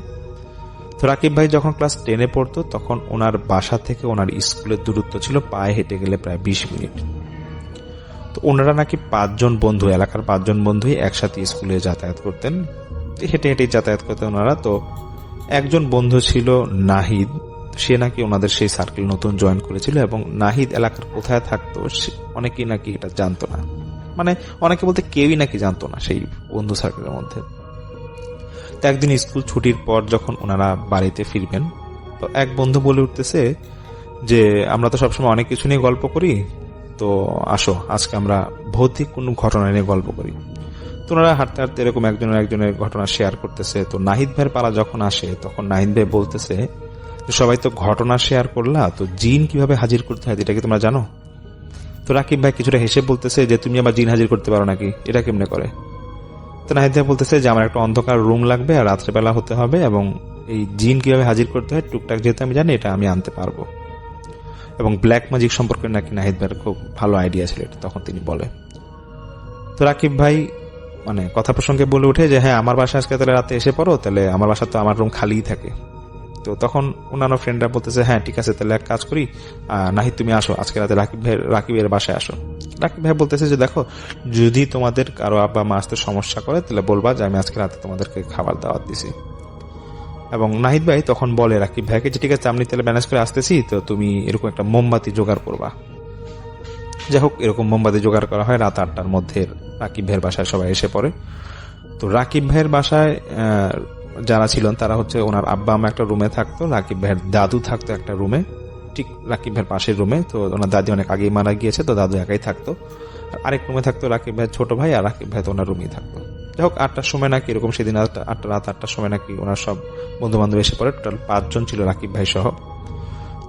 Speaker 6: তো রাকিব ভাই যখন ক্লাস 10-এ পড়তো তখন ওনার বাসা থেকে ওনার স্কুলের দূরত্ব ছিল পায়ে হেঁটে গেলে প্রায় 20 মিনিট। তো ওনারা নাকি 5 জন বন্ধু, এলাকার 5 জন বন্ধুই একসাথে স্কুলে যাতায়াত করতেন, হেঁটে হেঁটে যাতায়াত করতেন ওনারা। তো একজন বন্ধু ছিল নাহিদ, সে নাকি ওনাদের সেই সার্কেল নতুন জয়েন করেছিল এবং নাহিদ এলাকার কোথায় থাকতো অনেকেই নাকি এটা জানতো না, মানে অনেকে বলতে কেউই নাকি জানতো না সেই বন্ধু সার্কেলের মধ্যে। তো একদিন স্কুল ছুটির পর যখন ওনারা বাড়িতে ফিরবেন তো এক বন্ধু বলে উঠতেছে যে আমরা তো সবসময় অনেক কিছু নিয়ে গল্প করি, তো আসো আজকে আমরা ভৌতিক কোনো ঘটনা নিয়ে গল্প করি। তো ওনারা হাঁটতে হাঁটতে এরকম একজনের ঘটনা শেয়ার করতেছে। তো নাহিদ ভাইয়ের পালা যখন আসে তখন নাহিদ ভাই বলতেছে সবাই তো ঘটনা শেয়ার করলা, তো জিন কিভাবে হাজির করতে হয় এটা কি তোমরা জানো? তো রাকিব ভাই কিছুটা হেসে বলতেছে যে তুমি আবার জিন হাজির করতে পারো নাকি, এটা কেমনে করে? তো নাহিদ ভাই বলতেছে যে আমার একটা অন্ধকার রুম লাগবে আর রাত্রেবেলা হতে হবে এবং এই জিন কিভাবে হাজির করতে হয় টুকটাক যেহেতু আমি জানি এটা আমি আনতে পারবো। এবং ব্ল্যাক ম্যাজিক সম্পর্কে নাকি নাহিদ ভাইয়ের খুব ভালো আইডিয়া ছিল এটা তখন তিনি বলে। তো রাকিব ভাই মানে কথা প্রসঙ্গে বলে উঠে যে হ্যাঁ আমার বাসা আজকে তাহলে রাতে এসে পড়ো, তাহলে আমার বাসা তো আমার রুম খালিই থাকে। তো তখন অন্যান্য ফ্রেন্ডরা বলতেছে হ্যাঁ ঠিক আছে তাহলে এক কাজ করি, নাহিদ তুমি আসো আজকে রাতে রাকিবের বাসায় আসো। রাকিব ভাই বলতেছে যে দেখো যদি তোমাদের কারো আব্বা মা আসতে সমস্যা করে তাহলে বলবা যে আমি আজকে রাতে তোমাদেরকে খাবার দাওয়াত দিছি। এবং নাহিদ ভাই তখন বলে রাকিব ভাইকে যে ঠিক আছে আমি তাহলে ম্যানেজ করে আসতেছি, তো তুমি এরকম একটা মোমবাতি জোগাড় করবা। যাই হোক এরকম মোমবাতি জোগাড় করা হয়। রাত 8টার মধ্যে রাকিব ভাইয়ের বাসায় সবাই এসে পড়ে। তো রাকিব ভাইয়ের বাসায় যারা ছিলেন তারা হচ্ছে ওনার আব্বা আম্মা একটা রুমে থাকতো, রাকিব ভাইয়ের দাদু থাকতো একটা রুমে, ঠিক রাকিব ভাইয়ের পাশের রুমে। তো ওনার দাদি অনেক আগেই মারা গিয়েছে, তো দাদু একাই থাকতো। আর আরেক রুমে থাকতো রাকিব ভাইয়ের ছোট ভাই, আর রাকিব ভাই তো ওনার রুমেই থাকতো। যাই হোক 8টার সময় নাকি এরকম সেদিন রাত 8টার সময় নাকি ওনার সব বন্ধু বান্ধব এসে পড়ে, টোটাল 5 জন ছিল রাকিব ভাই সহ।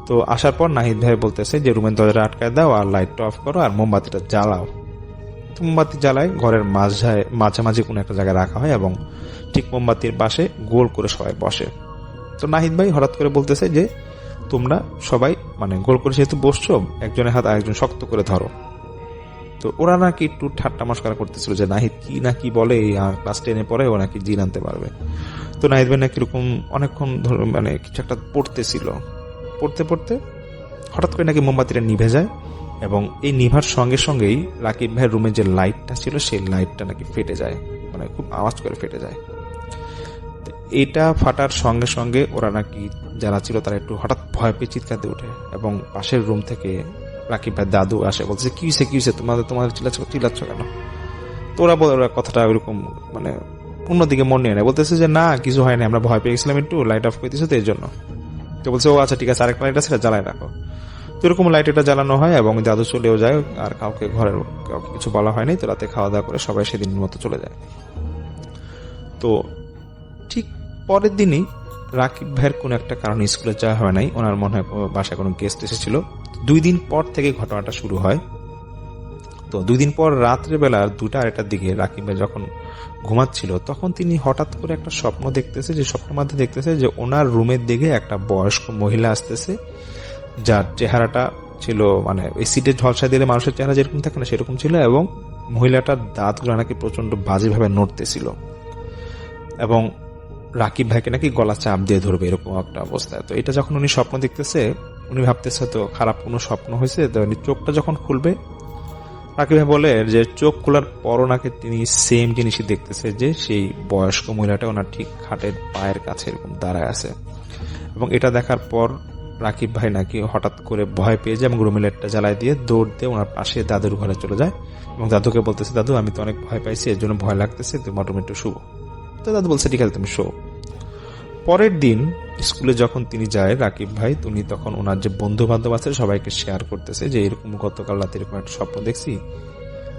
Speaker 6: তো আসার পর নাহিদ ভাই বলতেছে যে রুমের দরজাটা আটকায় দাও আর লাইটটা অফ করো আর মোমবাতিটা জ্বালাও। তো মোমবাতি জ্বালায় ঘরের মাঝামাঝি কোনো একটা জায়গায় রাখা হয় এবং ঠিক মোমবাতির পাশে গোল করে সবাই বসে। তো নাহিদ ভাই হঠাৎ করে বলতেছে যে তোমরা সবাই মানে গোল করে যেহেতু বসছো, একজনের হাত আরেকজন শক্ত করে ধরো। তো ওরা নাকি একটু ঠাট্টা মস্করা করতেছিল যে নাহিদ কি না কি বলে, ক্লাস 10-এ পরে ও নাকি জিন আনতে পারবে। তো নাহিদ ভাই নাকি এরকম অনেকক্ষণ ধরে মানে কিছু একটা পড়তেছিল, পড়তে পড়তে হঠাৎ করে নাকি মোমবাতিটা নিভে যায় এবং এই নিভার সঙ্গে সঙ্গেই রাকিব ভাইয়ের রুমে যে লাইটটা ছিল সেই লাইটটা নাকি ফেটে যায়, মানে খুব আওয়াজ করে ফেটে যায়। এটা ফাটার সঙ্গে সঙ্গে ওরা নাকি যারা ছিল তারা একটু হঠাৎ ভয় পেয়ে চিৎকার দিয়ে ওঠে এবং পাশের রুম থেকে রাকিব ভাই দাদু আসে, বলছে কি হয়েছে তোমাদের চিল্লাচ্ছ কেন? তো ওরা কথাটা ওইরকম মানে অন্যদিকে মন নিয়ে নেয়, বলতেছে যে না কিছু হয় না, আমরা ভয় পেয়ে গেছিলাম একটু, লাইট অফ করে দিয়েছে তো এর জন্য। তো বলছে ও আচ্ছা ঠিক আছে, আরেকটা লাইট আছে জ্বালায় রাখো। তো এরকম লাইট এটা জ্বালানো হয় এবং দাদু চলেও যায়, আর কাউকে ঘরের কাউকে কিছু বলা হয়নি। তো রাতে খাওয়া দাওয়া করে সবাই সেদিনের মতো চলে যায়। তো ঠিক পরের দিনই রাকিব ভাইয়ের কোনো একটা কারণে স্কুলে যাওয়া হয় নাই, ওনার মনে হয় বাসায় কোনো গেস্ট এসেছিল। 2 দিন পর থেকে ঘটনাটা শুরু হয়। তো 2 দিন পর রাত্রেবেলা 2:30টার দিকে রাকিব ভাই যখন ঘুমাচ্ছিল তখন তিনি হঠাৎ করে একটা স্বপ্ন দেখতেছে, যে স্বপ্নের মধ্যে দেখতেছে যে ওনার রুমের দিকে একটা বয়স্ক মহিলা আসতেছে, যার চেহারাটা ছিল মানে এই সিটের ঝলসা দিলে মানুষের চেহারা যেরকম থাকে না সেরকম ছিল, এবং মহিলাটার দাঁতগুলো নাকি প্রচন্ড বাজেভাবে নড়তেছিল এবং রাকিব ভাইকে নাকি গলা চাপ দিয়ে ধরবে এরকম একটা অবস্থায়। তো এটা যখন উনি স্বপ্ন দেখতেছে উনি ভাবতেছে তো খারাপ কোনো স্বপ্ন হয়েছে। তো চোখটা যখন খুলবে রাকিব ভাই বলে যে চোখ খোলার পরও নাকি তিনি সেম জিনিসই দেখতেছে, যে সেই বয়স্ক মহিলাটা ওনার ঠিক খাটের পায়ের কাছে এরকম দাঁড়ায় আছে। এবং এটা দেখার পর রাকিব ভাই নাকি হঠাৎ করে ভয় পেয়ে যায় এবং রুমে লাইটটা জ্বালাই দিয়ে দৌড় দিয়ে ওনার পাশে দাদুর ঘরে চলে যায় এবং দাদুকে বলতেছে দাদু আমি তো অনেক ভয় পাইছি, এর জন্য ভয় লাগতেছে, তোমার রুমে একটু শুভ। তো দাদু বলছে ঠিক আছে তুমি শো। পরের দিন স্কুলে যখন তিনি যায় রাকিব ভাই, তিনি তখন ওনার যে বন্ধু বান্ধব আছে সবাইকে শেয়ার করতেছে যে এরকম গতকাল রাতে এরকম একটা স্বপ্ন দেখছি।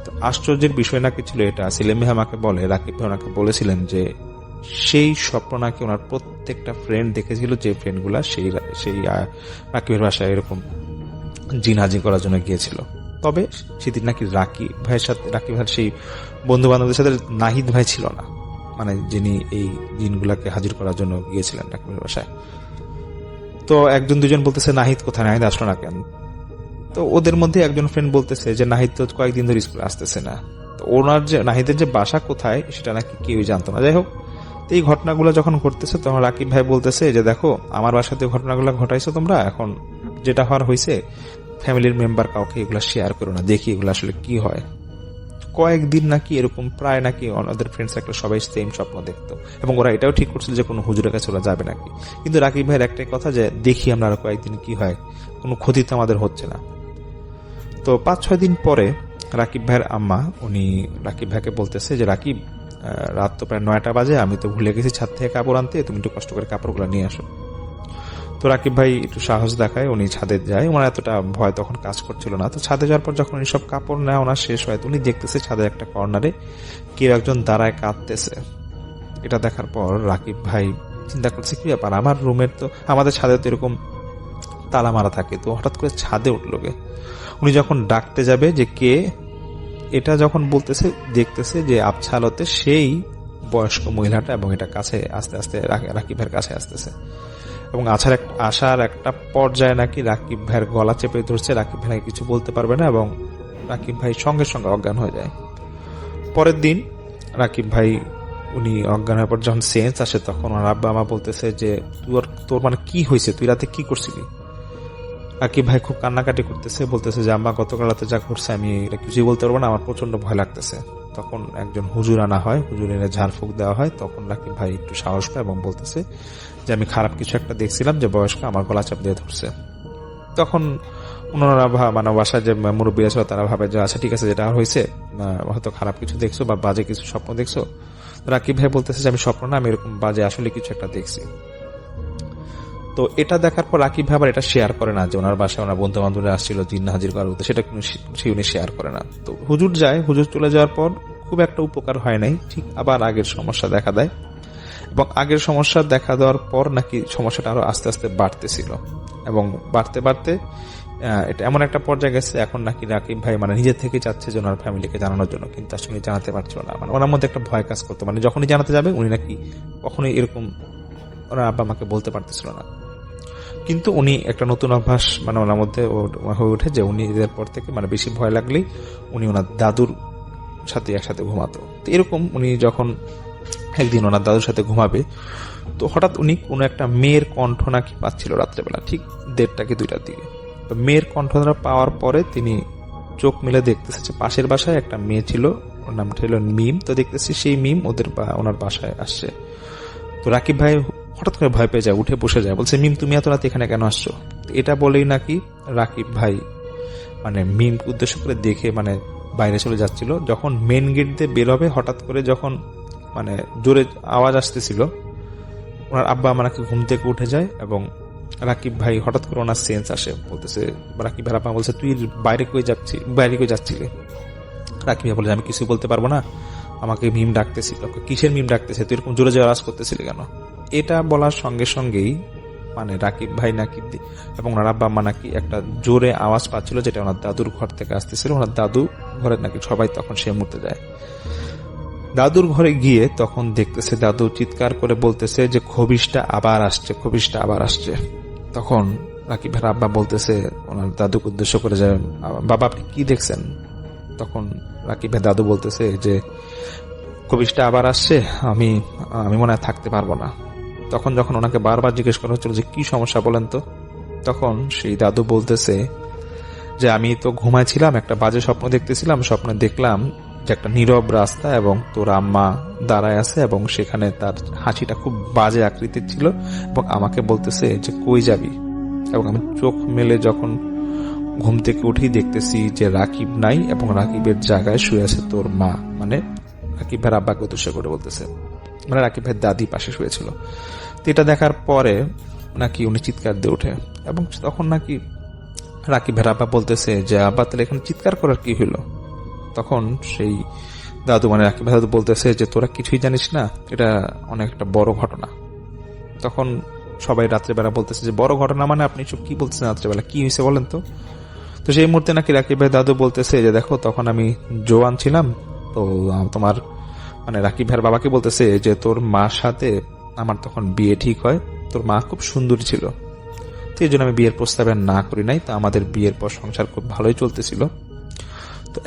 Speaker 6: তো আশ্চর্যের বিষয় নাকি ছিল এটা, সেলিম ভাই আমাকে বলে রাকিব ভাই ওনাকে বলেছিলেন যে সেই স্বপ্ন নাকি ওনার প্রত্যেকটা ফ্রেন্ড দেখেছিল, যে ফ্রেন্ডগুলা সেই রাকিবের বাসায় এরকম জিন হাজির করার জন্য গিয়েছিল। তবে সেদিন নাকি রাকিব ভাইয়ের সেই বন্ধু বান্ধবদের সাথে নাহিদ ভাই ছিল না, মানে যিনি এই জিনগুলাকে হাজির করার জন্য গিয়েছিলেন রাকিবের বাসায়। তো 1-2জন বলতেছে নাহিদ কোথায়, নাহিদ আসলো না কেন? তো ওদের মধ্যে একজন ফ্রেন্ড বলতেছে যে নাহিদ তো কয়েকদিন ধরে স্কুলে আসতেছে না। তো ওনার যে নাহিদের যে বাসা কোথায় সেটা নাকি কেউই জানতো না। যাই হোক, এই ঘটনাগুলো যখন ঘটতেছে তখন রাকিব ভাই বলতেছে যে দেখো আমার বাসাতে ঘটনাগুলো ঘটাইছো তোমরা, এখন যেটা হওয়ার হয়েছে ফ্যামিলির মেম্বার কাউকে এগুলো শেয়ার করো না, দেখি এগুলো আসলে কি হয়। কয়েকদিন নাকি এরকম প্রায় নাকি ওদের ফ্রেন্ড সার্কেল সবাই সেম স্বপ্ন দেখতো এবং ওরা এটাও ঠিক করছিল যে কোনো হুজুরের কাছে ওরা যাবে নাকি। কিন্তু রাকিব ভাইয়ের একটাই কথা যে দেখি আমরা আরো কয়েকদিন কি হয়, কোনো ক্ষতি তো আমাদের হচ্ছে না। তো 5-6 দিন পরে রাকিব ভাইয়ের আম্মা উনি রাকিব ভাইকে বলতেছে যে রাকিব রাত তো প্রায় 9টা বাজে, আমি তো ভুলে গেছি ছাদ থেকে কাপড় আনতে, তুমি একটু কষ্ট করে কাপড়গুলো নিয়ে আসো। তো রাকিব ভাই একটু সাহস দেখায়, উনি ছাদে যায়। ওনার এতটা ভয় তখন কাজ করছিল না। তো ছাদে যাওয়ার পর যখন উনি সব কাপড় নেয় ওনার শেষ হয়, উনি দেখতেছে ছাদে একটা কর্নারে কেউ একজন দাঁড়ায় কাঁদতেছে। এটা দেখার পর রাকিব ভাই চিন্তা করছে কি ব্যাপার, আমার রুমের তো আমাদের ছাদে তো এরকম তালা মারা থাকে, তো হঠাৎ করে ছাদে উঠলো গে। উনি যখন ডাকতে যাবে যে কে, এটা যখন বলতেছে দেখতেছে যে আবছা আলোতে সেই বয়স্ক মহিলাটা, এবং এটা কাছে আস্তে আস্তে রাকিব ভাইয়ের কাছে আসতেছে এবং আসার একটা পর্যায়ে নাকি রাকিব ভাইয়ের গলা চেপে ধরছে। রাকিব ভাই কিছু বলতে পারবে না এবং রাকিব ভাই সঙ্গে সঙ্গে অজ্ঞান হয়ে যায়। পরের দিন রাকিব ভাই উনি অজ্ঞান হওয়ার পর যখন সেন্স আসে তখন ওনার আব্বা আমা বলতেছে যে তোর মানে কি হয়েছে, তুই রাতে কি করছিলি? রাকিব ভাই খুব কান্নাকাটি করতেছে, বলতেছে যে আম্মা গতকাল রাতে যা করছে আমি এটা কিছুই বলতে পারবো না, আমার প্রচন্ড ভয় লাগতেছে। তখন একজন হুজুর আনা হয়, হুজুর এনে ঝাড়ফুঁক দেওয়া হয়। তখন রাকিব ভাই একটু সাহস পায় এবং বলতেছে যে আমি খারাপ কিছু একটা দেখছিলাম, যে বয়স্ক আমার গলা চাপ দিয়ে ধরছে। তখন ওনারা মানে বাসায় যে মুরব্বী আছে তারা ভাবে যে আচ্ছা ঠিক আছে, যেটা হয়েছে হয়তো খারাপ কিছু দেখছো বা বাজে কিছু স্বপ্ন দেখছো। রাকিব ভাই বলতেছে যে আমি স্বপ্ন না, আমি এরকম বাজে আসলে কিছু একটা দেখছি। তো এটা দেখার পর রাকিব ভাই আবার এটা শেয়ার করে না যে ওনার বাসায় ওনার বন্ধু বান্ধবরা আসছিল জিন হাজির করার উদ্দেশ্যে, সেটা উনি শেয়ার করে না। তো হুজুর যায়, হুজুর চলে যাওয়ার পর খুব একটা উপকার হয় নাই, ঠিক আবার আগের সমস্যা দেখা দেয় এবং আগের সমস্যা দেখা দেওয়ার পর নাকি সমস্যাটা আরো আস্তে আস্তে বাড়তেছিল। এবং বাড়তে বাড়তে এটা এমন একটা পর্যায়ে গেছে এখন নাকি রাকিব ভাই মানে নিজের থেকে চাচ্ছে যে ওনার ফ্যামিলিকে জানানোর জন্য, কিন্তু আসলে জানাতে পারছিল না। মানে ওনার মধ্যে একটা ভয় কাজ করতো, মানে যখনই জানাতে যাবে উনি নাকি কখনোই এরকম ওনার আব্বা আমাকে বলতে পারতেছিল না। কিন্তু উনি একটা নতুন অভ্যাস মানে ওনার মধ্যে হয়ে ওঠে যে উনি এদের পর থেকে মানে বেশি ভয় লাগলেই উনি ওনার দাদুর সাথে একসাথে ঘুমাতো। তো এরকম উনি যখন একদিন ওনার দাদুর সাথে ঘুমাবে, তো হঠাৎ উনি কোনো একটা মেয়ের কণ্ঠ নাকি পাচ্ছিল রাত্রেবেলা, ঠিক 1:30 কি 2টার দিকে। তো মেয়ের কণ্ঠটা পাওয়ার পরে তিনি চোখ মিলে দেখতেছে যে পাশের বাসায় একটা মেয়ে ছিল, ওর নামটা হলো মিম। তো দেখতেছি সেই মিম ওনার বাসায় আসছে। তো রাকিব ভাই হঠাৎ করে ভয় পেয়ে যায়, উঠে বসে যায়, বলছে মিম তুমি এত রাতে এখানে কেন আসছো? এটা বলেই নাকি রাকিব ভাই মানে মিমকে উদ্দেশ্য করে দেখে মানে বাইরে চলে যাচ্ছিল। যখন মেন গেট দিয়ে বের হবে হঠাৎ করে যখন মানে জোরে আওয়াজ আসতেছিল, ওনার আব্বা আমাকে ঘুম থেকে উঠে যায় এবং রাকিব ভাই হঠাৎ করে ওনার সেন্স আসে, বলতেছে রাকিব ভাই আব্বা বলছে তুই বাইরে কই যাচ্ছিলি? রাকিব ভাই বলে আমি কিছু বলতে পারবো না, আমাকে মিম ডাকতেছিল। কিসের মিম ডাকতেছে, তুই এরকম জোরে জোরে আওয়াজ করতেছিলি কেন? এটা বলার সঙ্গে সঙ্গেই মানে রাকিব ভাই নাকি এবং ওনার আব্বা আম্মা নাকি একটা জোরে আওয়াজ পাচ্ছিল, যেটা ওনার দাদুর ঘর থেকে আসতেছিল। ওনার দাদু ঘরে নাকি সবাই তখন সে মুহূর্তে যায়। দাদুর ঘরে গিয়ে তখন দেখতেছে দাদু চিৎকার করে বলতেছে যে খবিশটা আবার আসছে। তখন রাকিব ভাইয়ের আব্বা বলতেছে ওনার দাদুকে উদ্দেশ্য করে যে বাবা আপনি কি দেখছেন? তখন রাকিব ভাই দাদু বলতেছে যে খবিশটা আবার আসছে, আমি মনে হয় থাকতে পারবো না। তখন যখন ওনাকে বারবার জিজ্ঞেস করা হচ্ছিল যে কি সমস্যা বলেন তো, তখন সেই দাদু বলতেছে যে আমি তো ঘুমাইছিলাম, একটা বাজে স্বপ্ন দেখতেছিলাম, স্বপ্নে দেখলাম যে একটা নীরব রাস্তা এবং তোর আম্মা দাঁড়ায় আছে এবং সেখানে তার হাসিটা খুব বাজে আকৃতির ছিল এবং আমাকে বলতেছে যে কই যাবি? এবং আমি চোখ মেলে যখন ঘুম থেকে উঠেই দেখতেছি যে রাকিব নাই এবং রাকিবের জায়গায় শুয়ে আছে তোর মা, মানে রাকিব ভাইয়ের আব্বাকে উদ্দেশ্য করে বলতেছে, মানে রাকিব ভাইয়ের দাদি পাশে শুয়েছিল। তো এটা দেখার পরে নাকি উনি চিৎকার দিয়ে ওঠে এবং তখন নাকি রাকিব ভাইয়ের আব্বা বলতেছে যে আব্বা তাহলে এখানে চিৎকার করার কি হলো? তখন সেই দাদু মানে রাকিব ভাই দাদু বলতেছে যে তোরা কিছুই জানিস না, এটা অনেক একটা বড় ঘটনা। তখন সবাই রাত্রেবেলা বলতেছে যে বড় ঘটনা মানে আপনি সব কি বলতেছেন, রাত্রেবেলা কি হয়েছে বলেন তো? তো সেই মুহূর্তে নাকি রাকিব ভাই দাদু বলতেছে যে দেখো তখন আমি জোয়ান ছিলাম, তো তোমার মানে রাকিব ভাইয়ের বাবাকে বলতেছে যে তোর মার সাথে আমার তখন বিয়ে ঠিক হয়, তোর মা খুব সুন্দর ছিল, তো এই জন্য আমি বিয়ের প্রস্তাবে না করি নাই। তো আমাদের বিয়ের পর সংসার খুব ভালোই চলতেছিল। তো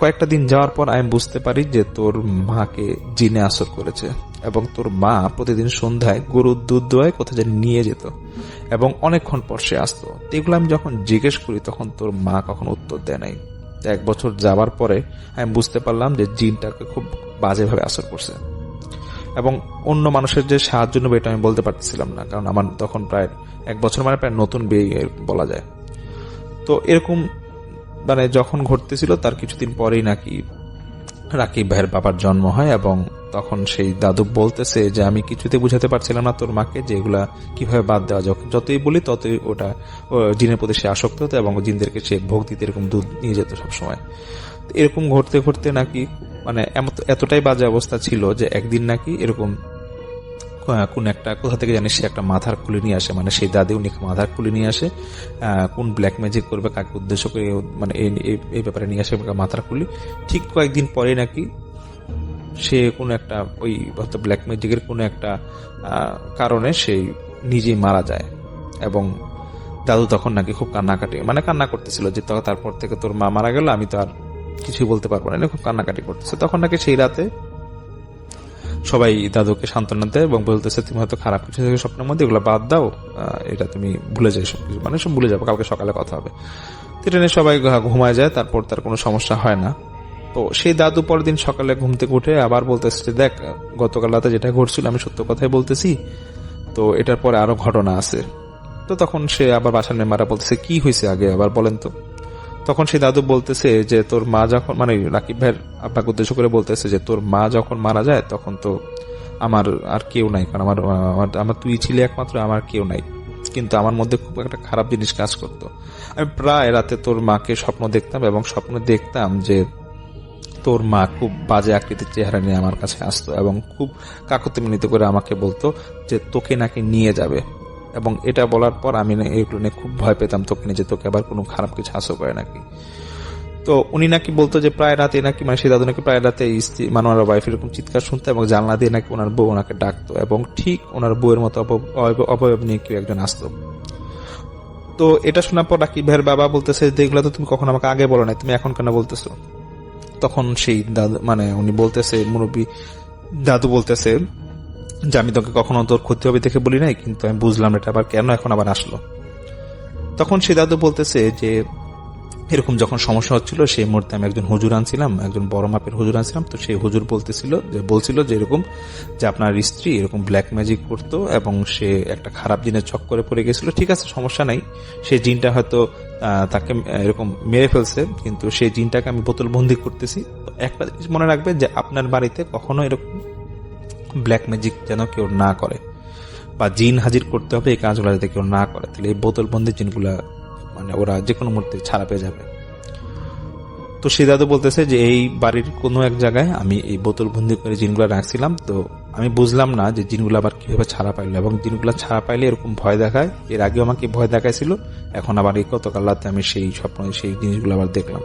Speaker 6: কয়েকটা দিন যাওয়ার পর আমি বুঝতে পারি যে তোর মাকে জিনে আসর করেছে এবং তোর মা প্রতিদিন সন্ধ্যায় গরুর দুধ দোয়ায় কোথায় যেন নিয়ে যেত এবং অনেকক্ষণ পর সে আসতো। এগুলো আমি যখন জিজ্ঞেস করি তখন তোর মা কখনো উত্তর দেয় নাই। 1 বছর যাওয়ার পরে আমি বুঝতে পারলাম যে জিনটাকে খুব বাজেভাবে আসর করছে এবং অন্য মানুষের যে সাহায্য নেবে এটা আমি বলতে পারতেছিলাম না, কারণ আমার তখন প্রায় 1 বছর মানে প্রায় নতুন বিয়ে বলা যায়। তো এরকম মানে যখন ঘটতেছিল তার কিছুদিন পরেই নাকি রাকিব ভাইয়ের বাবার জন্ম হয় এবং তখন সেই দাদু বলতেছে যে আমি কিছুতে বুঝাতে পারছিলাম না তোর মাকে যে এগুলা কিভাবে বাদ দেওয়া যায়, যতই বলি ততই ওটা জিনের প্রতি সে আসক্ত হতো এবং জিনদেরকে সে ভোগ দিতে এরকম দুধ নিয়ে যেত সবসময়। এরকম ঘটতে ঘটতে নাকি মানে এতটাই বাজে অবস্থা ছিল যে একদিন নাকি এরকম কোন একটা কোথা থেকে জানিস সে একটা মাথার খুলে নিয়ে আসে, মানে সেই দাদি উনি মাথার খুলে নিয়ে আসে, কোন ব্ল্যাক ম্যাজিক করবে কাকে উদ্দেশ্য করে মানে এই ব্যাপারে নিয়ে আসে মাথার খুলি। ঠিক কয়েকদিন পরে নাকি সে কোন একটা ওই ব্ল্যাক ম্যাজিকের কোন একটা কারণে সে নিজেই মারা যায় এবং দাদু তখন নাকি খুব কান্না করতেছিল যে তারপর থেকে তোর মা মারা গেল, আমি তো আর কিছুই বলতে পারবো না, খুব কান্নাকাটি করতেছে। তখন নাকি সেই রাতে সবাই দাদুকে সান্ত্বনা দেয় এবং বলতেছে তুমি হয়তো খারাপ কিছু থেকে স্বপ্নের মধ্যে এগুলো বাদ দাও, এটা তুমি ভুলে যাই, সবকিছু মানে সব ভুলে যাবো, কালকে সকালে কথা হবে। ট্রেনে সবাই ঘুমায় যায়, তারপর তার কোনো সমস্যা হয় না। তো সেই দাদু পরের দিন সকালে ঘুম থেকে উঠে আবার বলতেছে যে দেখ গতকাল রাতে যেটা ঘটছিল আমি সত্য কথাই বলতেছি, তো এটার পরে আরো ঘটনা আছে। তো তখন সে আবার বাসার মেম্বাররা বলতেছে কি হয়েছে আগে আবার বলেন তো। তখন সেই দাদু বলতেছে যে তোর মা যখন মানে রাকিব ভাইয়ের আব্বাকে উদ্দেশ্য করে বলতেছে যে তোর মা যখন মারা যায় তখন তো আমার আর কেউ নাই, কারণ আমার তুই ছিলি একমাত্র, আমার কেউ নাই, কিন্তু আমার মধ্যে খুব একটা খারাপ জিনিস কাজ করতো। আমি প্রায় রাতে তোর মাকে স্বপ্ন দেখতাম এবং স্বপ্ন দেখতাম যে তোর মা খুব বাজে আকৃতির চেহারা নিয়ে আমার কাছে আসতো এবং খুব কাকতামিনতি করে আমাকে বলতো যে তোকে নাকি নিয়ে যাবে এবং এটা বলার পর আমি না এগুলো নিয়ে খুব ভয় পেতাম, তোকে নিজে তোকে আবার কোনো খারাপ কিছু হাসো করে নাকি। তো উনি নাকি বলতো যে প্রায় রাতে নাকি মানে সেই দাদু নাকি প্রায় রাতে স্ত্রী মানে ওনার ওয়াইফ এরকম চিৎকার শুনতো এবং জানলা দিয়ে নাকি ওনার বউ ওনাকে ডাকতো এবং ঠিক ওনার বউয়ের মতো অবয়ব নিয়ে কেউ একজন আসতো। তো এটা শোনার পর রাকিব ভাইয়ের বাবা বলতেছে যে এগুলো তো তুমি কখন আমাকে আগে বলো না, তুমি এখন কেন বলতেছো? তখন সেই দাদু মানে উনি বলতেছে, মুরব্বী দাদু বলতেছে যে আমি তোকে কখনো তোর ক্ষতি হবে দেখে বলি নাই, কিন্তু আমি বুঝলাম এটা আবার কেন এখন আবার আসলো। তখন সেই দাদু বলতেছে যে এরকম যখন সমস্যা হচ্ছিল সেই মুহূর্তে আমি একজন হুজুর আনছিলাম, একজন বড় মাপের হুজুর আনছিলাম। তো সেই হুজুর বলছিল যে এরকম যে আপনার স্ত্রী এরকম ব্ল্যাক ম্যাজিক করতো এবং সে একটা খারাপ জিনের চক্করে পড়ে গেছিল। ঠিক আছে, সমস্যা নাই, সেই জিনটা হয়তো তাকে এরকম মেরে ফেলছে, কিন্তু সেই জিনটাকে আমি বোতলবন্দি করতেছি। তো একটা জিনিস মনে রাখবে যে আপনার বাড়িতে কখনো এরকম ব্ল্যাক ম্যাজিক যেন কেউ না করে বা জিন হাজির করতে হবে এই কাজগুলো যাতে কেউ না করে, তাহলে এই বোতলবন্দি জিনগুলা মানে ওরা যে কোনো মুহূর্তে ছাড়া পেয়ে যাবে। তো সেই দাদু বলতেছে যে এই বাড়ির কোনো এক জায়গায় আমি এই বোতলবন্দি করে জিনগুলা রাখছিলাম, তো আমি বুঝলাম না যে জিনগুলো আবার কিভাবে ছাড়া পাইলো, এবং জিনগুলো ছাড়া পাইলে এরকম ভয় দেখায়। এর আগেও আমাকে ভয় দেখাইছিল, এখন আবার এই গতকাল রাতে আমি সেই স্বপ্ন সেই জিনিসগুলো আবার দেখলাম।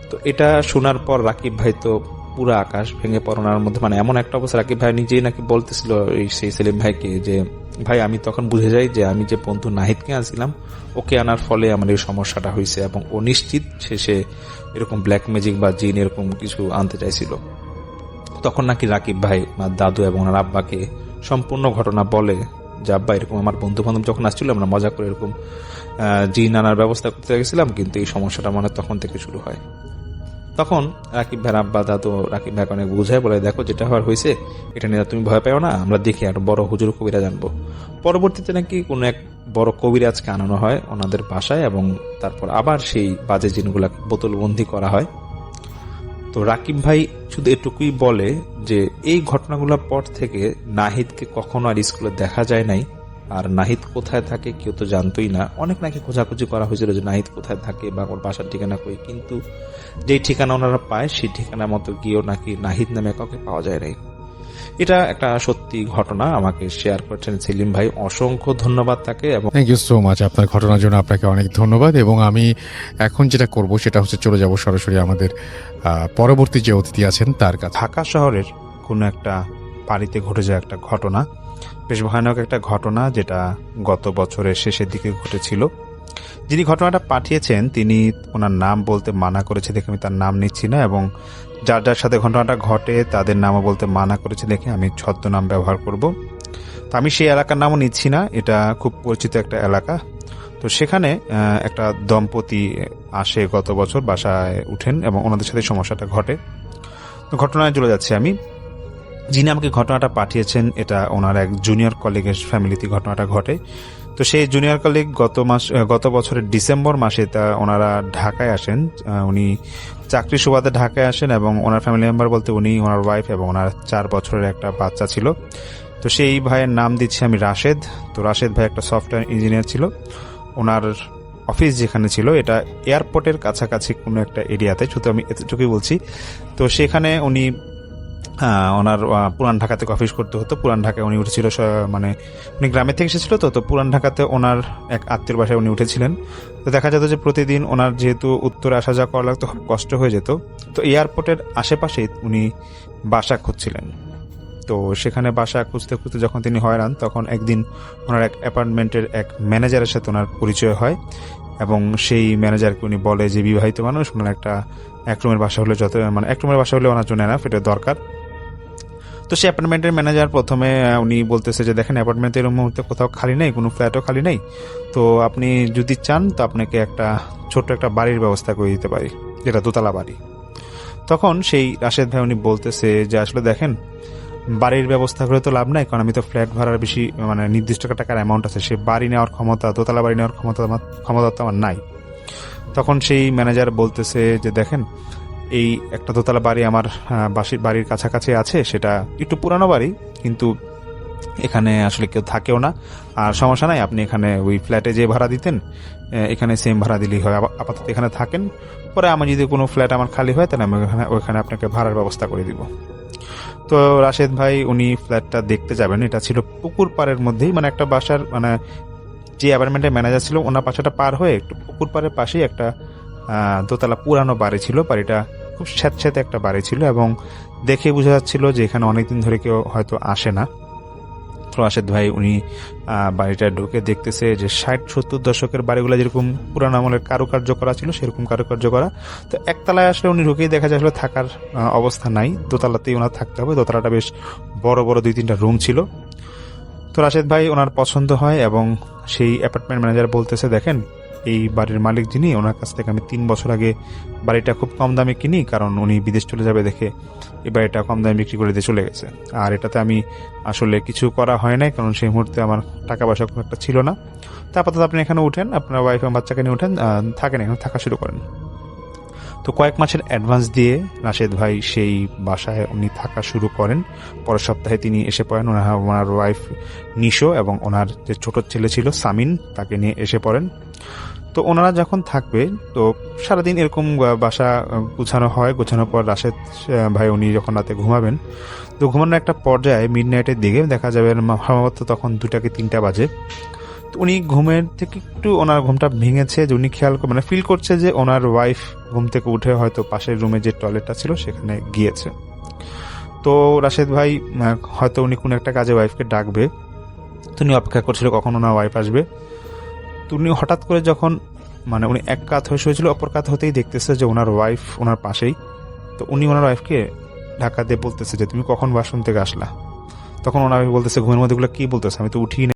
Speaker 6: তো এটা শোনার পর রাকিব ভাই তো পুরো আকাশ ভেঙে পড়ানোর মধ্যে মানে এমন একটা অবস্থা, রাকিব ভাই নিজেই নাকি বলতেছিল সেই সেলিম ভাইকে যে ভাই আমি তখন বুঝে যাই যে আমি যে বন্ধু নাহিদকে আনছিলাম ওকে আনার ফলে আমার এই সমস্যাটা হয়েছে, এবং ও নিশ্চিত সে এরকম ব্ল্যাক ম্যাজিক বা জিন এরকম কিছু আনতে চাইছিল। তখন নাকি রাকিব ভাই ওনার দাদু এবং ওনার আব্বাকে সম্পূর্ণ ঘটনা বলে যে আব্বা এরকম আমার বন্ধু বান্ধব যখন আসছিল আমরা মজা করে এরকম জিন আনার ব্যবস্থা করতে গেছিলাম, কিন্তু এই সমস্যাটা মানে তখন থেকে শুরু হয়। তখন রাকিব ভাইয়ের আব্বা দাদু রাকিব ভাইকে অনেক বুঝায় বলে, দেখো যেটা হওয়ার হয়েছে এটা নিয়ে তুমি ভয় পাও না, আমরা দেখি আর বড় হুজুর কবিরা জানবো। পরবর্তীতে নাকি কোনো এক বড় কবিরাজকে আনানো হয় ওনাদের বাসায়, এবং তারপর আবার সেই বাজে জিনগুলাকে বোতলবন্দি করা হয়। তো রাকিব ভাই শুধু এটুকুই বলে যে এই ঘটনাগুলোর পর থেকে নাহিদকে কখনো আর স্কুলে দেখা যায় নাই, আর নাহিদ কোথায় থাকে কেউ তো জানতোই না। অনেক নাকি খোঁজাখুঁজি করা হয়েছিল যে নাহিদ কোথায় থাকে বা ওর বাসার ঠিকানা কই, কিন্তু যেই ঠিকানা ওনারা পায় সেই ঠিকানা মতো গিয়েও নাকি নাহিদ নামে কাউকে পাওয়া যায় নাই। এটা একটা সত্যি ঘটনা আমাকে শেয়ার করছেন সেলিম ভাই, অসংখ্য ধন্যবাদ তাকে। এবং
Speaker 5: থ্যাংক ইউ সো মাচ আপনার ঘটনার জন্য, আপনাকে অনেক ধন্যবাদ। এবং আমি এখন যেটা করব সেটা হচ্ছে চলে যাব সরাসরি আমাদের পরবর্তী যে অতিথি আছেন তার কাছে।
Speaker 6: ঢাকা শহরের কোনো একটা বাড়িতে ঘটে যায় একটা ঘটনা, বেশ ভয়ানক একটা ঘটনা, যেটা গত বছরের শেষের দিকে ঘটেছিল। যিনি ঘটনাটা পাঠিয়েছেন তিনি ওনার নাম বলতে মানা করেছে দেখে আমি তার নাম নিচ্ছি না, এবং যার যার সাথে ঘটনাটা ঘটে তাদের নামও বলতে মানা করেছে দেখে আমি ছদ্মনাম ব্যবহার করব। তো আমি সেই এলাকার নামও নিচ্ছি না, এটা খুব পরিচিত একটা এলাকা। তো সেখানে একটা দম্পতি আসে গত বছর, বাসায় উঠেন এবং ওনাদের সাথে সমস্যাটা ঘটে। তো ঘটনায় চলে যাচ্ছি আমি। যিনি আমাকে ঘটনাটা পাঠিয়েছেন এটা ওনার এক জুনিয়র কলিগের ফ্যামিলিতে ঘটনাটা ঘটে। তো সেই জুনিয়র কলিগ গত বছরের ডিসেম্বর মাসে ওনারা ঢাকায় আসেন, উনি চাকরি সুবাদে ঢাকায় আসেন, এবং ওনার ফ্যামিলি মেম্বার বলতে উনি, ওনার ওয়াইফ এবং ওনার 4 বছরের একটা বাচ্চা ছিল। তো সেই ভাইয়ের নাম দিচ্ছি আমি রাশেদ। তো রাশেদ ভাই একটা সফটওয়্যার ইঞ্জিনিয়ার ছিল। ওনার অফিস যেখানে ছিল এটা এয়ারপোর্টের কাছাকাছি কোনো একটা এরিয়াতে, শুধু আমি এতটুকুই বলছি। তো সেখানে উনি ওনার পুরান ঢাকা থেকে অফিস করতে হতো। পুরান ঢাকায় উনি উঠেছিল, মানে উনি গ্রামের থেকে এসেছিল। তো পুরান ঢাকাতে ওনার এক আত্মীয় বাসায় উনি উঠেছিলেন। তো দেখা যেত যে প্রতিদিন ওনার যেহেতু উত্তরে আসা যাওয়া করা লাগতো, কষ্ট হয়ে যেত। তো এয়ারপোর্টের আশেপাশেই উনি বাসা খুঁজছিলেন। তো সেখানে বাসা খুঁজতে খুঁজতে যখন তিনি হয়রান, তখন একদিন ওনার এক অ্যাপার্টমেন্টের এক ম্যানেজারের সাথে ওনার পরিচয় হয়, এবং সেই ম্যানেজারকে উনি বলে যে বিবাহিত মানুষ, ওনার এক রুমের বাসা হলে এক রুমের বাসা হলে ওনার জন্য এনাফ, এটা দরকার। তো সেই অ্যাপার্টমেন্টের ম্যানেজার প্রথমে উনি বলতেছে যে দেখেন অ্যাপার্টমেন্ট এর মুহূর্তে কোথাও খালি নেই, কোনো ফ্ল্যাটও খালি নেই, তো আপনি যদি চান তো আপনাকে একটা ছোট্ট একটা বাড়ির ব্যবস্থা করে দিতে পারি, যেটা দোতলা বাড়ি। তখন সেই রাশেদ ভাই উনি বলতেছে যে আসলে দেখেন বাড়ির ব্যবস্থা করে তো লাভ নাই, কারণ আমি তো ফ্ল্যাট ভাড়ার বেশি মানে নির্দিষ্ট টাকার অ্যামাউন্ট আছে, সে বাড়ি নেওয়ার ক্ষমতা, দোতলা বাড়ি নেওয়ার ক্ষমতা তো আমার নাই। তখন সেই ম্যানেজার বলতেছে যে দেখেন এই একটা দোতলা বাড়ি আমার বাড়ির কাছাকাছি আছে, সেটা একটু পুরানো বাড়ি, কিন্তু এখানে আসলে কেউ থাকেও না, আর সমস্যা নাই, আপনি এখানে ওই ফ্ল্যাটে যে ভাড়া দিতেন এখানে সেম ভাড়া দিলেই হয়, আপাতত এখানে থাকেন, পরে আমি যদি কোনো ফ্ল্যাট আমার খালি হয় তাহলে আমি ওইখানে আপনাকে ভাড়ার ব্যবস্থা করে দিব। তো রাশেদ ভাই উনি ফ্ল্যাটটা দেখতে যাবেন, এটা ছিল পুকুর পাড়ের মধ্যেই, মানে একটা বাসার মানে যে অ্যাপার্টমেন্টের ম্যানেজার ছিল ওনার বাসাটা পার হয়ে একটু পুকুর পাড়ের পাশেই একটা দোতলা পুরানো বাড়ি ছিল। বাড়িটা খুব স্যাঁতস্যাঁতে একটা বাড়ি ছিল এবং দেখে বোঝা যাচ্ছিল যে এখানে অনেকদিন ধরে কেউ হয়তো আসে না। তো রাশেদ ভাই উনি বাড়িটা ঢুকে দেখতেছে যে 60-70 দশকের বাড়িগুলো যেরকম পুরানো আমলের কারুকার্য করা ছিল সেরকম কারুকার্য করা। তো একতলায় আসলে উনি ঢুকেই দেখা যায় আসলে থাকার অবস্থা নাই, দোতলাতেই ওনার থাকতে হবে। দোতলাটা বেশ বড় বড় 2-3টা রুম ছিল। তো রাশেদ ভাই ওনার পছন্দ হয় এবং সেই অ্যাপার্টমেন্ট ম্যানেজার বলতেছে, দেখেন এই বাড়ির মালিক যিনি, ওনার কাছ থেকে আমি 3 বছর আগে বাড়িটা খুব কম দামে কিনি, কারণ উনি বিদেশ চলে যাবে দেখে এই বাড়িটা কম দামে বিক্রি করে দিয়ে চলে গেছে। আর এটাতে আমি আসলে কিছু করা হয় নাই, কারণ সেই মুহূর্তে আমার টাকা পয়সা খুব একটা ছিল না। তো আপাতত আপনি এখানে উঠেন, আপনার ওয়াইফ এবং বাচ্চাকে নিয়ে উঠেন, থাকেন এখানে, থাকা শুরু করেন। তো কয়েক মাসের অ্যাডভান্স দিয়ে রাশেদ ভাই সেই বাসায় উনি থাকা শুরু করেন। পরের সপ্তাহে তিনি এসে পড়েন, ওনার ওয়াইফ নিশো এবং ওনার যে ছোট ছেলে ছিল সামিন, তাকে নিয়ে এসে পড়েন। তো ওনারা যখন থাকবে তো সারাদিন এরকম বাসা গুছানো হয়। গোছানোর পর রাশেদ ভাই উনি যখন রাতে ঘুমাবেন, তো ঘুমানোর একটা পর্যায়ে মিডনাইটের দিকে দেখা যাবে সম্ভবত তখন 2টা কি 3টা বাজে। তো উনি ঘুমের থেকে একটু ওনার ঘুমটা ভেঙেছে, যে উনি খেয়াল মানে ফিল করছে যে ওনার ওয়াইফ ঘুম থেকে উঠে হয়তো পাশের রুমে যে টয়লেটটা ছিল সেখানে গিয়েছে। তো রাশেদ ভাই হয়তো উনি কোনো একটা কাজে ওয়াইফকে ডাকবে, তো উনি অপেক্ষা করছিল কখন ওনার ওয়াইফ আসবে। তো উনি হঠাৎ করে যখন মানে উনি এক কাত হয়ে শুয়েছিল, অপর কাত হতেই দেখতেছে যে ওনার ওয়াইফ ওনার পাশেই। তো উনি ওনার ওয়াইফকে ধাক্কা দিয়ে বলতেছে যে তুমি কখন ওয়াশরুম থেকে আসলা। তখন ওনার বলতেছে ঘুমের মধ্যে কি বলতেছে, আমি তো উঠি